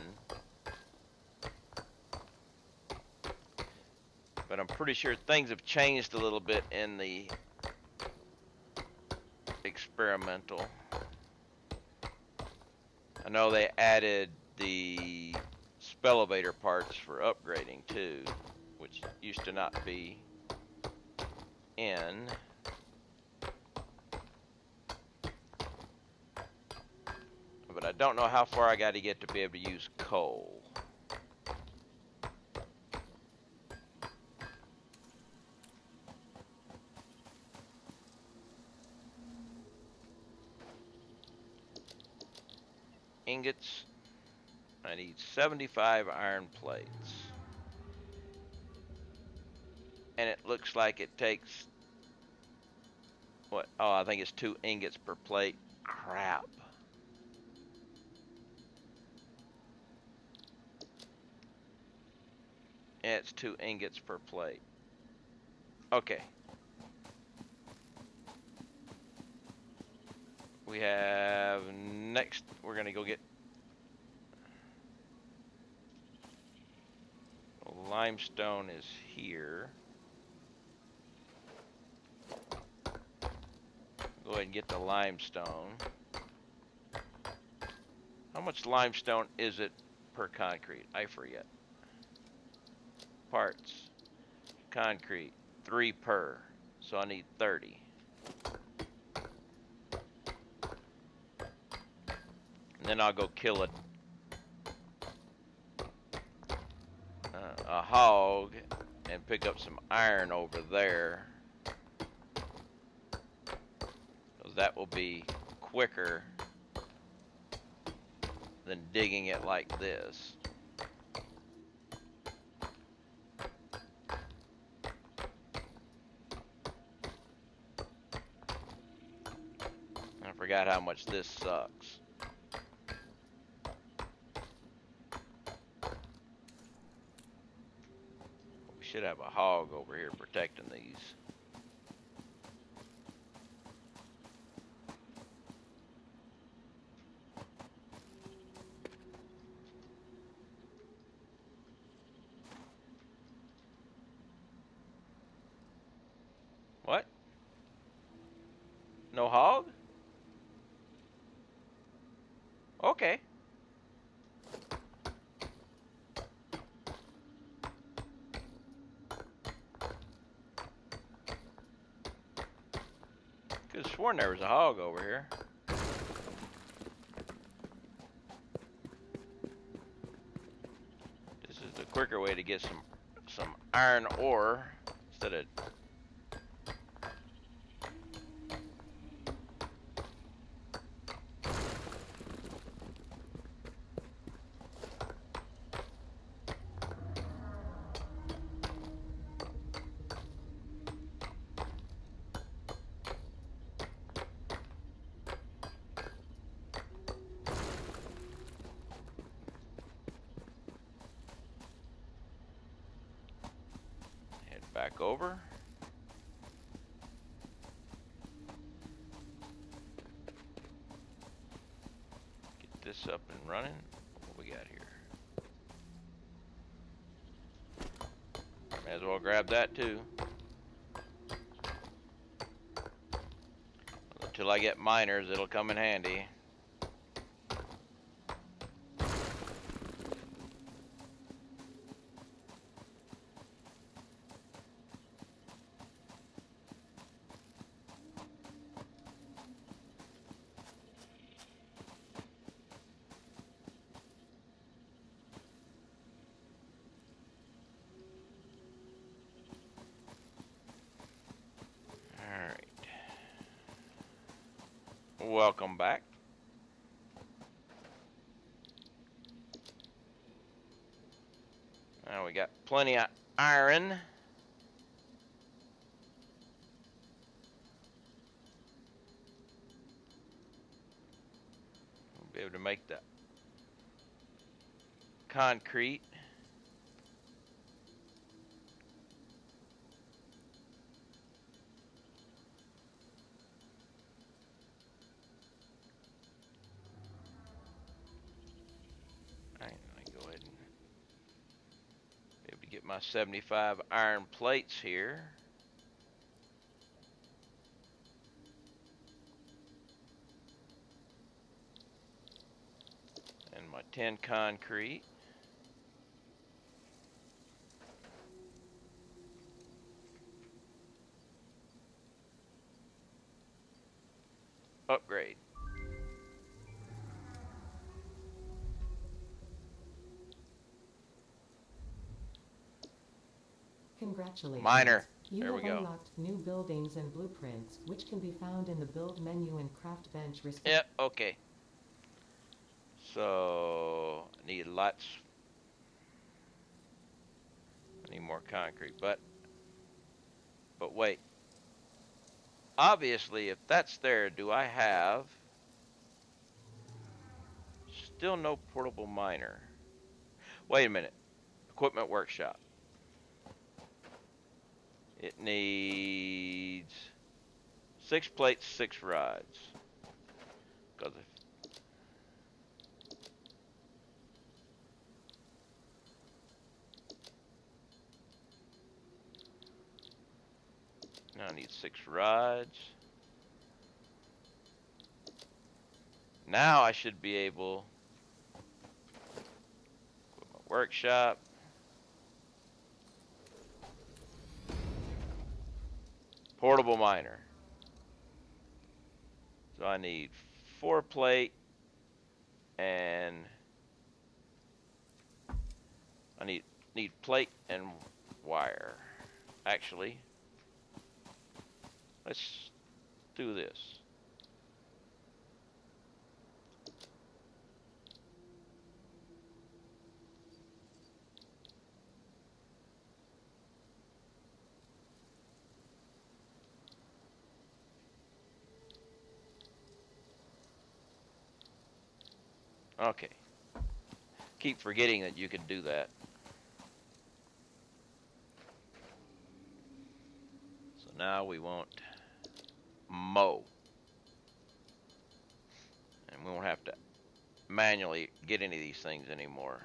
But I'm pretty sure things have changed a little bit in the experimental. I know they added the Spelevator parts for upgrading too, which used to not be in. But I don't know how far I got to get to be able to use coal. Ingots. I need 75 iron plates. And it looks like it takes, what? Oh, I think it's 2 ingots per plate. Crap. Yeah, it's 2 ingots per plate. Okay. We have next, we're gonna go get limestone is here. Go ahead and get the limestone. How much limestone is it per concrete? I forget. Parts. Concrete. 3 per. So I need 30. And then I'll go kill a hog and pick up some iron over there. Because that will be quicker than digging it like this. I forgot how much this sucks. We should have a hog over here protecting these. What? No hog? Okay. Could have sworn there was a hog over here. This is the quicker way to get some iron ore instead of back over. Get this up and running. What we got here? May as well grab that too. Until I get miners, it'll come in handy. Welcome back. Now we got plenty of iron. be able to make the concrete. Alright, let me go ahead and be able to get my 75 iron plates here. And my 10 concrete. Upgrade. Congratulations. Miner. You There we have go. unlocked new buildings and blueprints, which can be found in the build menu and craft bench Yep, okay. So, I need lots. I need more concrete, but wait. Obviously, if that's there, do I have still no portable miner? Wait a minute. Equipment workshop. It needs 6 plates, 6 rods. Because if now I need 6 rods. Now I should be able. Equipment workshop. Portable miner. So I need 4 plate and I need plate and wire. Actually, let's do this. Okay. Keep forgetting that you can do that. So now we won't mow. And we won't have to manually get any of these things anymore.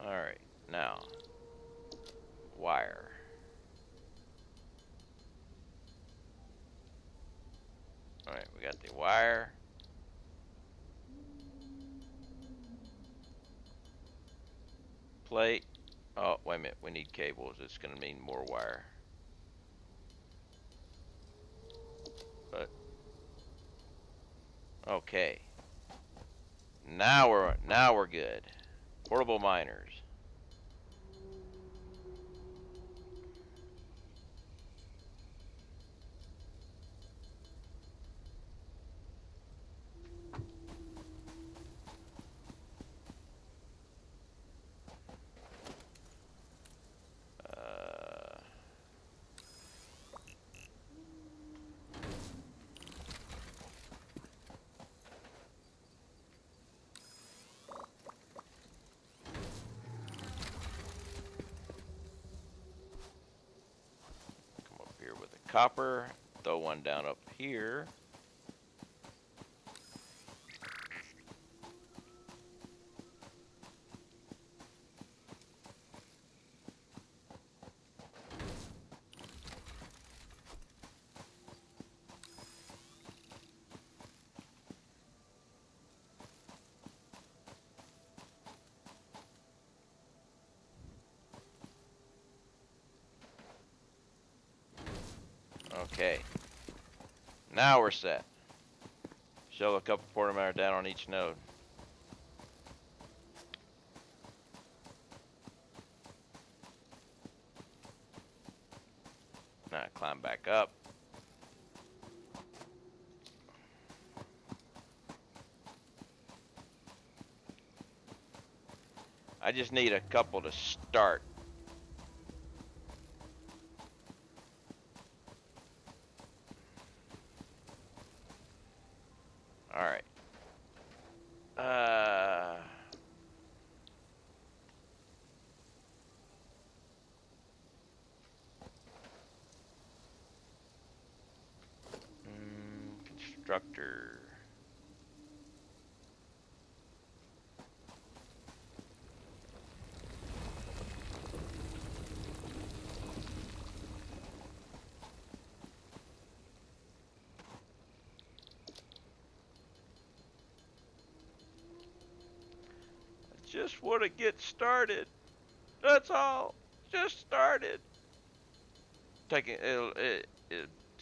Alright, now, wire. Alright, we got the wire. Plate. Oh, wait a minute, we need cables. It's going to mean more wire. But, okay. Now we're good. Portable miners. Come up here with a copper. Throw one down up here. Okay. Now we're set. Show a couple portamenter down on each node. Now climb back up. I just need a couple to start. All right. Constructor. Just want to get started. That's all. Just started. It's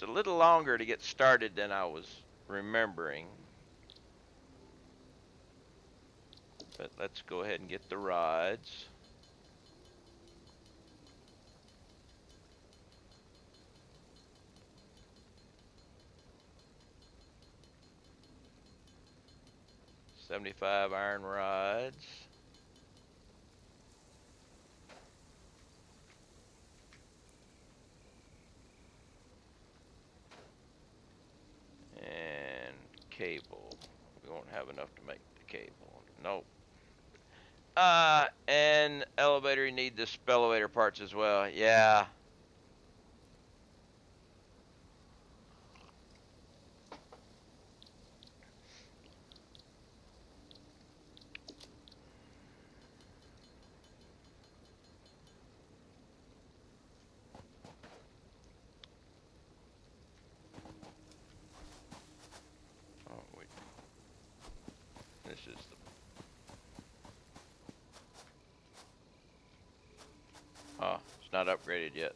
a little longer to get started than I was remembering. But let's go ahead and get the rods. $75 iron rods. And cable. We won't have enough to make the cable. Nope. And elevator, you need the spellewator parts as well. Yeah. Oh, wait. This is the... Oh, it's not upgraded yet.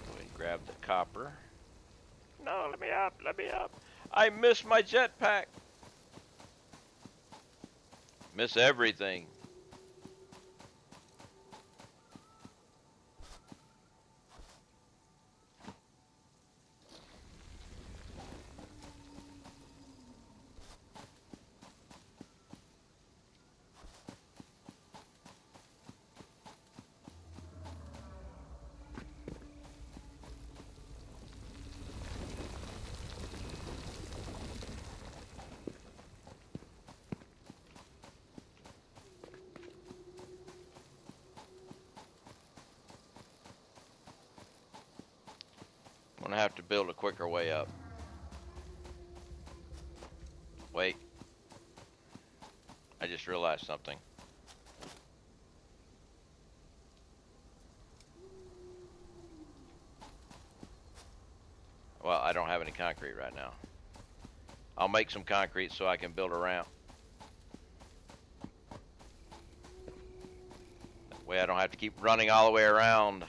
Go ahead and grab the copper. No, let me up, let me up. I miss my jetpack. Miss everything. I'm gonna have to build a quicker way up. Wait. I just realized something. Well, I don't have any concrete right now. I'll make some concrete so I can build a ramp. That way I don't have to keep running all the way around.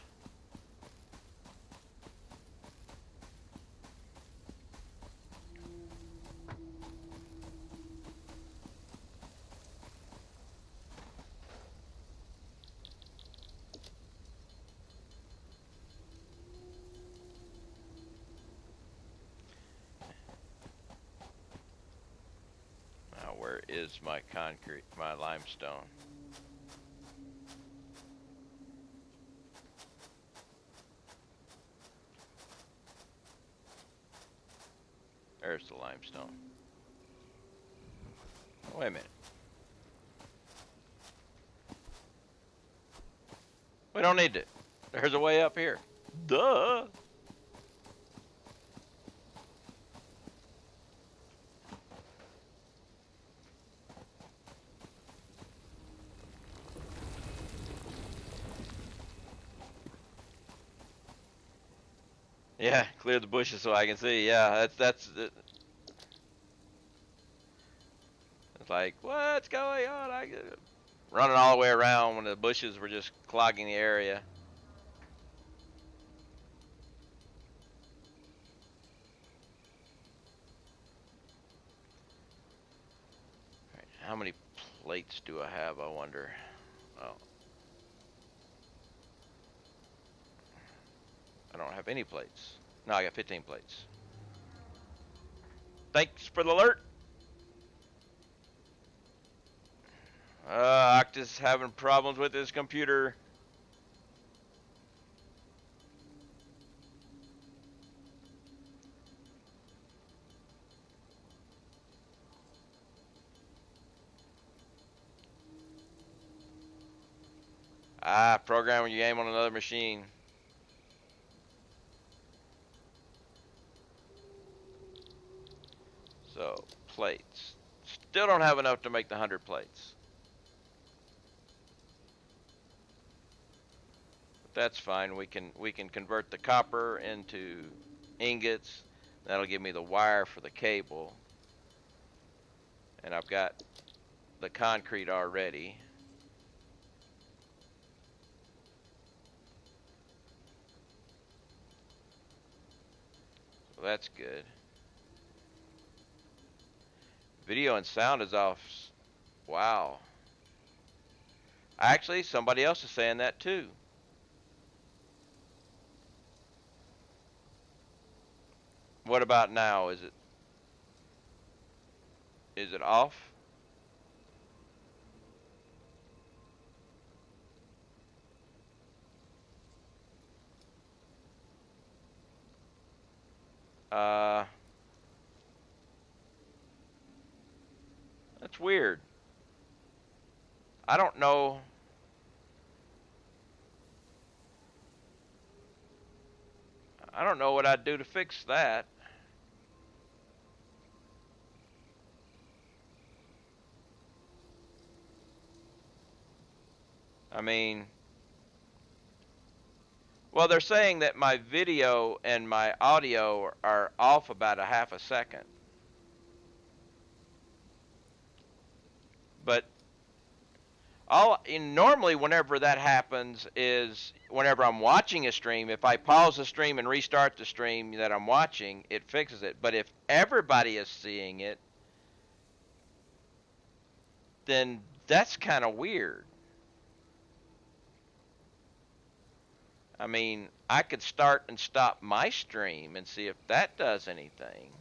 Now, where is my concrete, my limestone? There's the limestone. Oh, wait a minute. We don't need it. There's a way up here. Duh. Yeah, clear the bushes so I can see. Yeah, that's It's like, what's going on? Running all the way around when the bushes were just clogging the area. All right, how many plates do I have, I wonder? Oh, I don't have any plates. No, I got 15 plates. Thanks for the alert. Octus having problems with his computer. Programming your game on another machine. So, plates. Still don't have enough to make the 100 plates. But that's fine. We can convert the copper into ingots. That'll give me the wire for the cable. And I've got the concrete already. So that's good. Video and sound is off. Wow. Actually, somebody else is saying that too. What about now? Is it off? That's weird. I don't know. I don't know what I'd do to fix that. I mean, well, they're saying that my video and my audio are off about a half a second. But normally whenever that happens is whenever I'm watching a stream, if I pause the stream and restart the stream that I'm watching, it fixes it. But if everybody is seeing it, then that's kind of weird. I mean, I could start and stop my stream and see if that does anything.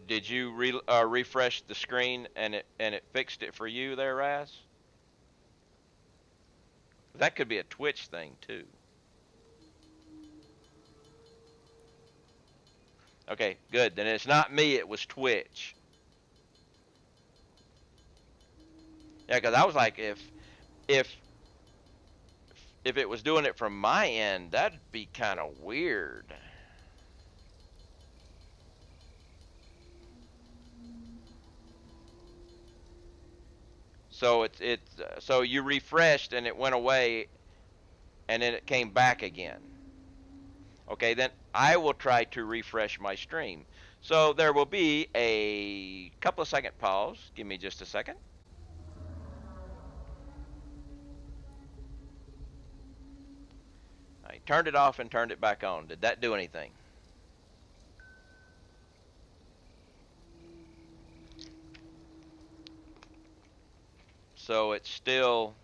Did you refresh the screen and it fixed it for you there, Raz? That could be a Twitch thing too. Okay, good. Then it's not me, it was Twitch. Yeah, because I was like, if it was doing it from my end, that'd be kind of weird. So so you refreshed and it went away, and then it came back again. Okay, then I will try to refresh my stream. So there will be a couple of second pause. Give me just a second. I turned it off and turned it back on. Did that do anything? So it's still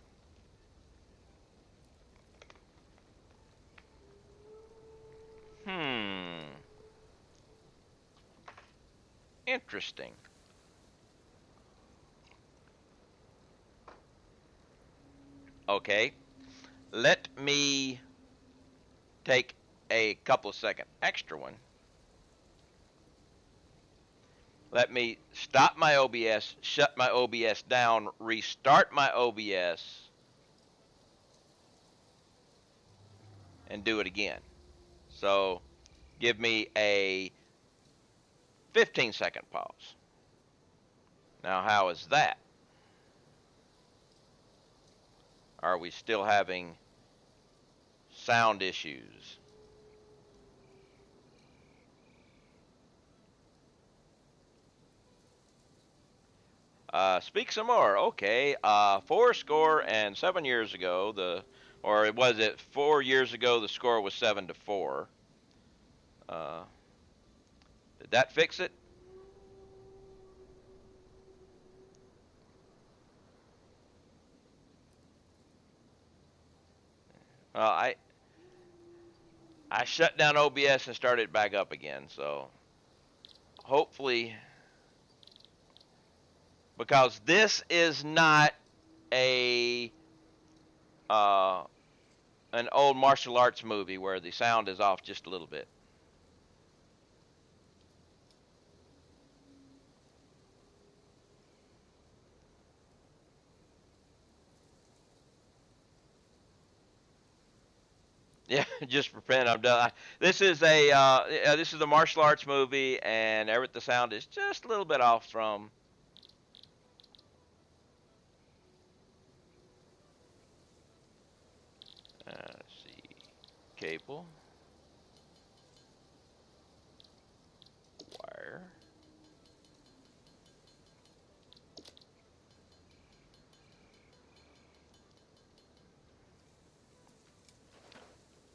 interesting. Okay, let me take a couple of second extra one. Let me stop my OBS, shut my OBS down, restart my OBS, and do it again. So give me a 15-second pause. Now, how is that? Are we still having sound issues. Speak some more. Okay. 4 score and 7 years ago, or was it 4 years ago? The score was 7-4. Uh, did that fix it? Well, I shut down OBS and started it back up again. So hopefully, because this is not a uh, an old martial arts movie where the sound is off just a little bit. Yeah, just repent. I'm done. This is a martial arts movie, and the sound is just a little bit off from. Let's see, cable, wire.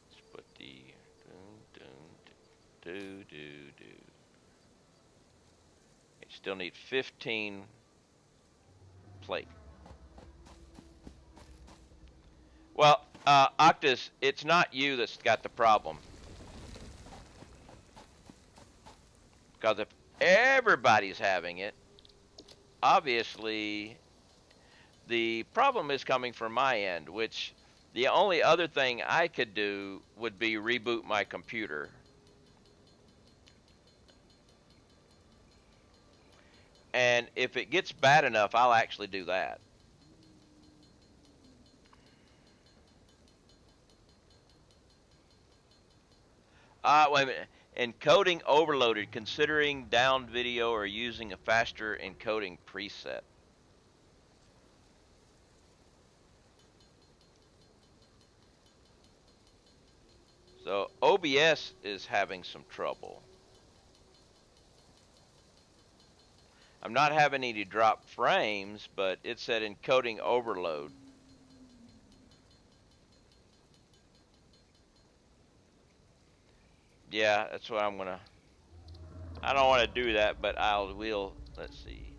Let's put the dun, dun, do do do. Still need 15 plate. Well, Octus, it's not you that's got the problem. Because if everybody's having it, obviously the problem is coming from my end, which the only other thing I could do would be reboot my computer. And if it gets bad enough, I'll actually do that. Wait a minute. Encoding overloaded, considering down video or using a faster encoding preset. So OBS is having some trouble. I'm not having any drop frames, but it said encoding overload. Yeah, that's what I'm gonna. I don't want to do that, but will. Let's see.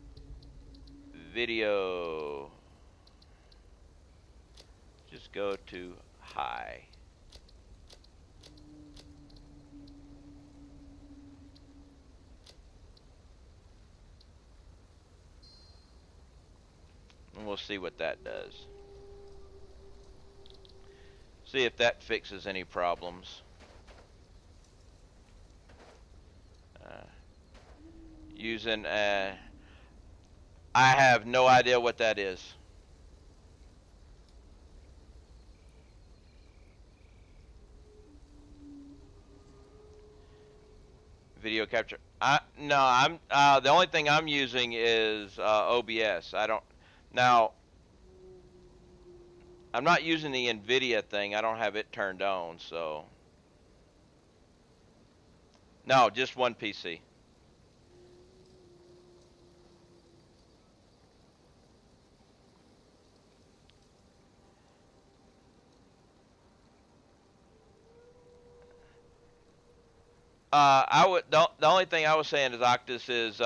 Video. Just go to high. And we'll see what that does. See if that fixes any problems. Using I have no idea what that is. Video capture. No, I'm the only thing I'm using is OBS. I don't now. I'm not using the NVIDIA thing. I don't have it turned on, so no, just one PC. The only thing I was saying is Octus is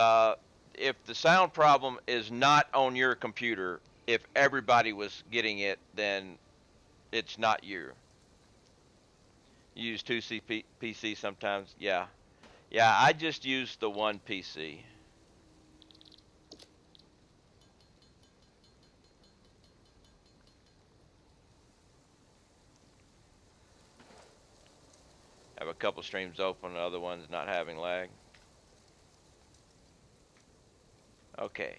if the sound problem is not on your computer, if everybody was getting it, then it's not you. You use two PC sometimes, yeah. Yeah, I just use the one PC. Have a couple streams open, the other ones not having lag. Okay.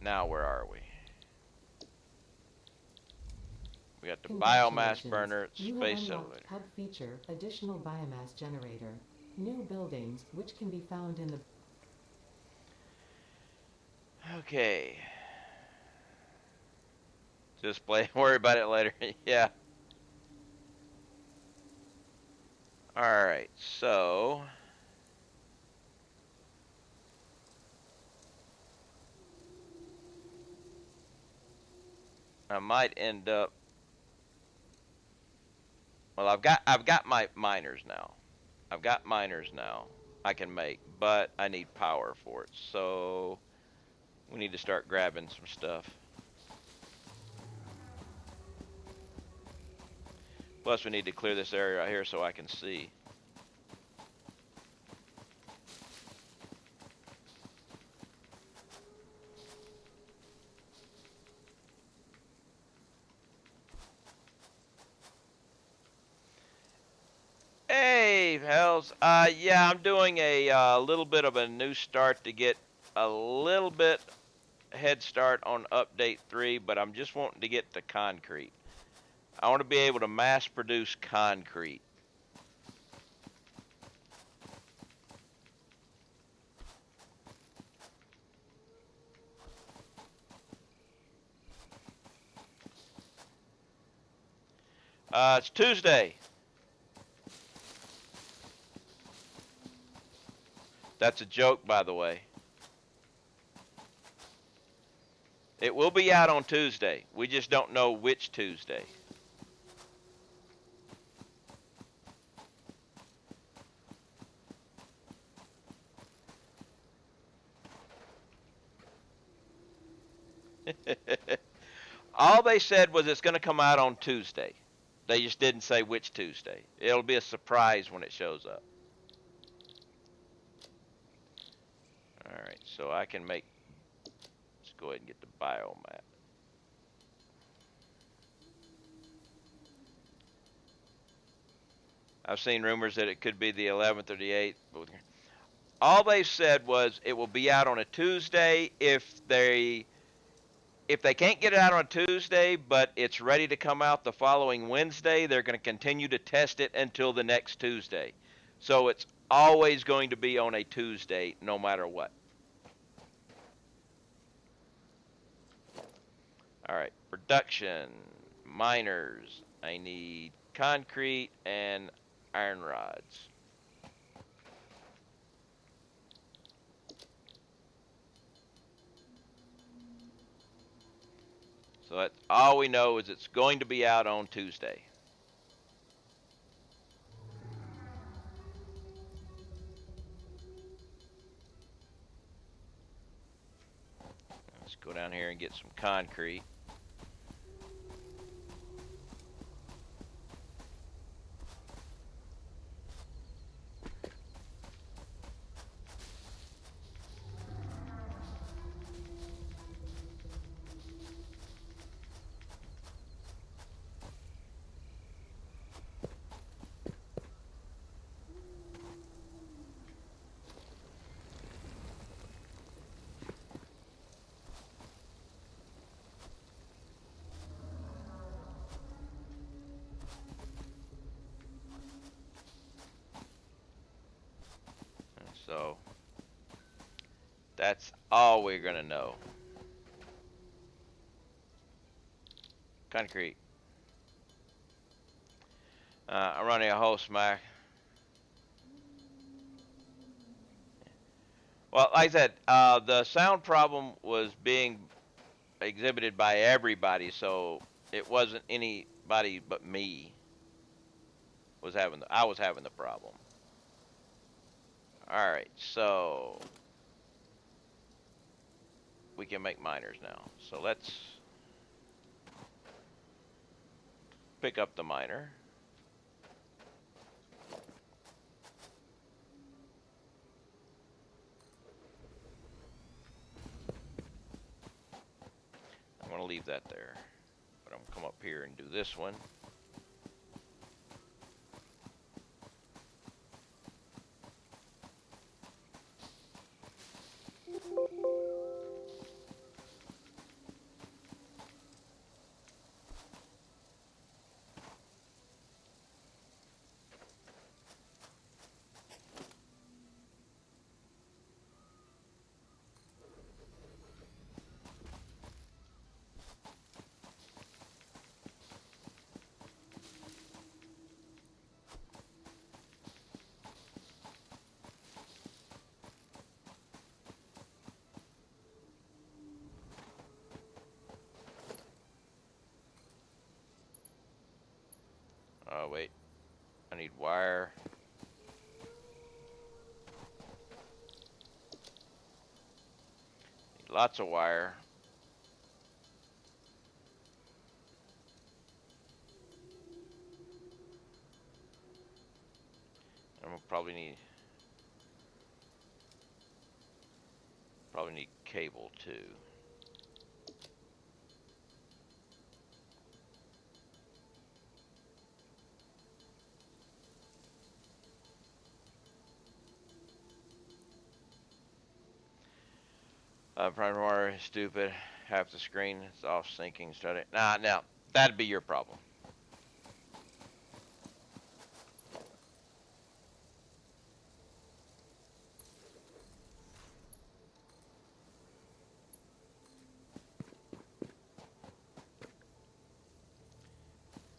Now where are we? We got the biomass burner, space elevator. Hub feature, additional biomass generator. New buildings, which can be found in the... Okay. Just play. Worry about it later. Yeah. All right. So I might end up. Well, I've got my miners now. I've got miners now. I can make, but I need power for it. So we need to start grabbing some stuff. Plus, we need to clear this area right here so I can see. Hey, Hells. Yeah, I'm doing a little bit of a new start to get a little bit head start on update 3, but I'm just wanting to get to concrete. I want to be able to mass produce concrete. It's Tuesday. That's a joke, by the way. It will be out on Tuesday. We just don't know which Tuesday. All they said was it's going to come out on Tuesday. They just didn't say which Tuesday. It'll be a surprise when it shows up. All right, so I can make. Let's go ahead and get the biomat. I've seen rumors that it could be the 11th or the 8th. All they said was it will be out on a Tuesday if they can't get it out on a Tuesday, but it's ready to come out the following Wednesday, they're going to continue to test it until the next Tuesday. So it's always going to be on a Tuesday, no matter what. All right, production, miners. I need concrete and iron rods. So that's all we know is it's going to be out on Tuesday. Let's go down here and get some concrete. So that's all we're gonna know. Concrete. I'm running a whole smack. Well, like I said, the sound problem was being exhibited by everybody, so it wasn't anybody but me I was having the problem. All right, so we can make miners now. So let's pick up the miner. I'm going to leave that there. But I'm going to come up here and do this one. Oh, wait. I need wire. Need lots of wire. And we'll probably need cable too. Primary is stupid. Half the screen is off syncing. Start it. Nah, now that'd be your problem.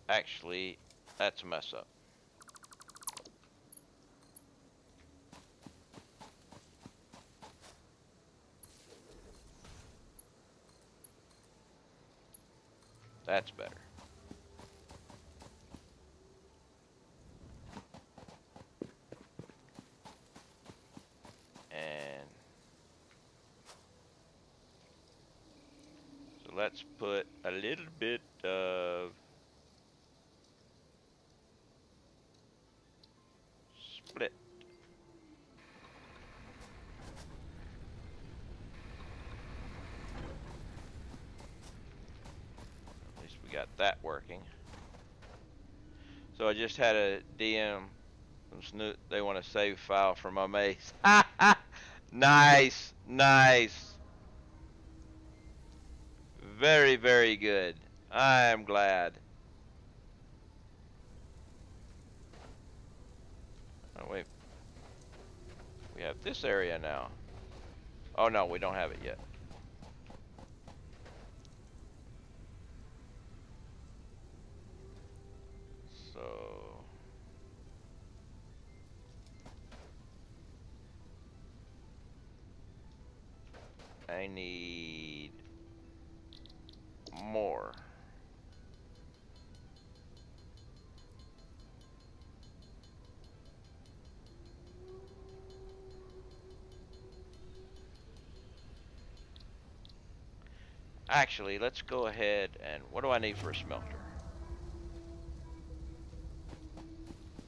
Actually, that's a mess up. That's better. And so let's put a little bit of split. At least we got that working. So I just had a DM from Snoot. They want to save file for my mace. Nice, nice. Very, very good. I'm glad. Oh, wait. We have this area now. Oh, no, we don't have it yet. So I need more. Actually, let's go ahead and what do I need for a smelter?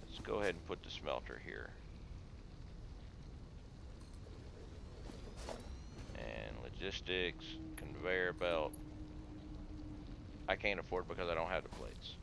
Let's go ahead and put the smelter here. And logistics, conveyor belt. I can't afford because I don't have the plates.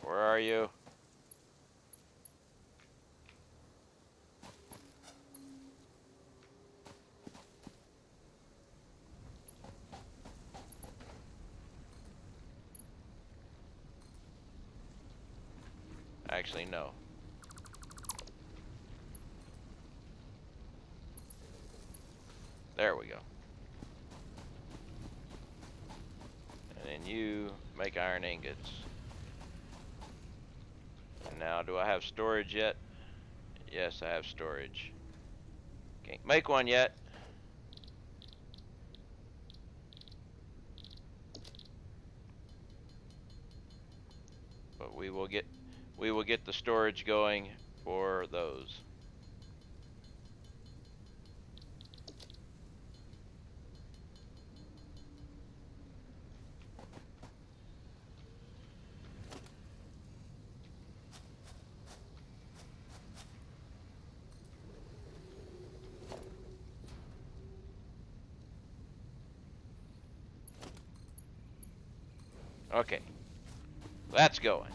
Where are you? Actually, no. There we go. And then you make iron ingots. And now, do I have storage yet? Yes, I have storage. Can't make one yet. But we will get the storage going for those. Okay. That's going.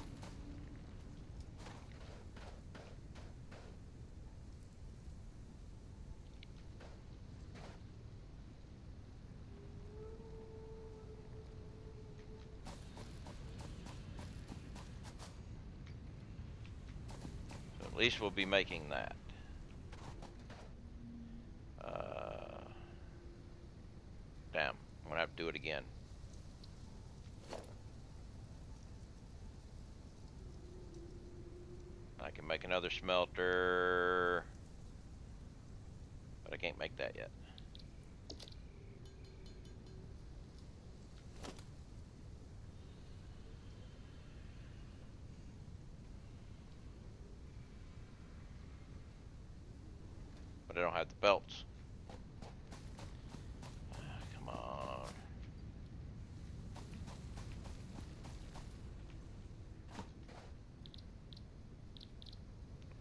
least we'll be making that. Damn, I'm gonna have to do it again. I can make another smelter, but I can't make that yet. But I don't have the belts. Come on.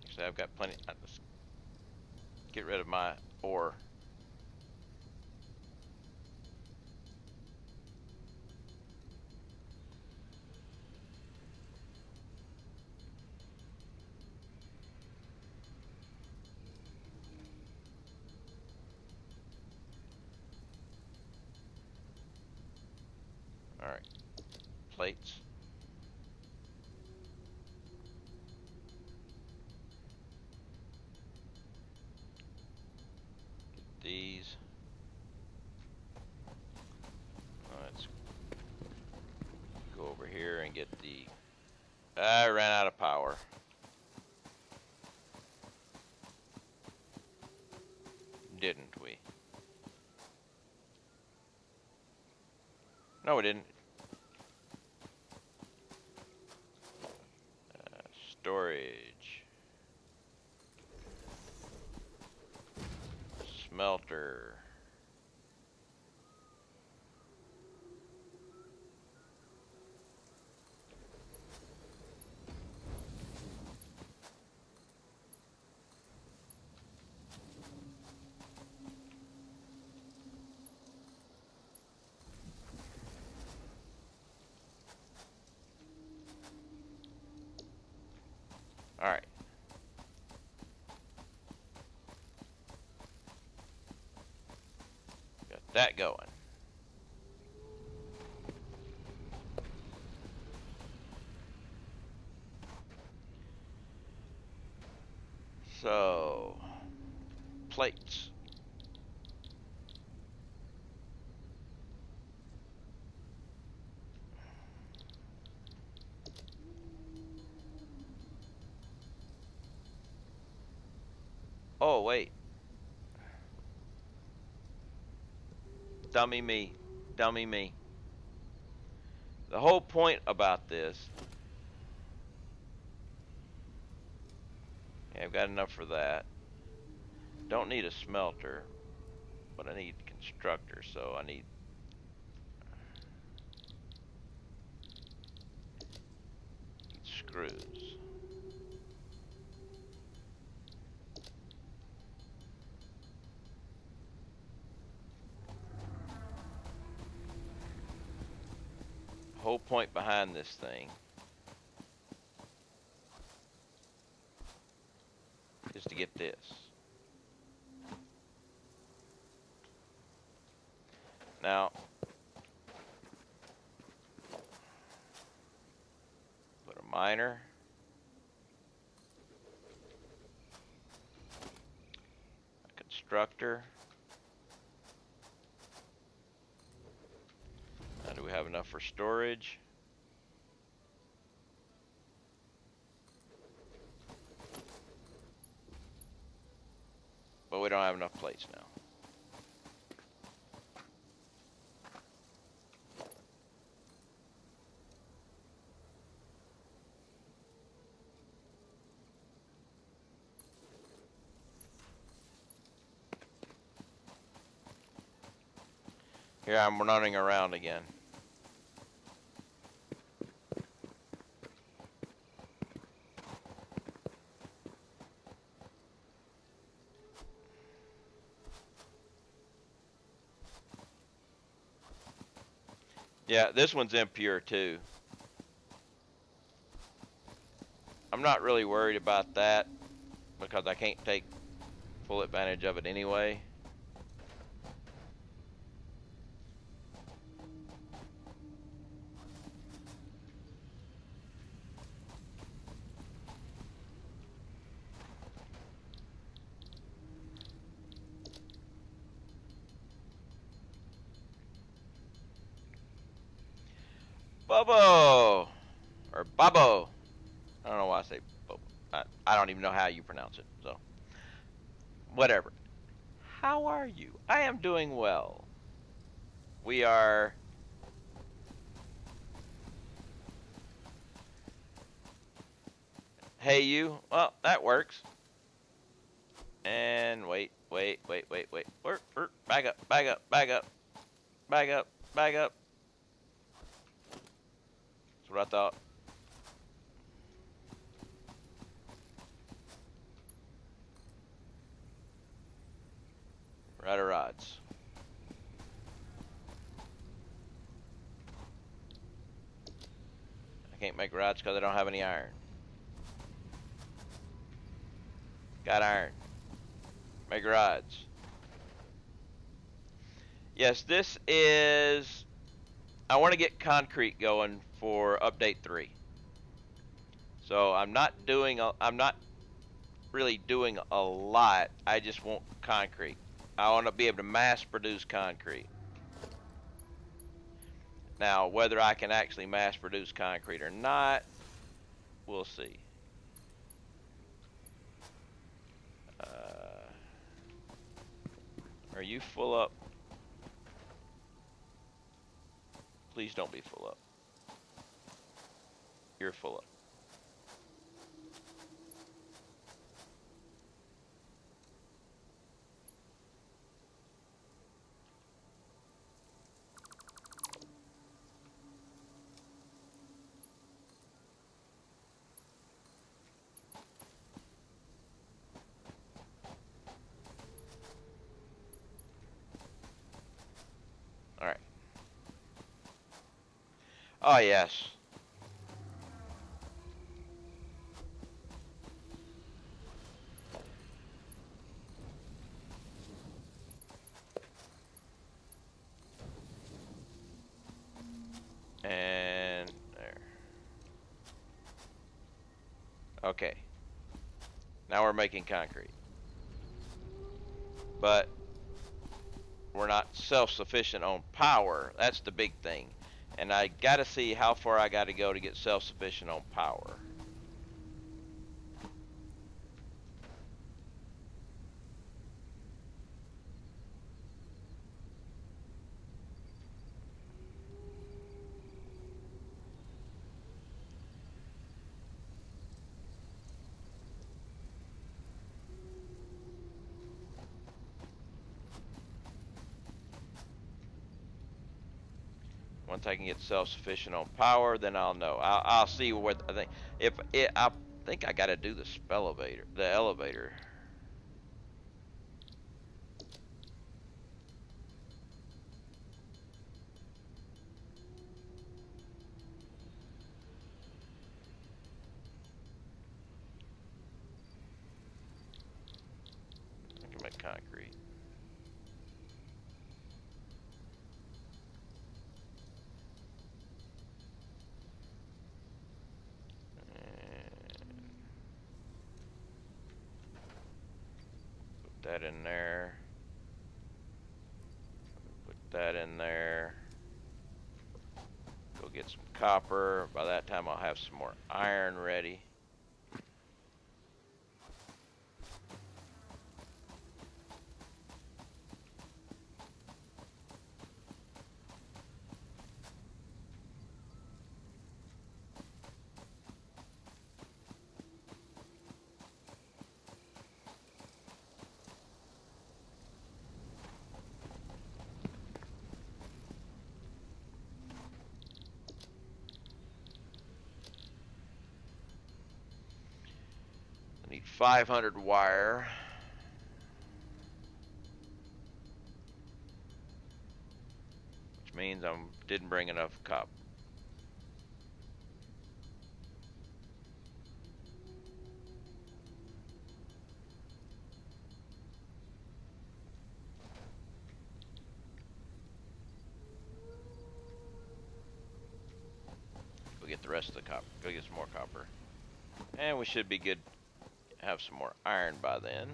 Actually, I've got plenty. Let's get rid of my ore. All right, plates. Get these. Let's go over here and get the. I ran out of power. Didn't we? No, we didn't. Storage. Smelter. All right. Got that going. So, plates. Oh, wait. Dummy me. Dummy me. The whole point about this. Yeah, I've got enough for that. Don't need a smelter, but I need constructor, so I need screws. Whole point behind this thing is to get this. Now, put a miner. A constructor. Now, do we have enough for storage? But we don't have enough plates now. Here I'm running around again. Yeah, this one's impure too. I'm not really worried about that because I can't take full advantage of it anyway. Bubbo or Bubbo. I don't know why I say Bubbo. I don't even know how you pronounce it. So whatever. How are you? I am doing well. We are. Hey you. Well, that works. And wait. Back up. That's what I thought. Rider rods. I can't make rods because I don't have any iron. Got iron. Make rods. Yes, this is. I want to get concrete going for update 3. So I'm not really doing a lot. I just want concrete. I want to be able to mass produce concrete. Now, whether I can actually mass produce concrete or not, we'll see. Are you full up? Please don't be full up. You're full up. All right. Oh, yes. And there. Okay. Now we're making concrete. But we're not self-sufficient on power. That's the big thing. And I got to see how far I got to go to get self-sufficient on power. Once I can get self-sufficient on power, then I'll know. I'll see what I think. If it, I think I got to do the elevator. The elevator. I can make concrete. Put that in there. Put that in there. Go get some copper. By that time I'll have some more iron ready. I need 500 wire. Which means I didn't bring enough copper. Go get the rest of the copper. Go get some more copper. And we should be good. Have some more iron by then.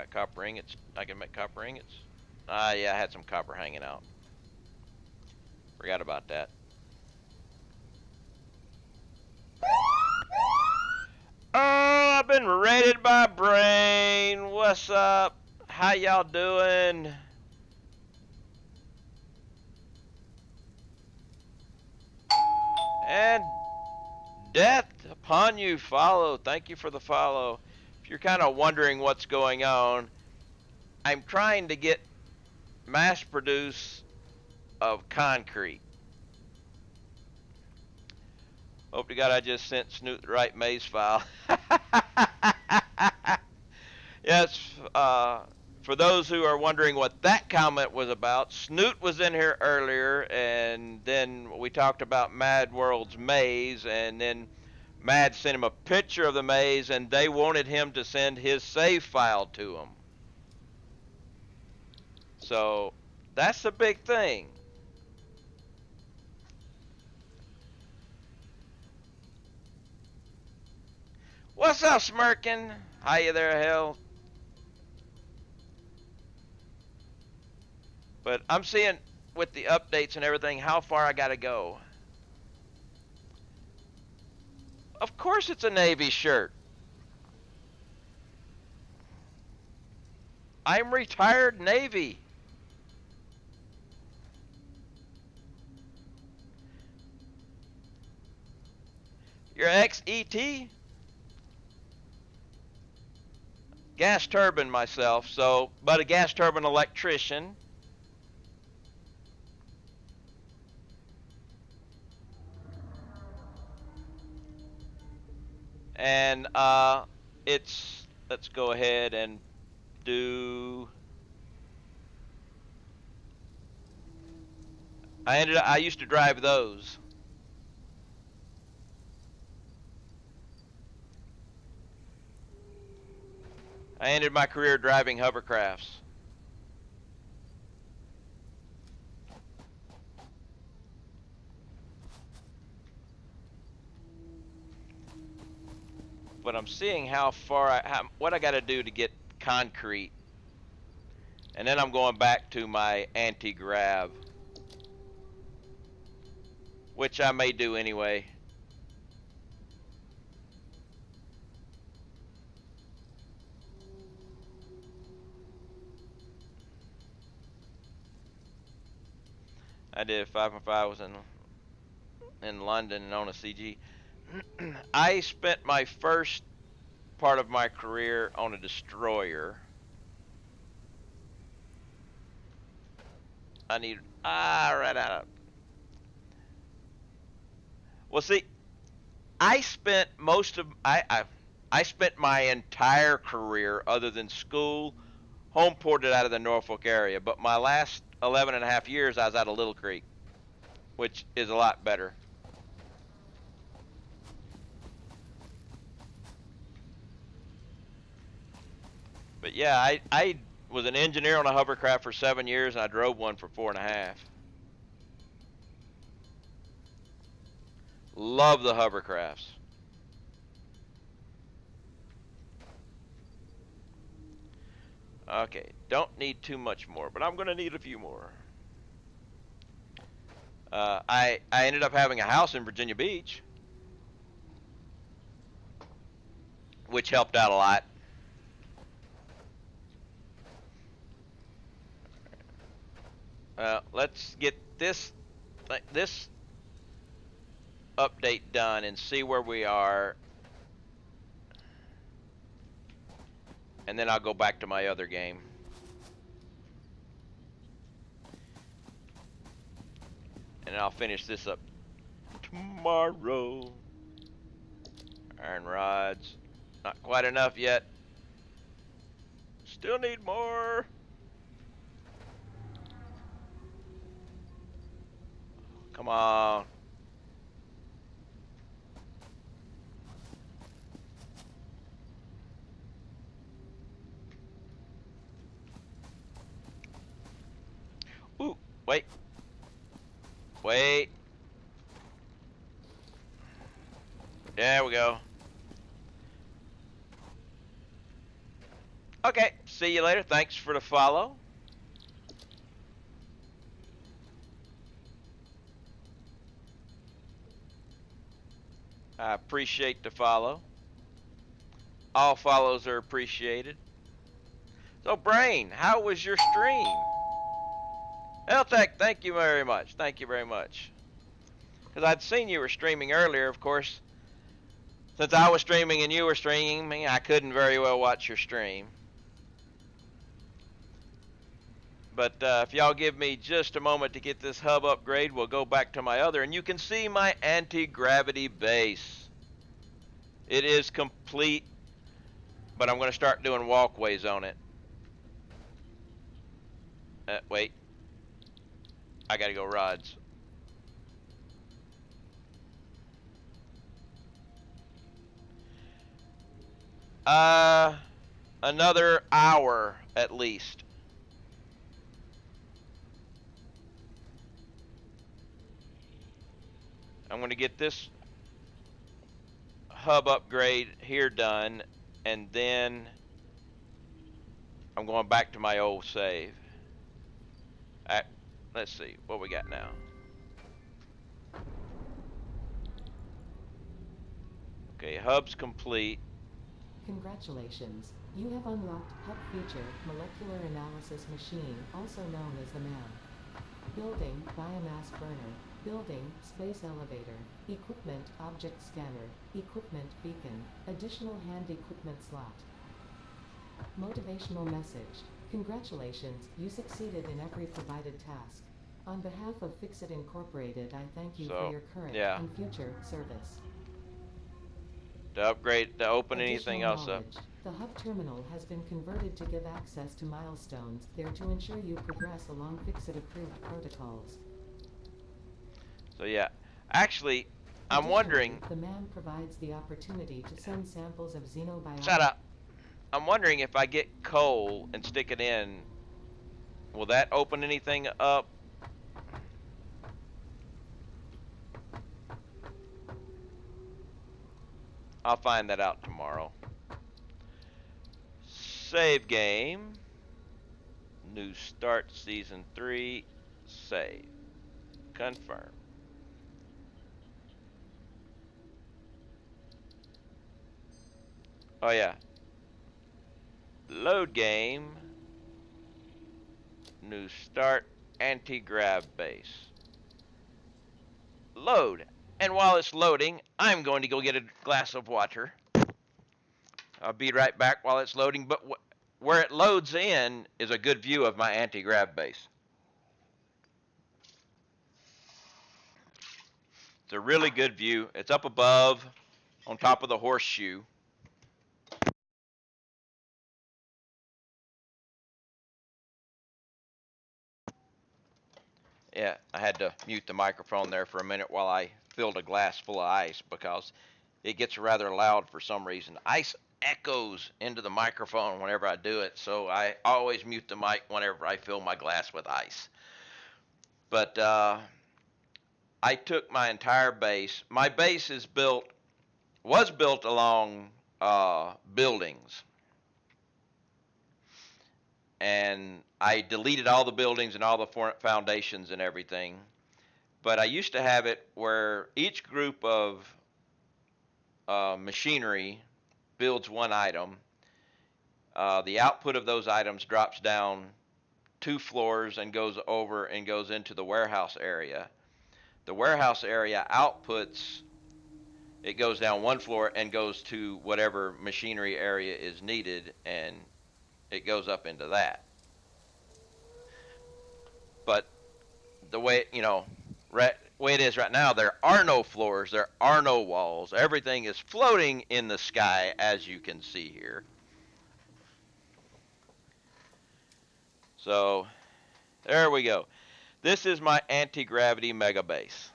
got copper ingots. I can make copper ingots. Ah, yeah, I had some copper hanging out. Forgot about that. Oh, I've been raided by Brain. What's up? How y'all doing? And death upon you, follow. Thank you for the follow. If you're kind of wondering what's going on, I'm trying to get mass produce of concrete. Hope to God I just sent Snoot the right maze file. Yes, for those who are wondering what that comment was about, Snoot was in here earlier, and then we talked about Mad World's maze, and then Mad sent him a picture of the maze, and they wanted him to send his save file to him. So that's a big thing. What's up, Smirkin? How you there, hell? But I'm seeing with the updates and everything how far I gotta go. Of course it's a Navy shirt. I'm retired Navy. You're ex-ET? Gas turbine myself, so, but a gas turbine electrician. And let's go ahead and do, I used to drive those. I ended my career driving hovercrafts. But I'm seeing how far what I got to do to get concrete. And then I'm going back to my anti-grav, which I may do anyway. I did 5.5, was in London and on a CG. I spent my first part of my career on a destroyer. I need, right out. Well, see, I spent most of, I spent my entire career, other than school, home ported out of the Norfolk area. But my last 11 and a half years, I was out of Little Creek, which is a lot better. But yeah, I was an engineer on a hovercraft for 7 years, and I drove one for 4.5. Love the hovercrafts. Okay, don't need too much more, but I'm going to need a few more. I ended up having a house in Virginia Beach, which helped out a lot. Let's get this update done and see where we are, and then I'll go back to my other game. And I'll finish this up tomorrow. Iron rods. Not quite enough yet. Still need more. Come on. Ooh, wait. Wait. There we go. Okay. See you later. Thanks for the follow. I appreciate the follow. All follows are appreciated. So, Brain, how was your stream? Eltec, thank you very much. Thank you very much. Because I'd seen you were streaming earlier, of course. Since I was streaming and you were streaming, I couldn't very well watch your stream. But if y'all give me just a moment to get this hub upgrade, we'll go back to my other. And you can see my anti-gravity base. It is complete, but I'm going to start doing walkways on it. Wait. I got to go rods. Another hour at least. I'm going to get this hub upgrade here done, and then I'm going back to my old save. Let's see what we got now. Okay, hub's complete. Congratulations. You have unlocked Hub Feature, Molecular Analysis Machine, also known as the MAM. Building, Biomass Burner. Building, Space Elevator. Equipment, Object Scanner. Equipment, Beacon. Additional hand equipment slot. Motivational message. Congratulations, you succeeded in every provided task. On behalf of Fixit Incorporated, I thank you for your current and future service. To upgrade, to open anything else up. The hub terminal has been converted to give access to milestones there to ensure you progress along Fixit-approved protocols. So yeah, actually, I'm wondering. The MAM provides the opportunity to send samples of xenobiology. Shut up. I'm wondering if I get coal and stick it in, will that open anything up? I'll find that out tomorrow. Save game. New start season 3. Save. Confirm. Oh yeah. Load game. New start. Anti-grav base. Load. And while it's loading, I'm going to go get a glass of water. I'll be right back while it's loading, but where it loads in is a good view of my anti-grav base. It's a really good view. It's up above, on top of the horseshoe. Yeah, I had to mute the microphone there for a minute while I filled a glass full of ice because it gets rather loud for some reason. Ice echoes into the microphone whenever I do it, so I always mute the mic whenever I fill my glass with ice. But I took my entire base. My base was built along buildings. And I deleted all the buildings and all the foundations and everything. But I used to have it where each group of machinery builds one item. The output of those items drops down 2 floors and goes over and goes into the warehouse area. The warehouse area outputs, it goes down 1 floor and goes to whatever machinery area is needed, and it goes up into that. But the way, way it is right now, there are no floors, there are no walls. Everything is floating in the sky, as you can see here. So, there we go. This is my anti-gravity mega base.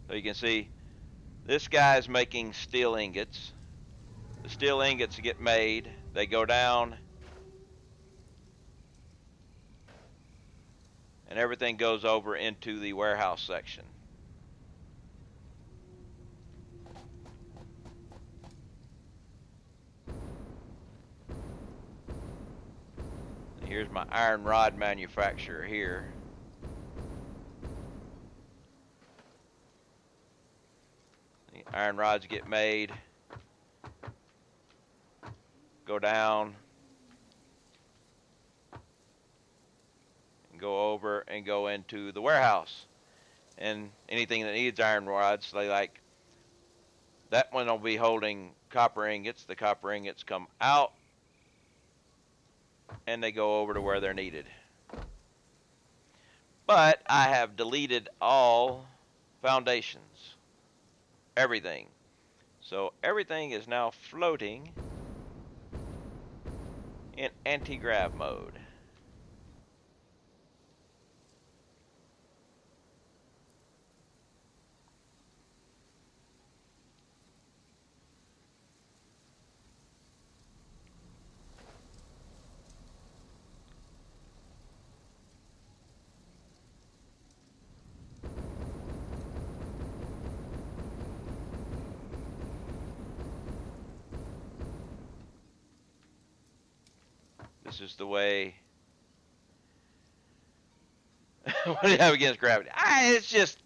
So you can see this guy's making steel ingots. The steel ingots get made, they go down and everything goes over into the warehouse section. Here's my iron rod manufacturer here. The iron rods get made, go down, and go over and go into the warehouse. And anything that needs iron rods, they like, that one will be holding copper ingots. The copper ingots come out and they go over to where they're needed. But I have deleted all foundations, everything. So everything is now floating in anti-grav mode. This is the way. What do you have against gravity? It's just,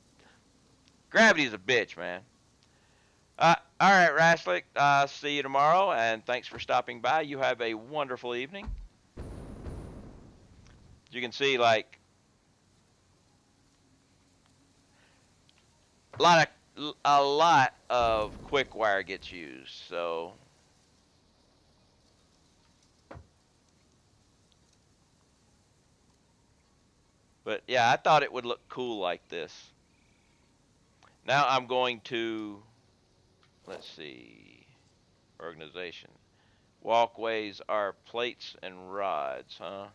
gravity's a bitch, man. All right, Raslick. See you tomorrow, and thanks for stopping by. You have a wonderful evening. You can see, like, a lot of quick wire gets used. So, but yeah, I thought it would look cool like this. Now I'm going to, let's see, organization. Walkways are plates and rods, huh?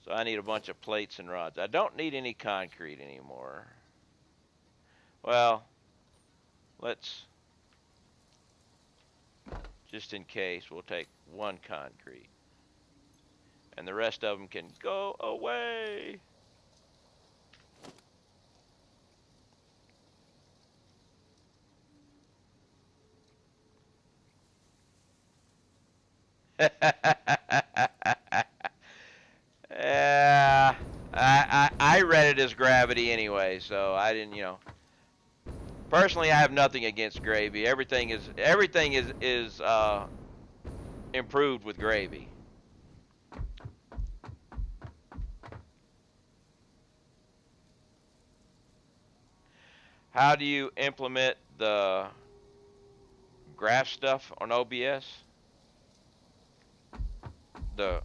So I need a bunch of plates and rods. I don't need any concrete anymore. Well, let's, just in case, we'll take one concrete. And the rest of them can go away. Yeah, I read it as gravity anyway, so I didn't, Personally, I have nothing against gravy. Everything is improved with gravy. How do you implement the graph stuff on OBS? Are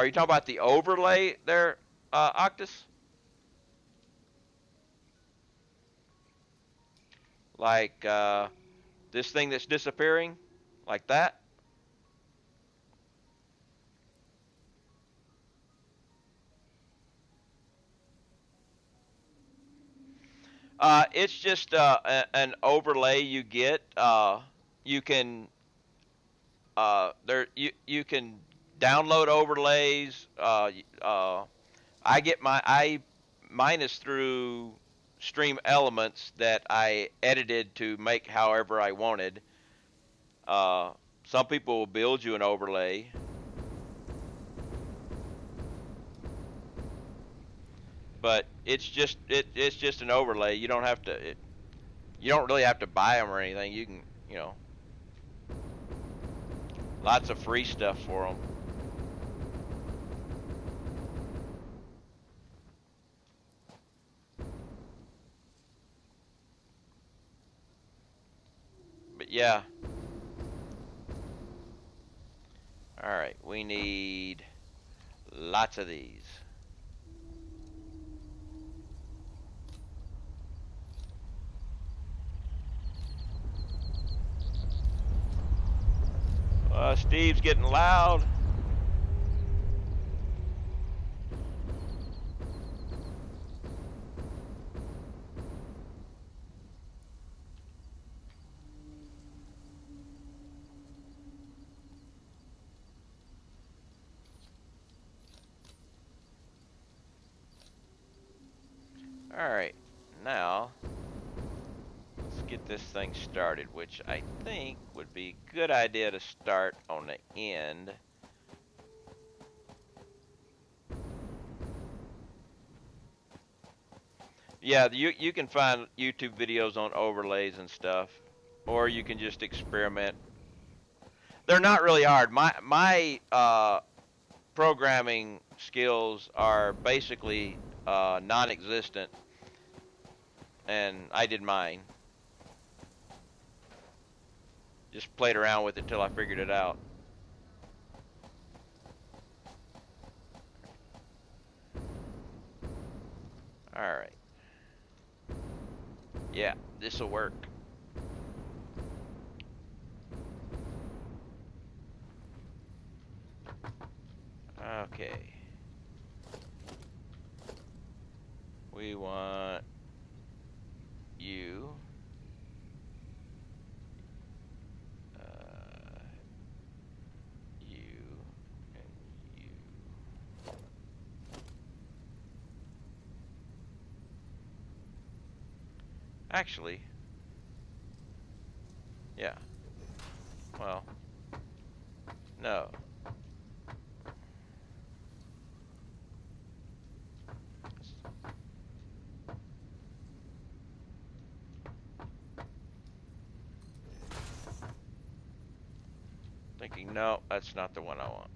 you talking about the overlay there, Octus? Like, this thing that's disappearing? Like that? It's just an overlay you get. You can you can download overlays. Mine is through Stream Elements that I edited to make however I wanted. Some people will build you an overlay. But it's just an overlay. You don't have to. You don't really have to buy them or anything. You can, lots of free stuff for them. But yeah. All right, we need lots of these. Steve's getting loud. Alright, now let's get this thing started, which I think would be a good idea to start on the end. Yeah, you can find YouTube videos on overlays and stuff, or you can just experiment. They're not really hard. My programming skills are basically non-existent, and I did mine. Just played around with it till I figured it out. Alright. Yeah, this'll work. Okay. We want you. You and you. Actually, yeah. Well, no. Thinking, no, that's not the one I want.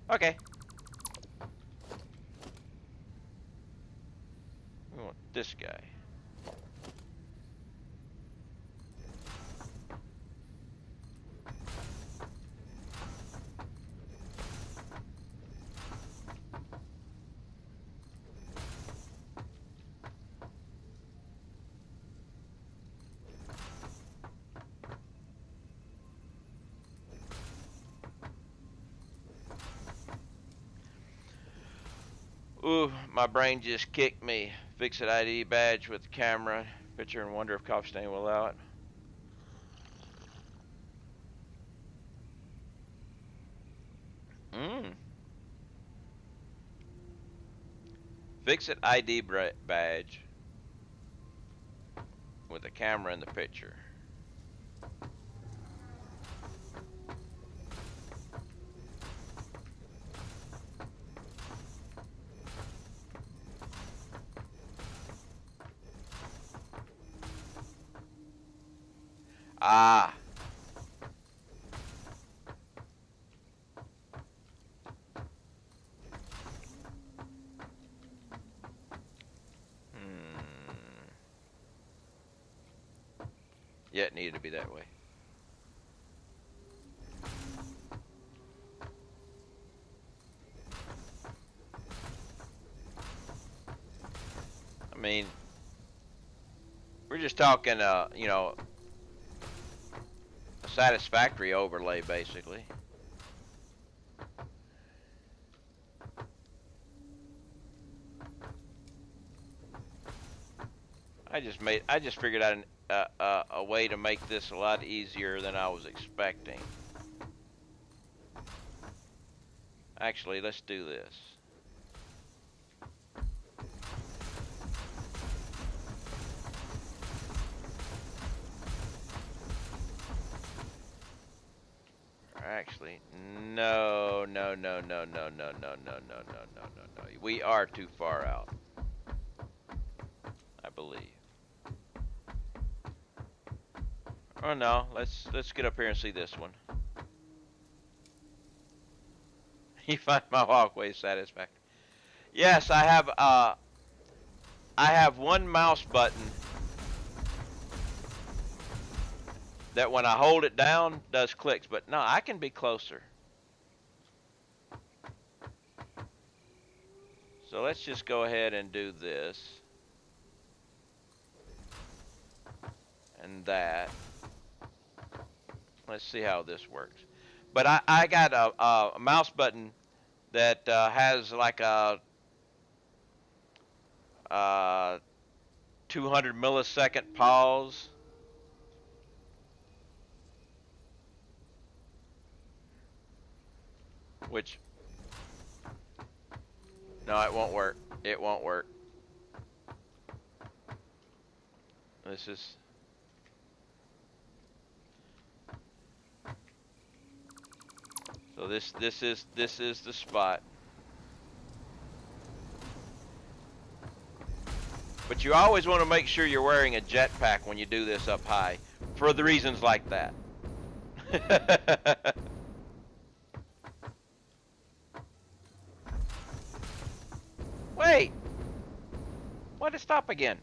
Okay. We want this guy. Ooh, my brain just kicked me. Fix it ID badge with the camera, picture, and wonder if coffee stain will allow it. Fix it ID badge with the camera in the picture. Ah. Yeah, it needed to be that way. I mean, we're just talking, you know, a satisfactory overlay, basically. I just figured out a way to make this a lot easier than I was expecting. Actually, let's do this. Actually, no. We are too far out, I believe. Oh no, let's get up here and see this one. You find my walkway satisfactory? Yes, I have one mouse button that when I hold it down does clicks, but no, I can be closer. So let's just go ahead and do this and that. Let's see how this works. But I got a mouse button that has like a 200 millisecond pause. Which, No, it won't work. It won't work. This is... So this is the spot. But you always want to make sure you're wearing a jetpack when you do this up high, for the reasons like that. Wait! Why'd it stop again?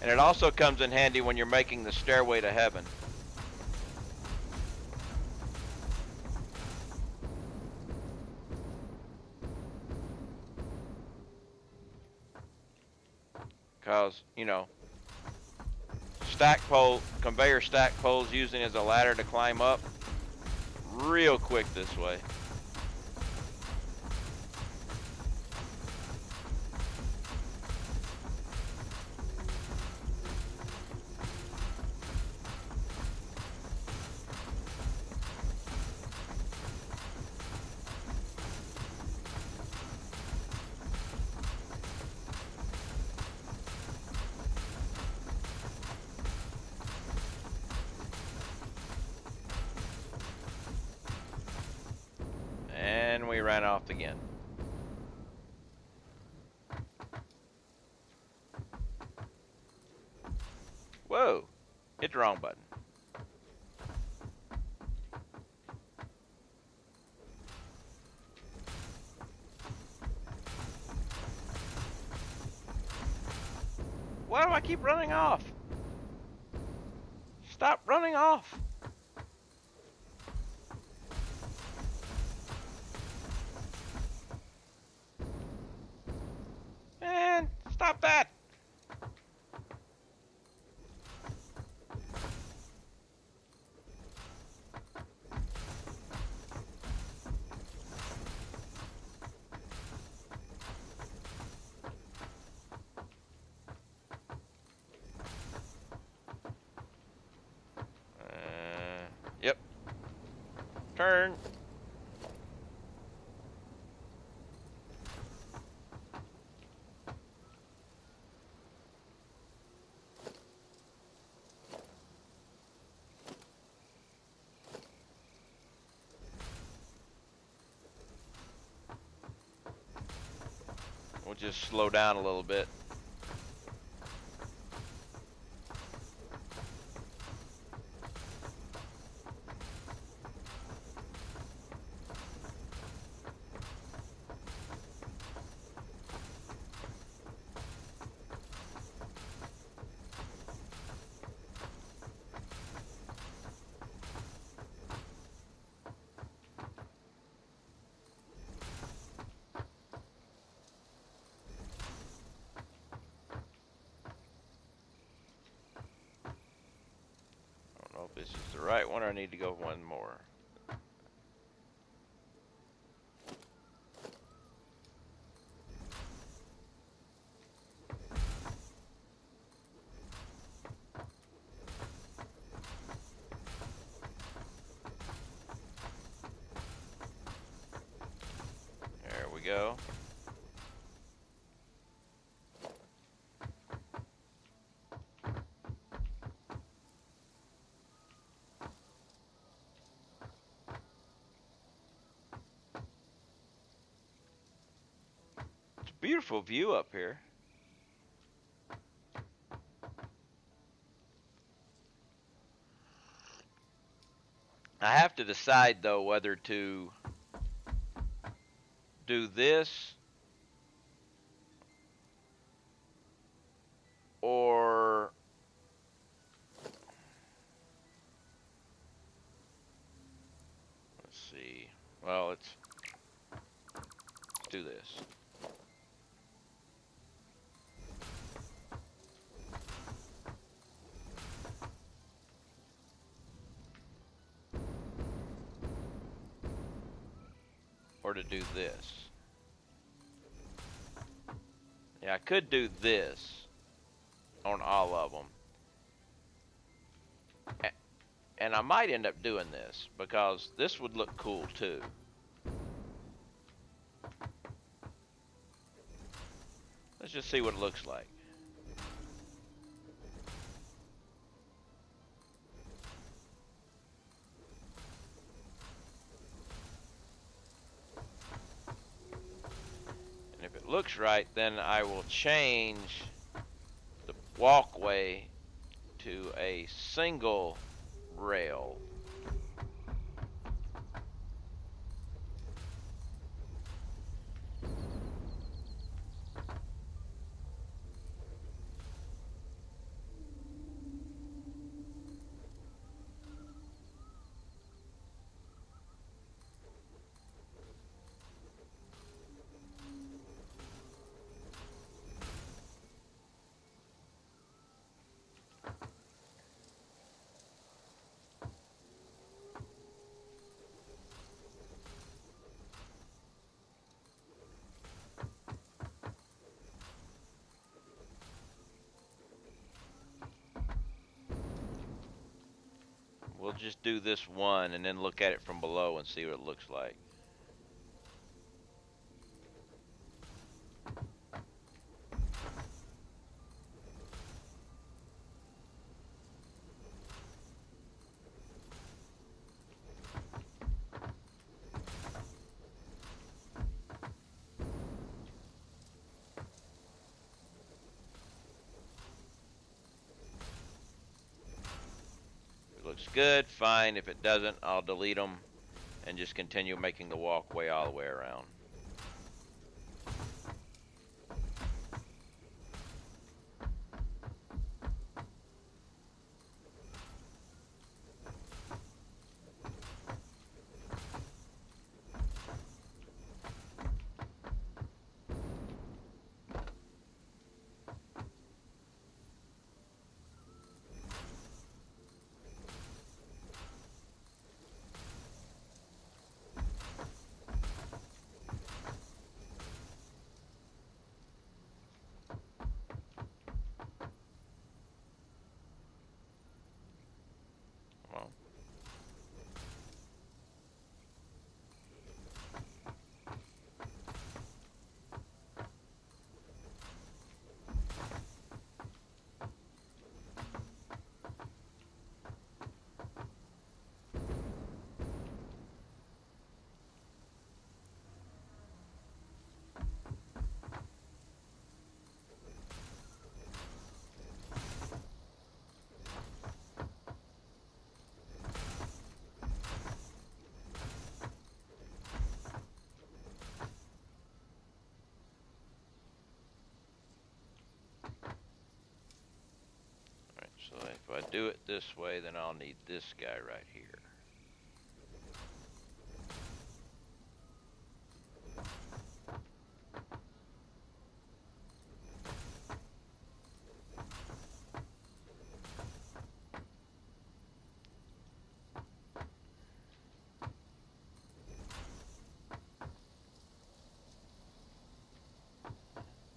And it also comes in handy when you're making the stairway to heaven. Cause, you know, conveyor stack poles using as a ladder to climb up real quick this way. And we ran off again. Whoa, hit the wrong button. Why do I keep running off? Stop running off. Man, stop that. Yep. Turn. We'll just slow down a little bit. I don't know if this is the right one or I need to go one more. There we go. It's a beautiful view up here. I have to decide though whether to do this or let's see. Well, let's do this. Or to do this. Yeah, I could do this on all of them. And I might end up doing this because this would look cool too. Let's just see what it looks like. And if it looks right, then I will change the walkway to a single rail. We'll just do this one and then look at it from below and see what it looks like. If it looks good, fine. If it doesn't, I'll delete them and just continue making the walkway all the way around. Well, alright, so if I do it this way, then I'll need this guy right here.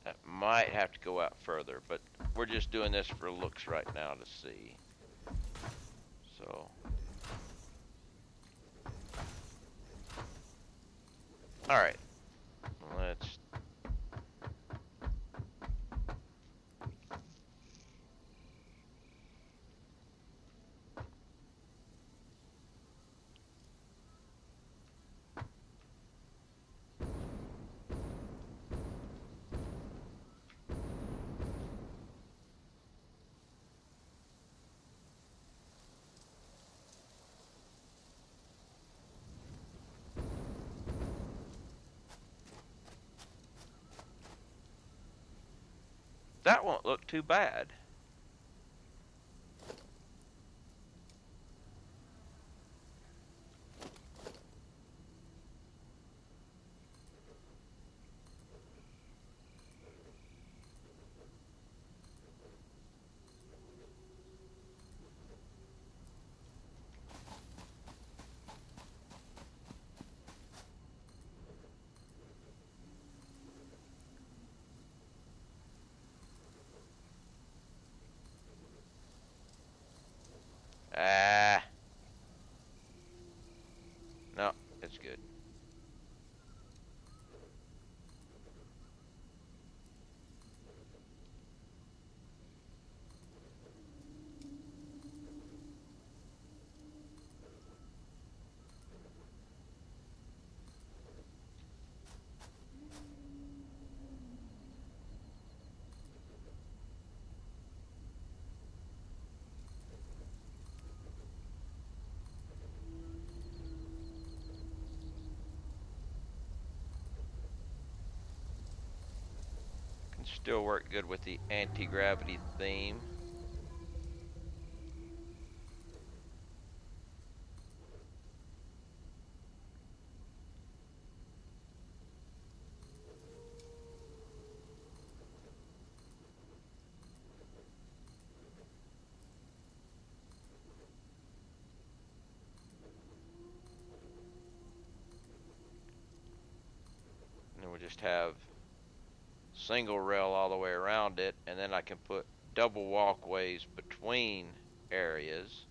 That might have to go out further, but we're just doing this for looks right now to see. So, alright, let's that won't look too bad. No, it's good. Can still work good with the anti-gravity theme. And then we'll just have single rail all the way around it, and then I can put double walkways between areas.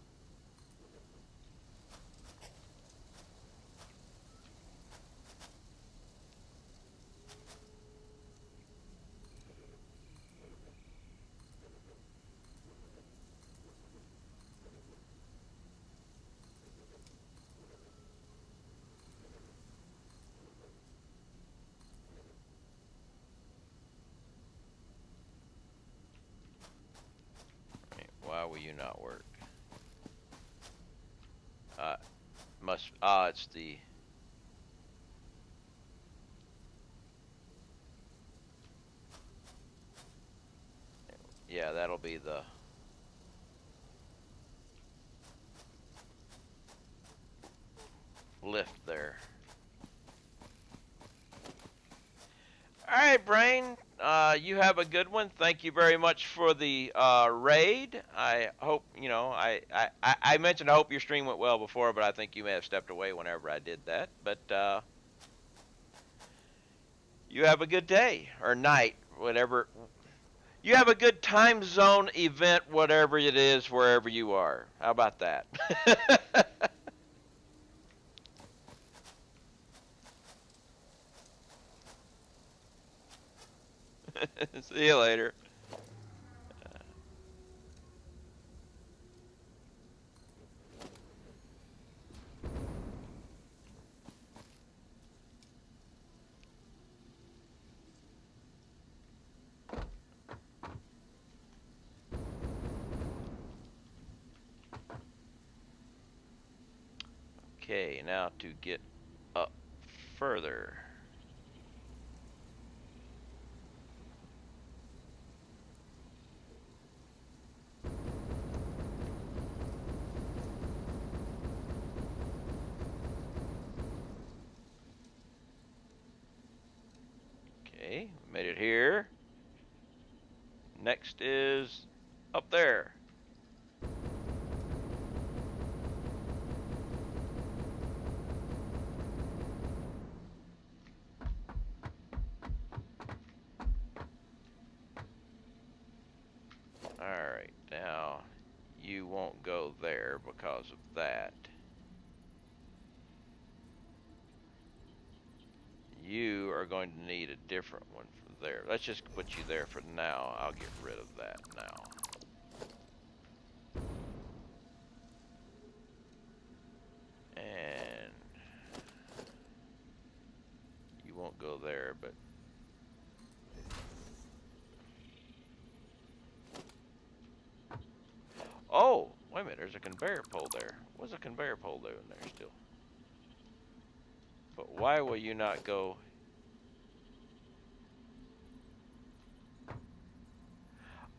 Why will you not work? It's the... Yeah, that'll be the... lift there. Alright, Brain. You have a good one. Thank you very much for the raid. I hope, I mentioned I hope your stream went well before, but I think you may have stepped away whenever I did that. But you have a good day, or night, whatever. You have a good time zone event, whatever it is, wherever you are. How about that? See you later. Okay, now to get up further. Okay, made it here. Next is up there. Alright, now you won't go there because of that. You are going to need a different one for there. Let's just put you there for now. I'll get rid of that now. And you won't go there, but oh, wait a minute, there's a conveyor pole there. What's a conveyor pole doing there still? But why will you not go?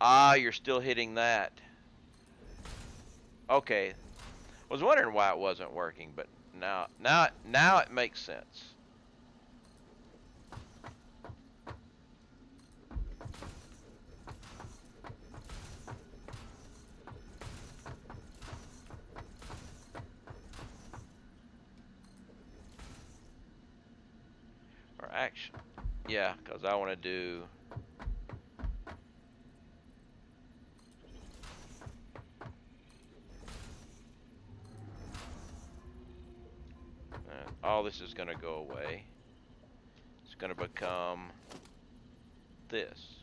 Ah, you're still hitting that. Okay. Was wondering why it wasn't working, but now it makes sense. Or action. Yeah, because I want to do... All this is going to go away. It's going to become this.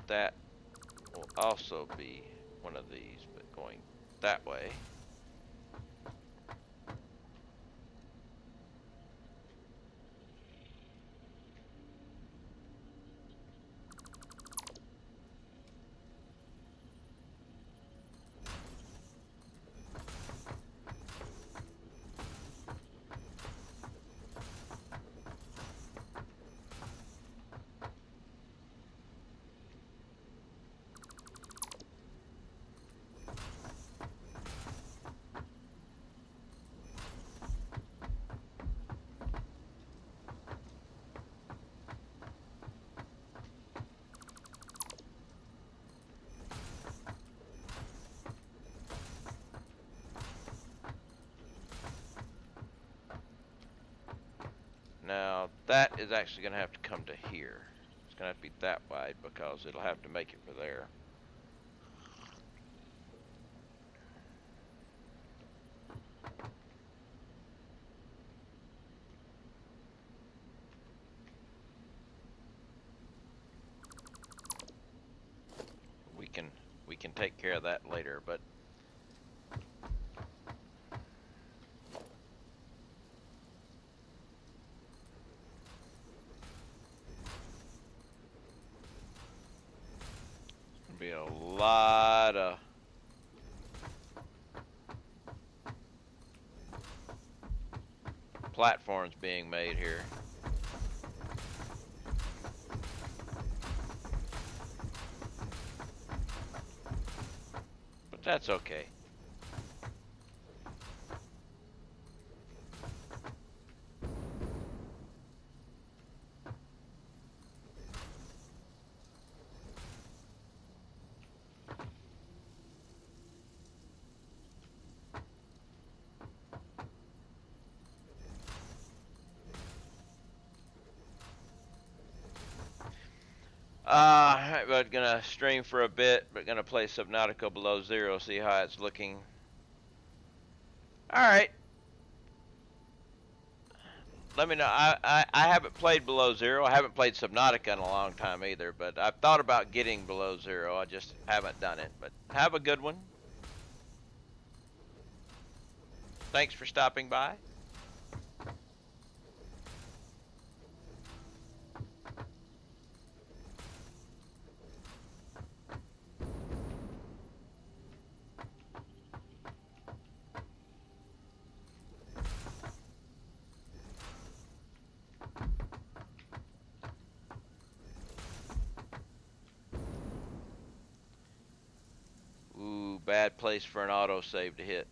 That will also be one of these, but going that way. Now, that is actually going to have to come to here. It's going to have to be that wide because it'll have to make it for there. We can take care of that later, but be a lot of platforms being made here. But that's okay. But gonna stream for a bit, but gonna play Subnautica Below Zero, see how it's looking. Alright. Let me know. I haven't played Below Zero. I haven't played Subnautica in a long time either, but I've thought about getting Below Zero. I just haven't done it. But have a good one. Thanks for stopping by. Ooh, bad place for an autosave to hit.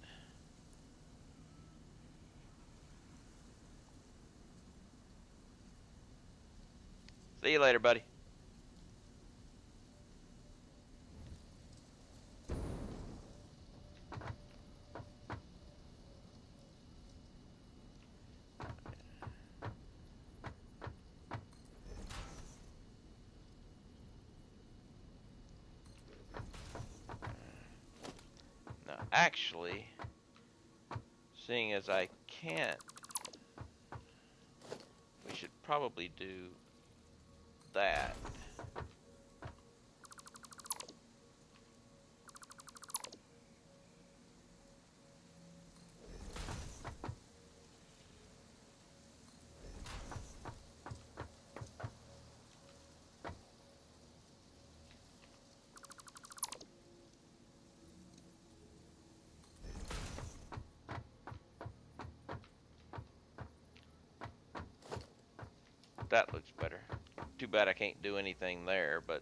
See you later, buddy. Now, actually, seeing as I can't, we should probably do that. That looks better. Too bad I can't do anything there, but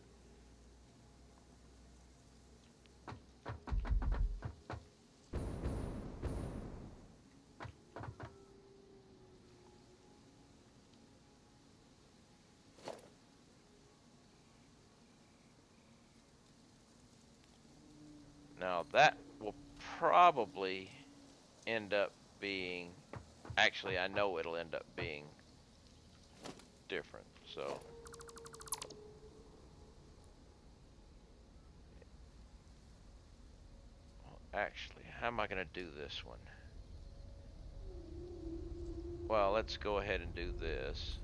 now that will probably end up being, actually I know it'll end up being different. So actually, how am I going to do this one? Well, let's go ahead and do this.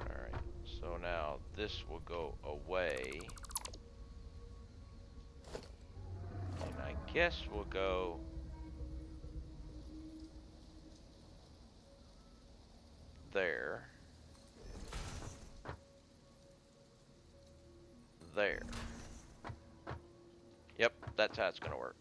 Alright, so now this will go away. And I guess we'll go there. There. Yep, that's how it's going to work.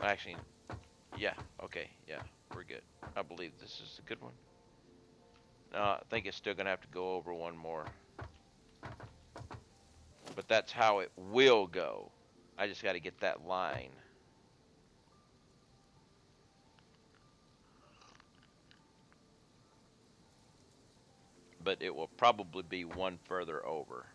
Actually, yeah, okay, yeah, we're good. I believe this is a good one. I think it's still going to have to go over one more. But that's how it will go. I just got to get that line. But it will probably be one further over.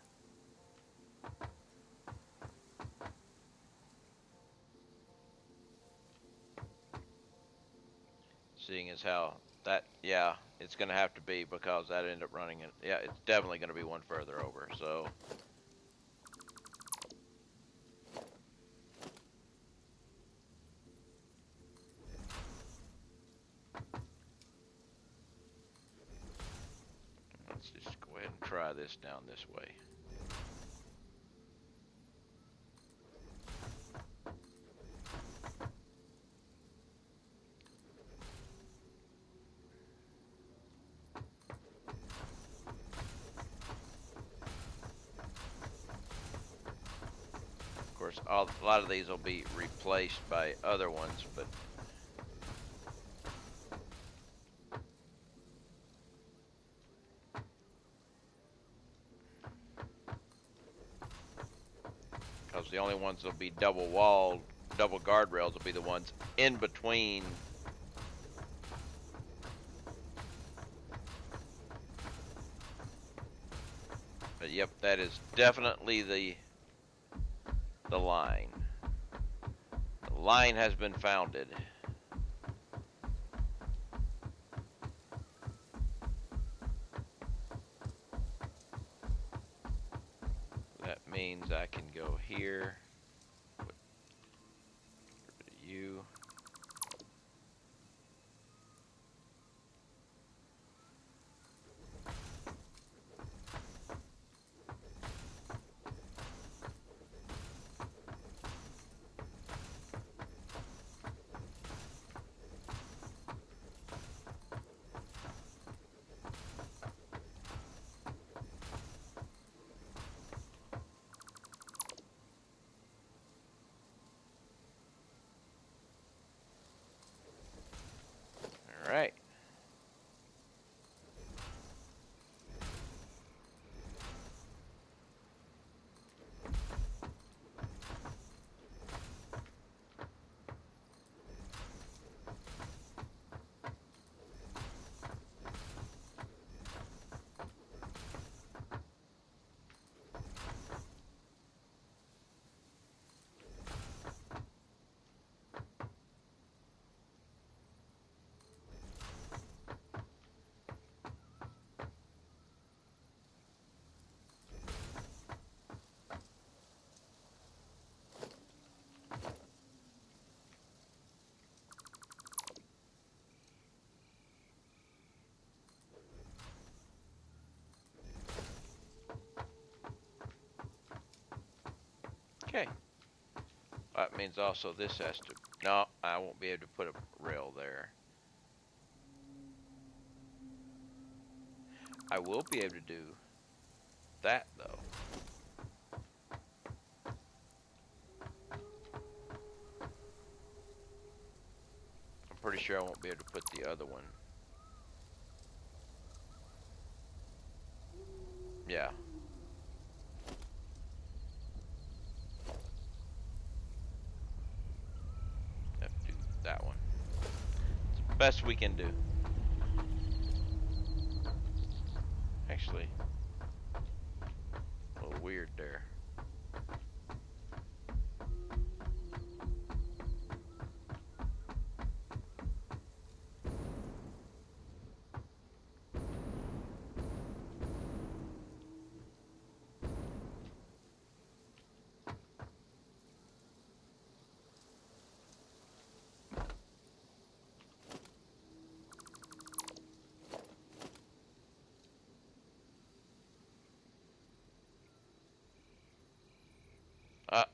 Seeing as how that, yeah, it's going to have to be because that ended up running it. Yeah, it's definitely going to be one further over. So let's just go ahead and try this down this way. Of course, a lot of these will be replaced by other ones, but because the only ones that'll be double walled, double guardrails will be the ones in between. But yep, that is definitely the line. The line has been founded. That means I can go here. Put you. That means also this has to. No, I won't be able to put a rail there. I will be able to do that though. I'm pretty sure I won't be able to put the other one. Yeah. Have to do that one. It's the best we can do. Actually, a little weird there.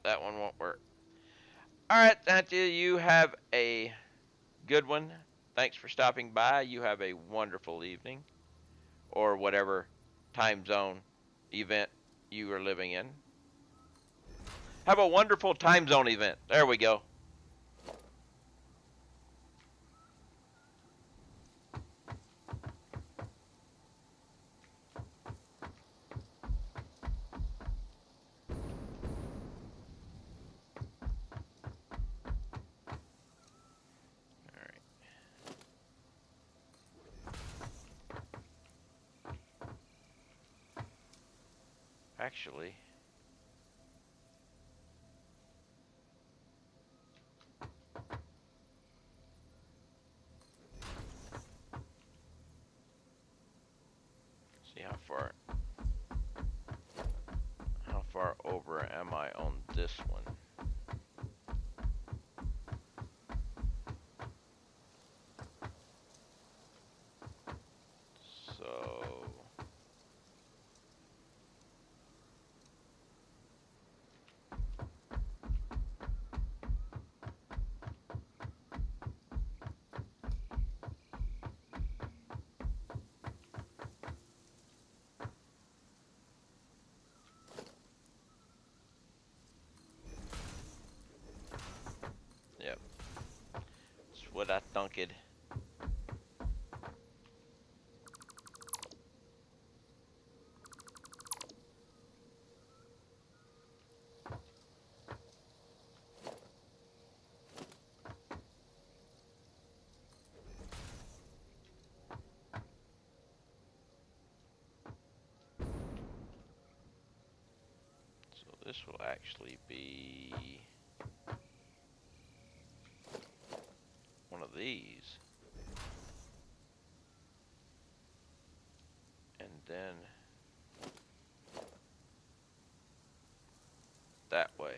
That one won't work. Alright, Cynthia, you have a good one. Thanks for stopping by. You have a wonderful evening. Or whatever time zone event you are living in. Have a wonderful time zone event. There we go. Alright. Actually, see how far over am I on this one? So yep. That's what I thunked. So this will actually be one of these. And then that way.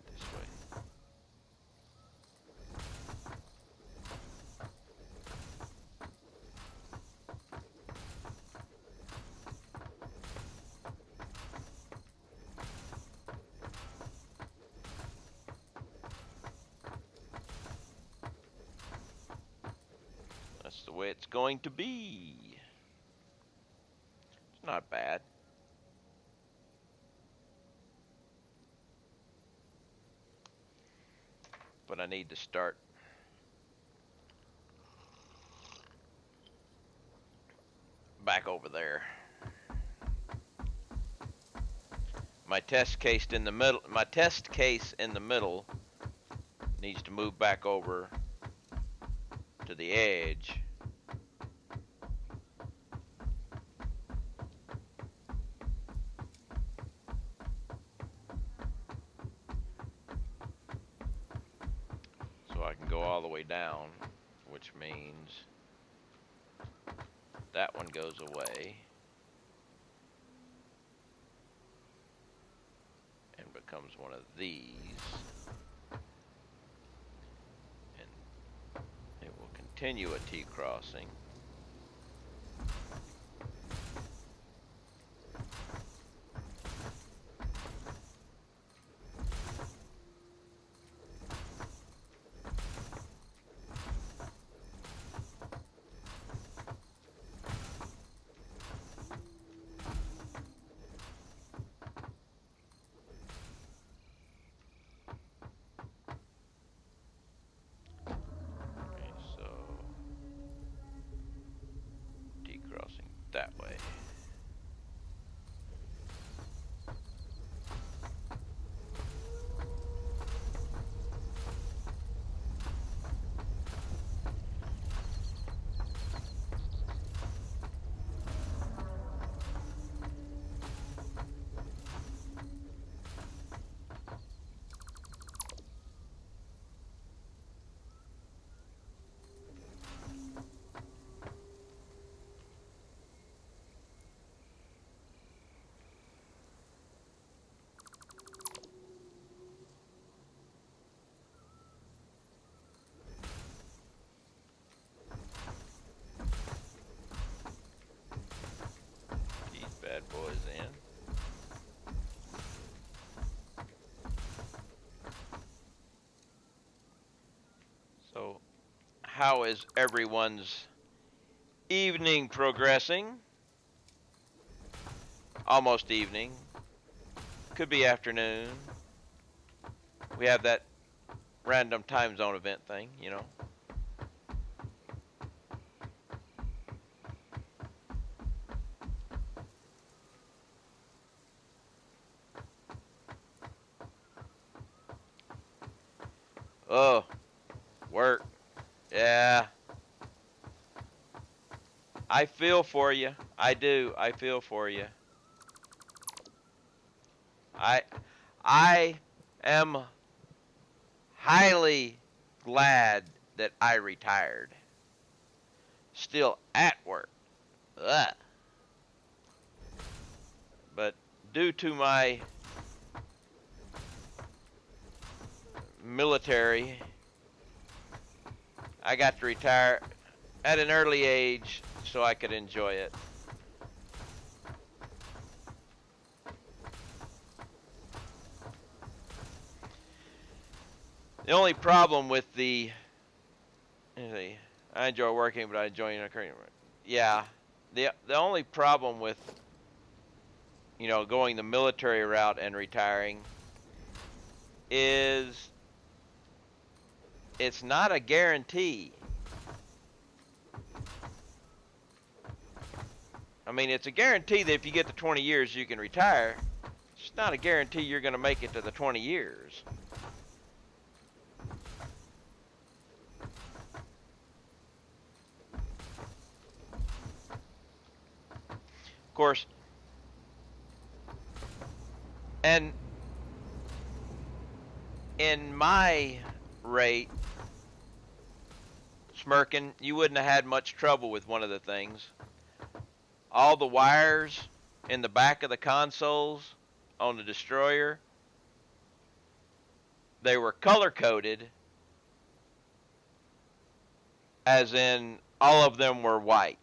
This way. That's the way it's going to be. It's not bad. But I need to start back over there. My test case in the middle needs to move back over to the edge. So I can go all the way down, which means that one goes away and becomes one of these. And it will continue a T crossing. how is everyone's evening progressing? Almost evening. Could be afternoon. We have that random time zone event thing, you know. Oh, work. Yeah. I feel for you. I do. I feel for you. I I am highly glad that I retired. Still at work. Ugh. But due to my military, I got to retire at an early age so I could enjoy it. The only problem with I enjoy working, but I enjoy yeah, the only problem with going the military route and retiring is it's not a guarantee. I mean, it's a guarantee that if you get to 20 years, you can retire. It's not a guarantee you're going to make it to the 20 years. Of course, and in my rate, Smirkin, you wouldn't have had much trouble with one of the things. All the wires in the back of the consoles on the destroyer, they were color coded, as in all of them were white.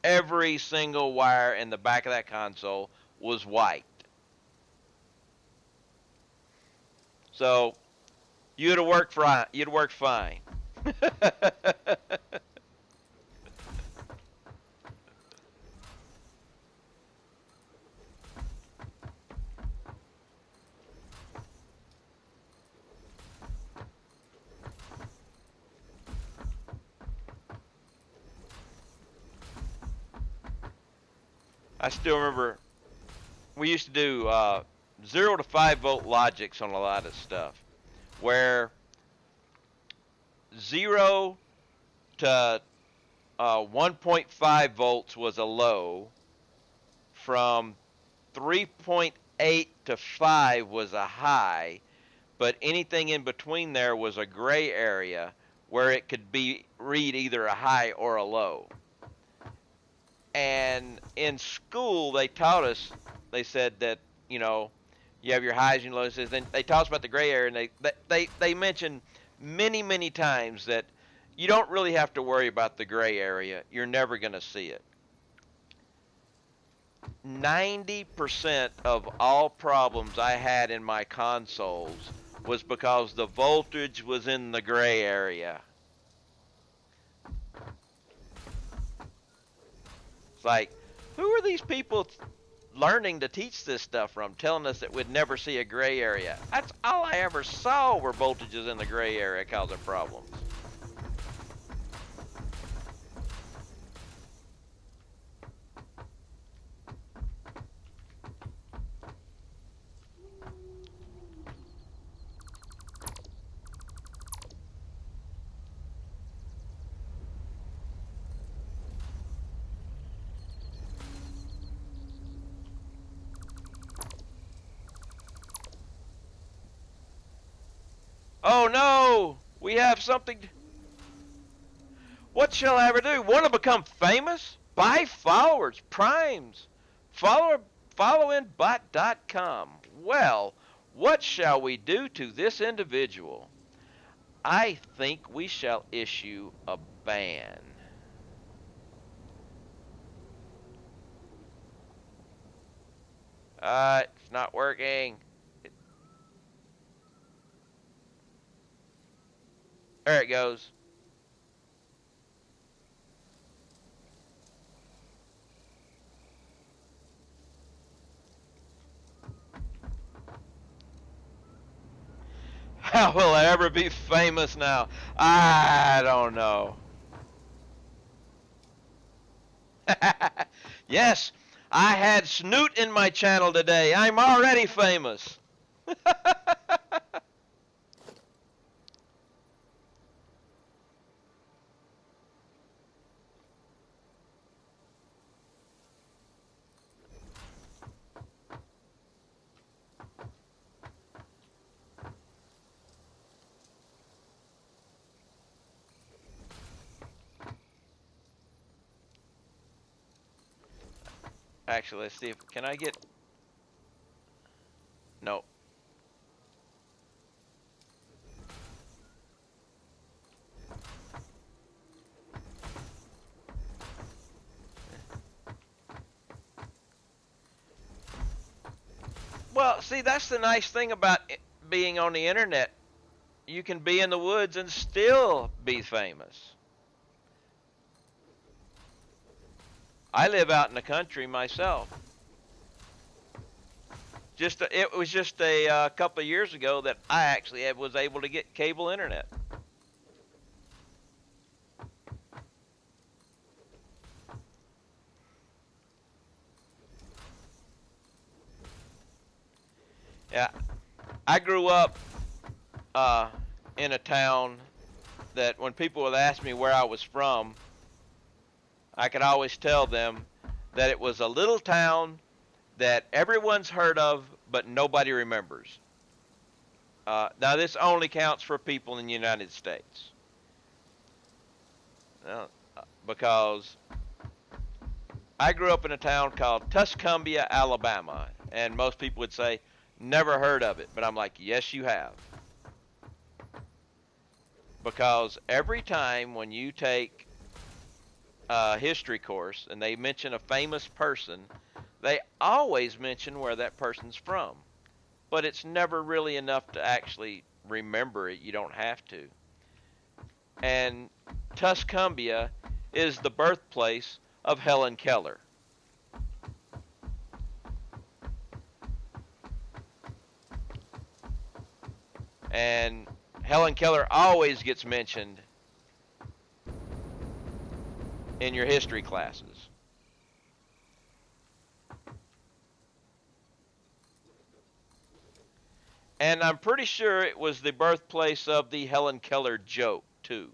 Every single wire in the back of that console was white. So you'd have worked fine. You'd work fine. I still remember we used to do 0 to 5 volt logics on a lot of stuff, where 0 to 1.5 volts was a low, from 3.8 to 5 was a high, but anything in between there was a gray area where it could be read either a high or a low. And in school, they taught us, they said that, you have your highs and lows. Then they taught us about the gray area, and they mentioned many, many times that you don't really have to worry about the gray area. You're never going to see it. 90% of all problems I had in my consoles was because the voltage was in the gray area. It's like, who are these people learning to teach this stuff from, telling us that we'd never see a gray area? That's all I ever saw were voltages in the gray area causing problems. Oh no! We have something. What shall I ever do? Want to become famous? Buy followers, primes. Followinbot.com. Well, what shall we do to this individual? I think we shall issue a ban. It's not working. There it goes. How will I ever be famous now? I don't know. Yes, I had Snoot in my channel today. I'm already famous. Actually, let's see if can I get. No. Well, see, that's the nice thing about being on the internet. You can be in the woods and still be famous. I live out in the country myself. It was just a couple of years ago that I actually was able to get cable internet. Yeah, I grew up in a town that when people would ask me where I was from, I could always tell them that it was a little town that everyone's heard of, but nobody remembers. Now, this only counts for people in the United States. Uh, because I grew up in a town called Tuscumbia, Alabama, and most people would say, never heard of it. But I'm like, yes, you have. Because every time when you take a history course and they mention a famous person, they always mention where that person's from. But it's never really enough to actually remember it. You don't have to. And Tuscumbia is the birthplace of Helen Keller. And Helen Keller always gets mentioned in your history classes. And I'm pretty sure it was the birthplace of the Helen Keller joke, too.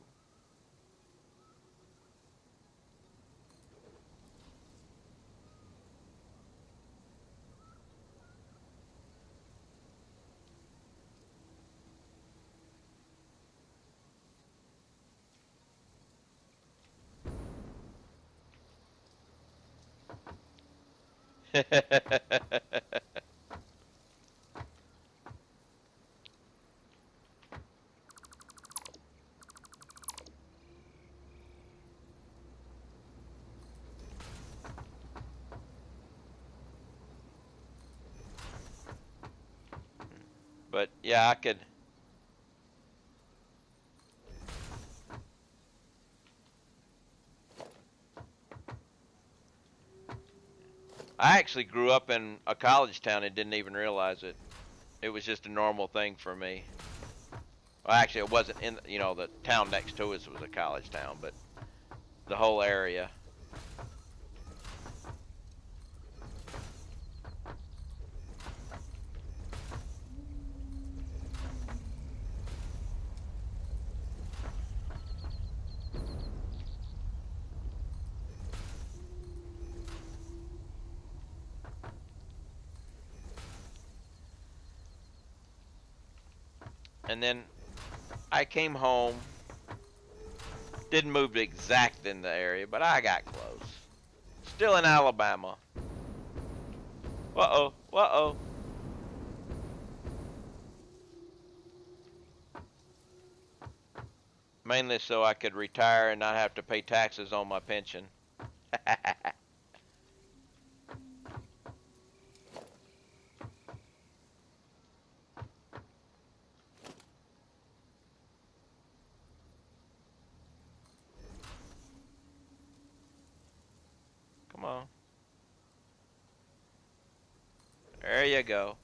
But yeah, I actually grew up in a college town and didn't even realize it. It was just a normal thing for me. Well, actually, it wasn't in, the town next to us was a college town, but the whole area. And then I came home. Didn't move exact in the area, but I got close. Still in Alabama. Uh-oh, uh-oh. Mainly so I could retire and not have to pay taxes on my pension. you go.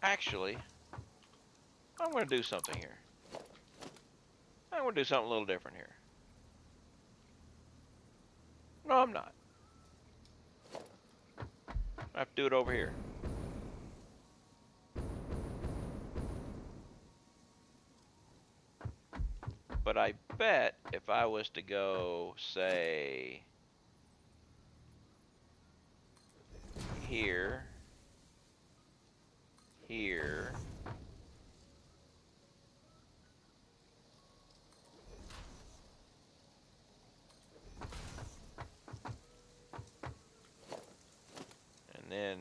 Actually, I'm going to do something here. I'm going to do something a little different here. No, I'm not. I have to do it over here. But I bet if I was to go, say, here, here, and then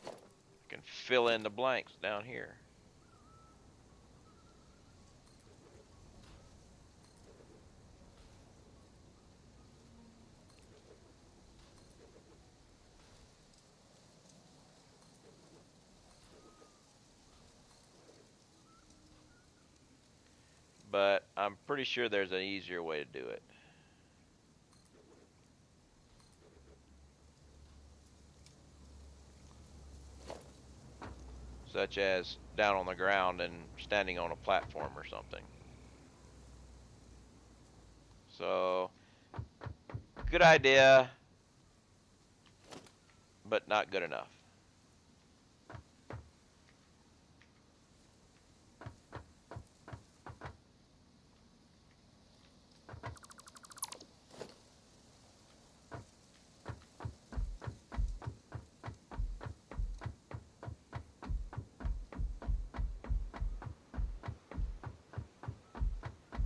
I can fill in the blanks down here. But I'm pretty sure there's an easier way to do it. Such as down on the ground and standing on a platform or something. So, good idea, but not good enough.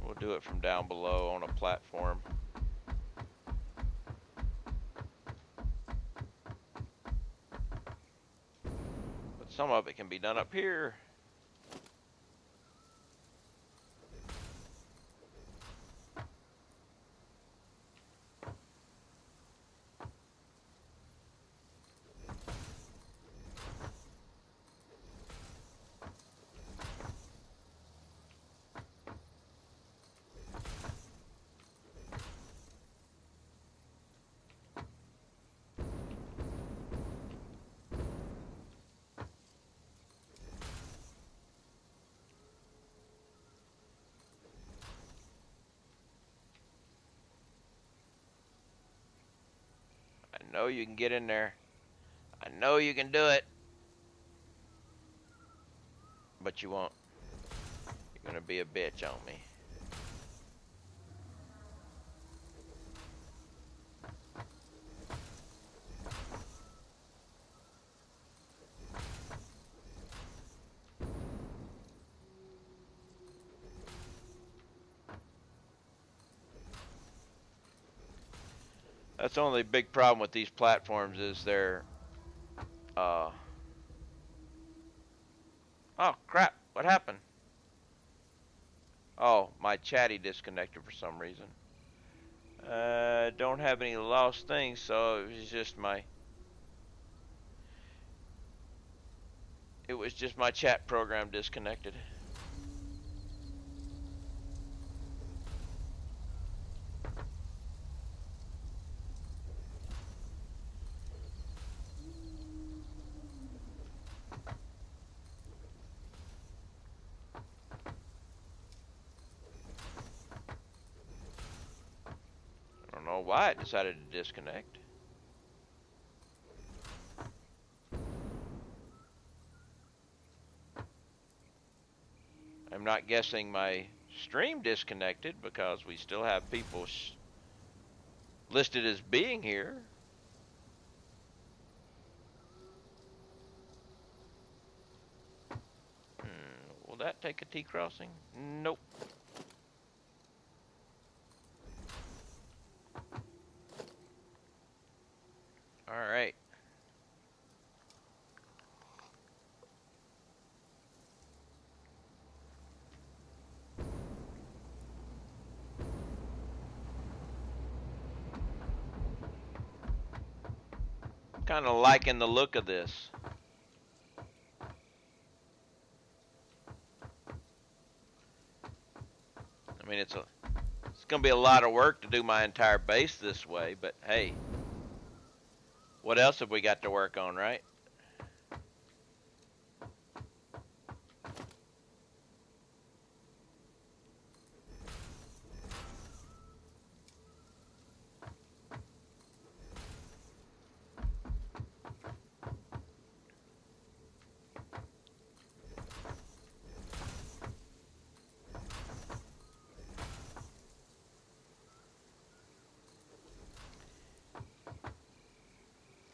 We'll do it from down below on a platform. But some of it can be done up here. I know you can get in there. I know you can do it. But you won't. You're gonna be a bitch on me. That's the only big problem with these platforms is they're, oh crap, what happened? Oh, my chatty disconnected for some reason. Don't have any lost things, so it was just my chat program disconnected. I don't know why it decided to disconnect. I'm not guessing my stream disconnected because we still have people listed as being here. Will that take a T-crossing? Nope. Alright. kind of liking the look of this. I mean, it's going to be a lot of work to do my entire base this way, but hey, what else have we got to work on, right?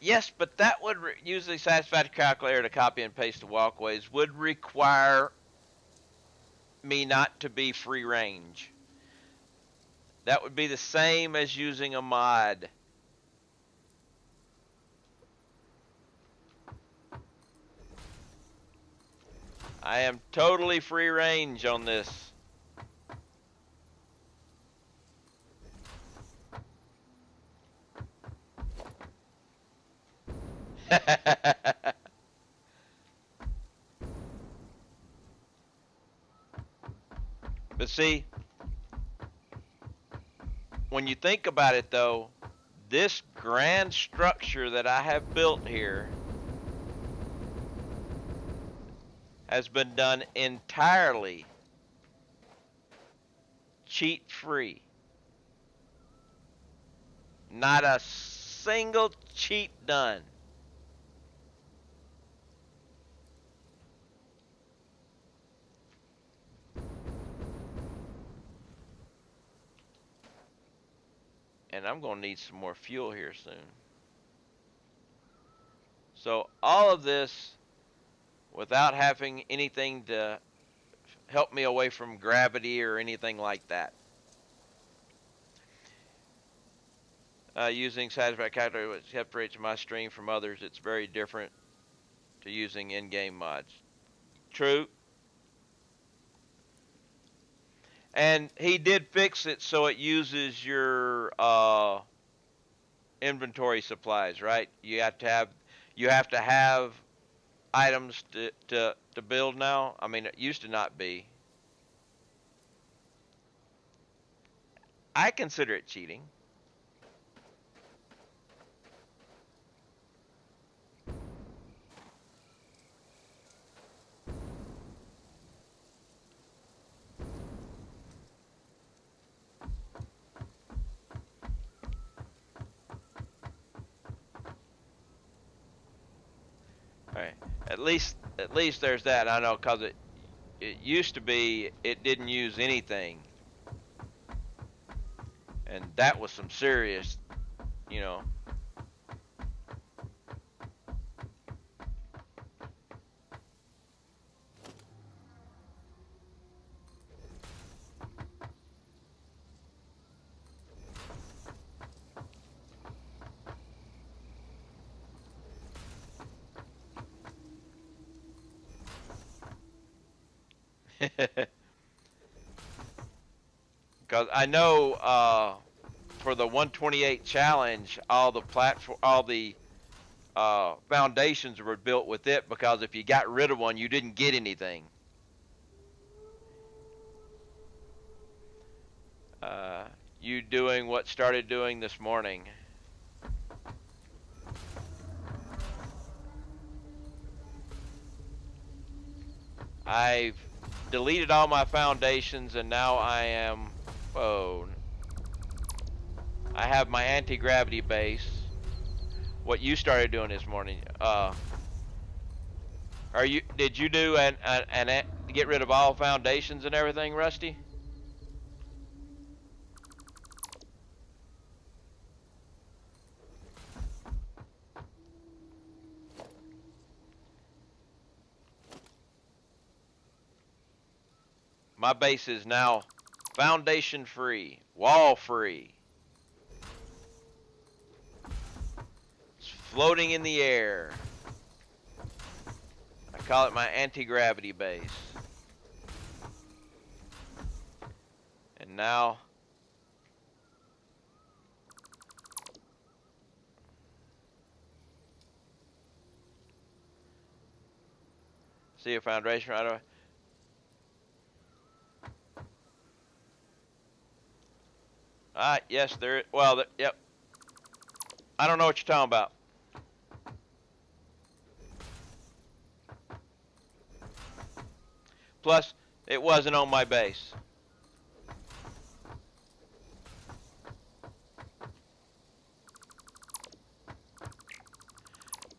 Yes, but that would use the satisfactory calculator to copy and paste the walkways would require me not to be free range. That would be the same as using a mod. I am totally free range on this. But see, when you think about it though, this grand structure that I have built here has been done entirely cheat free. Not a single cheat done. And I'm going to need some more fuel here soon. So all of this without having anything to help me away from gravity or anything like that. Using satisfactory calculator which separates my stream from others, it's very different to using in-game mods. True. And he did fix it so it uses your inventory supplies, right? You have to have items to build now. I mean, it used to not be. I consider it cheating. All right. At least there's that. I know, cause it used to be it didn't use anything, and that was some serious, you know. Because I know for the 128 challenge, all the foundations were built with it. Because if you got rid of one, you didn't get anything. You doing what started doing this morning? I've deleted all my foundations, and now I am. Oh, I have my anti-gravity base. What you started doing this morning? Did you do and get rid of all foundations and everything, Rusty? My base is now foundation free, wall free. It's floating in the air. I call it my anti-gravity base. And now See a foundation right away. Yes, there. Well, yep. I don't know what you're talking about. Plus, it wasn't on my base.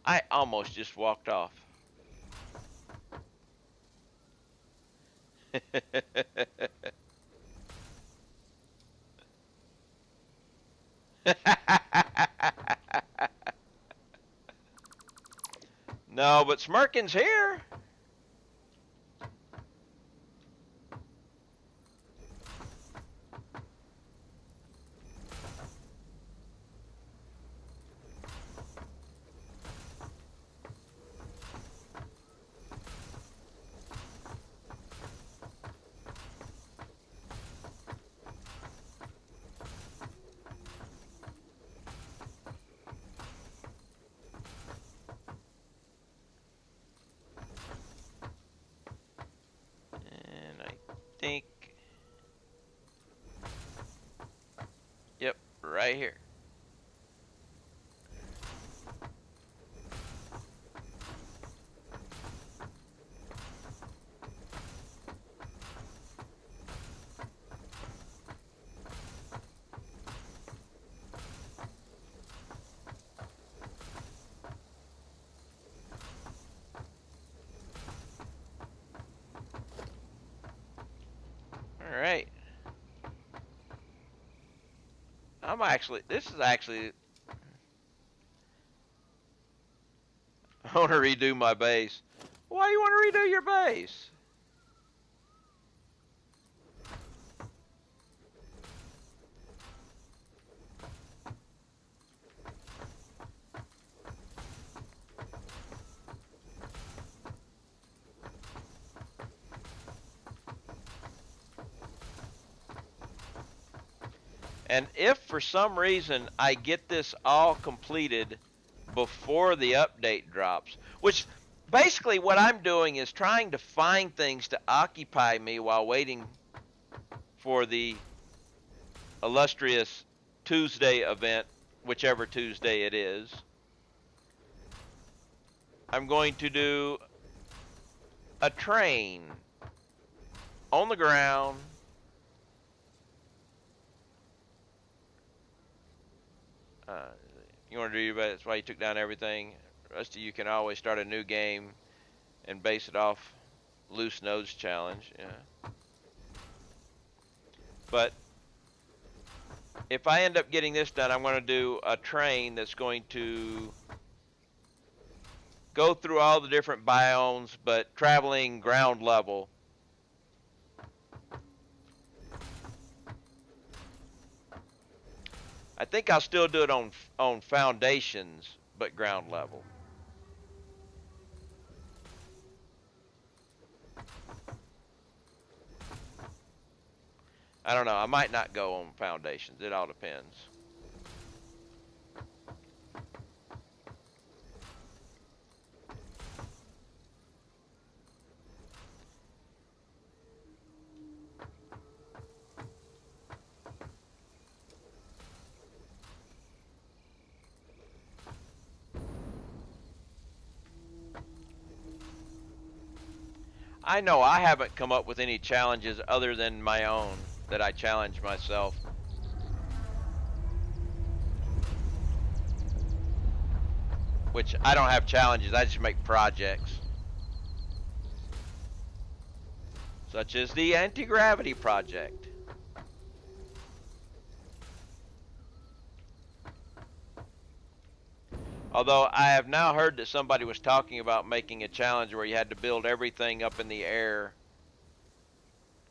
I almost just walked off. No, but Smirkin's here. And I think, yep, right here. All right. This is actually, I want to redo my base. Why do you want to redo your base? And if for some reason I get this all completed before the update drops, which basically what I'm doing is trying to find things to occupy me while waiting for the illustrious Tuesday event, whichever Tuesday it is. I'm going to do a train on the ground. You want to do that? That's why you took down everything. The rest of you can always start a new game and base it off Loose Nodes Challenge. Yeah. But if I end up getting this done, I'm going to do a train that's going to go through all the different biomes, but traveling ground level. I think I'll still do it on foundations, but ground level. I don't know. I might not go on foundations. It all depends. I know I haven't come up with any challenges other than my own that I challenge myself. Which I don't have challenges, I just make projects. Such as the anti-gravity project. Although I have now heard that somebody was talking about making a challenge where you had to build everything up in the air.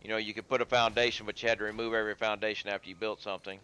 You know, you could put a foundation, but you had to remove every foundation after you built something.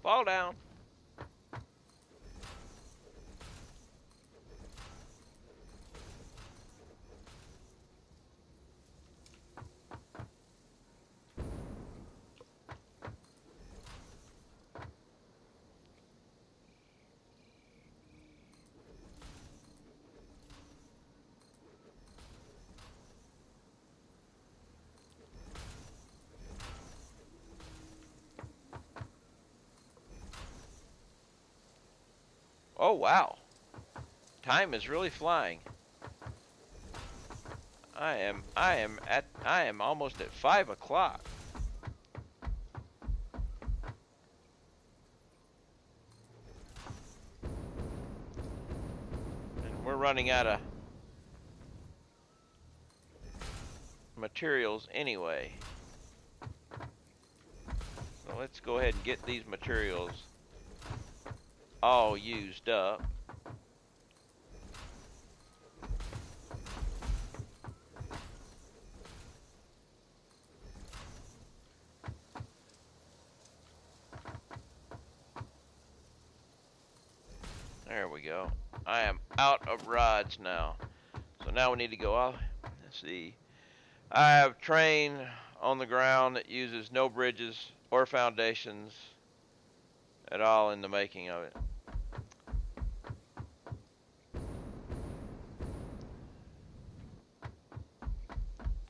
Fall down. Oh wow. Time is really flying. I am almost at 5 o'clock. And we're running out of materials anyway. So let's go ahead and get these materials all used up. There we go. I am out of rods now. So now we need to go off. Let's see. I have train on the ground that uses no bridges or foundations at all in the making of it.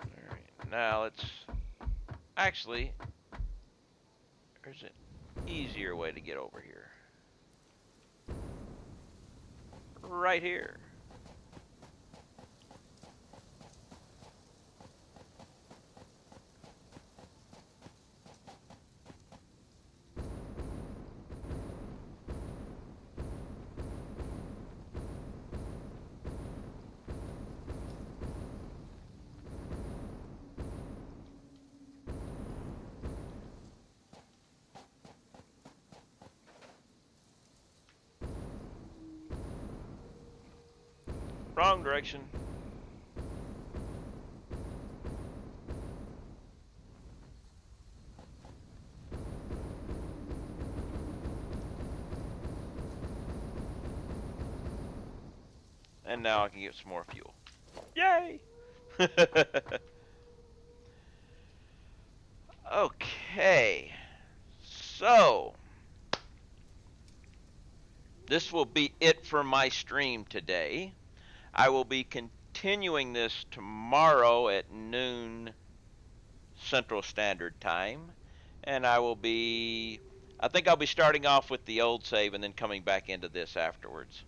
Alright, now let's actually, there's an easier way to get over here. Right here. Wrong direction. And now I can get some more fuel. Yay! Okay. So, this will be it for my stream today. I will be continuing this tomorrow at noon Central Standard Time. And I think I'll be starting off with the old save and then coming back into this afterwards.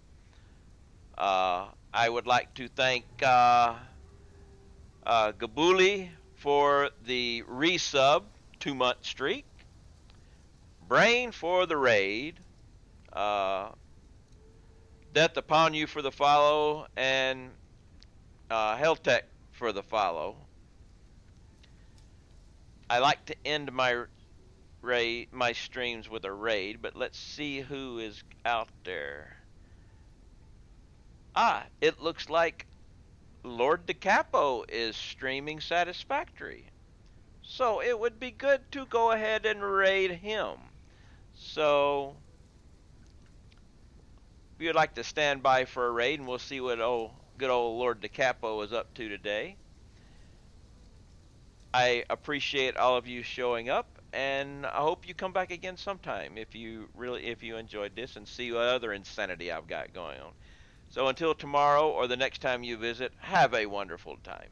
I would like to thank Gabuli for the resub 2-month streak, Brain for the raid, Death Upon You for the follow, and Helltech for the follow. I like to end my streams with a raid, but let's see who is out there. It looks like Lord DeCapo is streaming Satisfactory. So it would be good to go ahead and raid him. So if you'd like to stand by for a raid, and we'll see what good old Lord DeCapo is up to today. I appreciate all of you showing up, and I hope you come back again sometime if you enjoyed this and see what other insanity I've got going on. So until tomorrow or the next time you visit, have a wonderful time.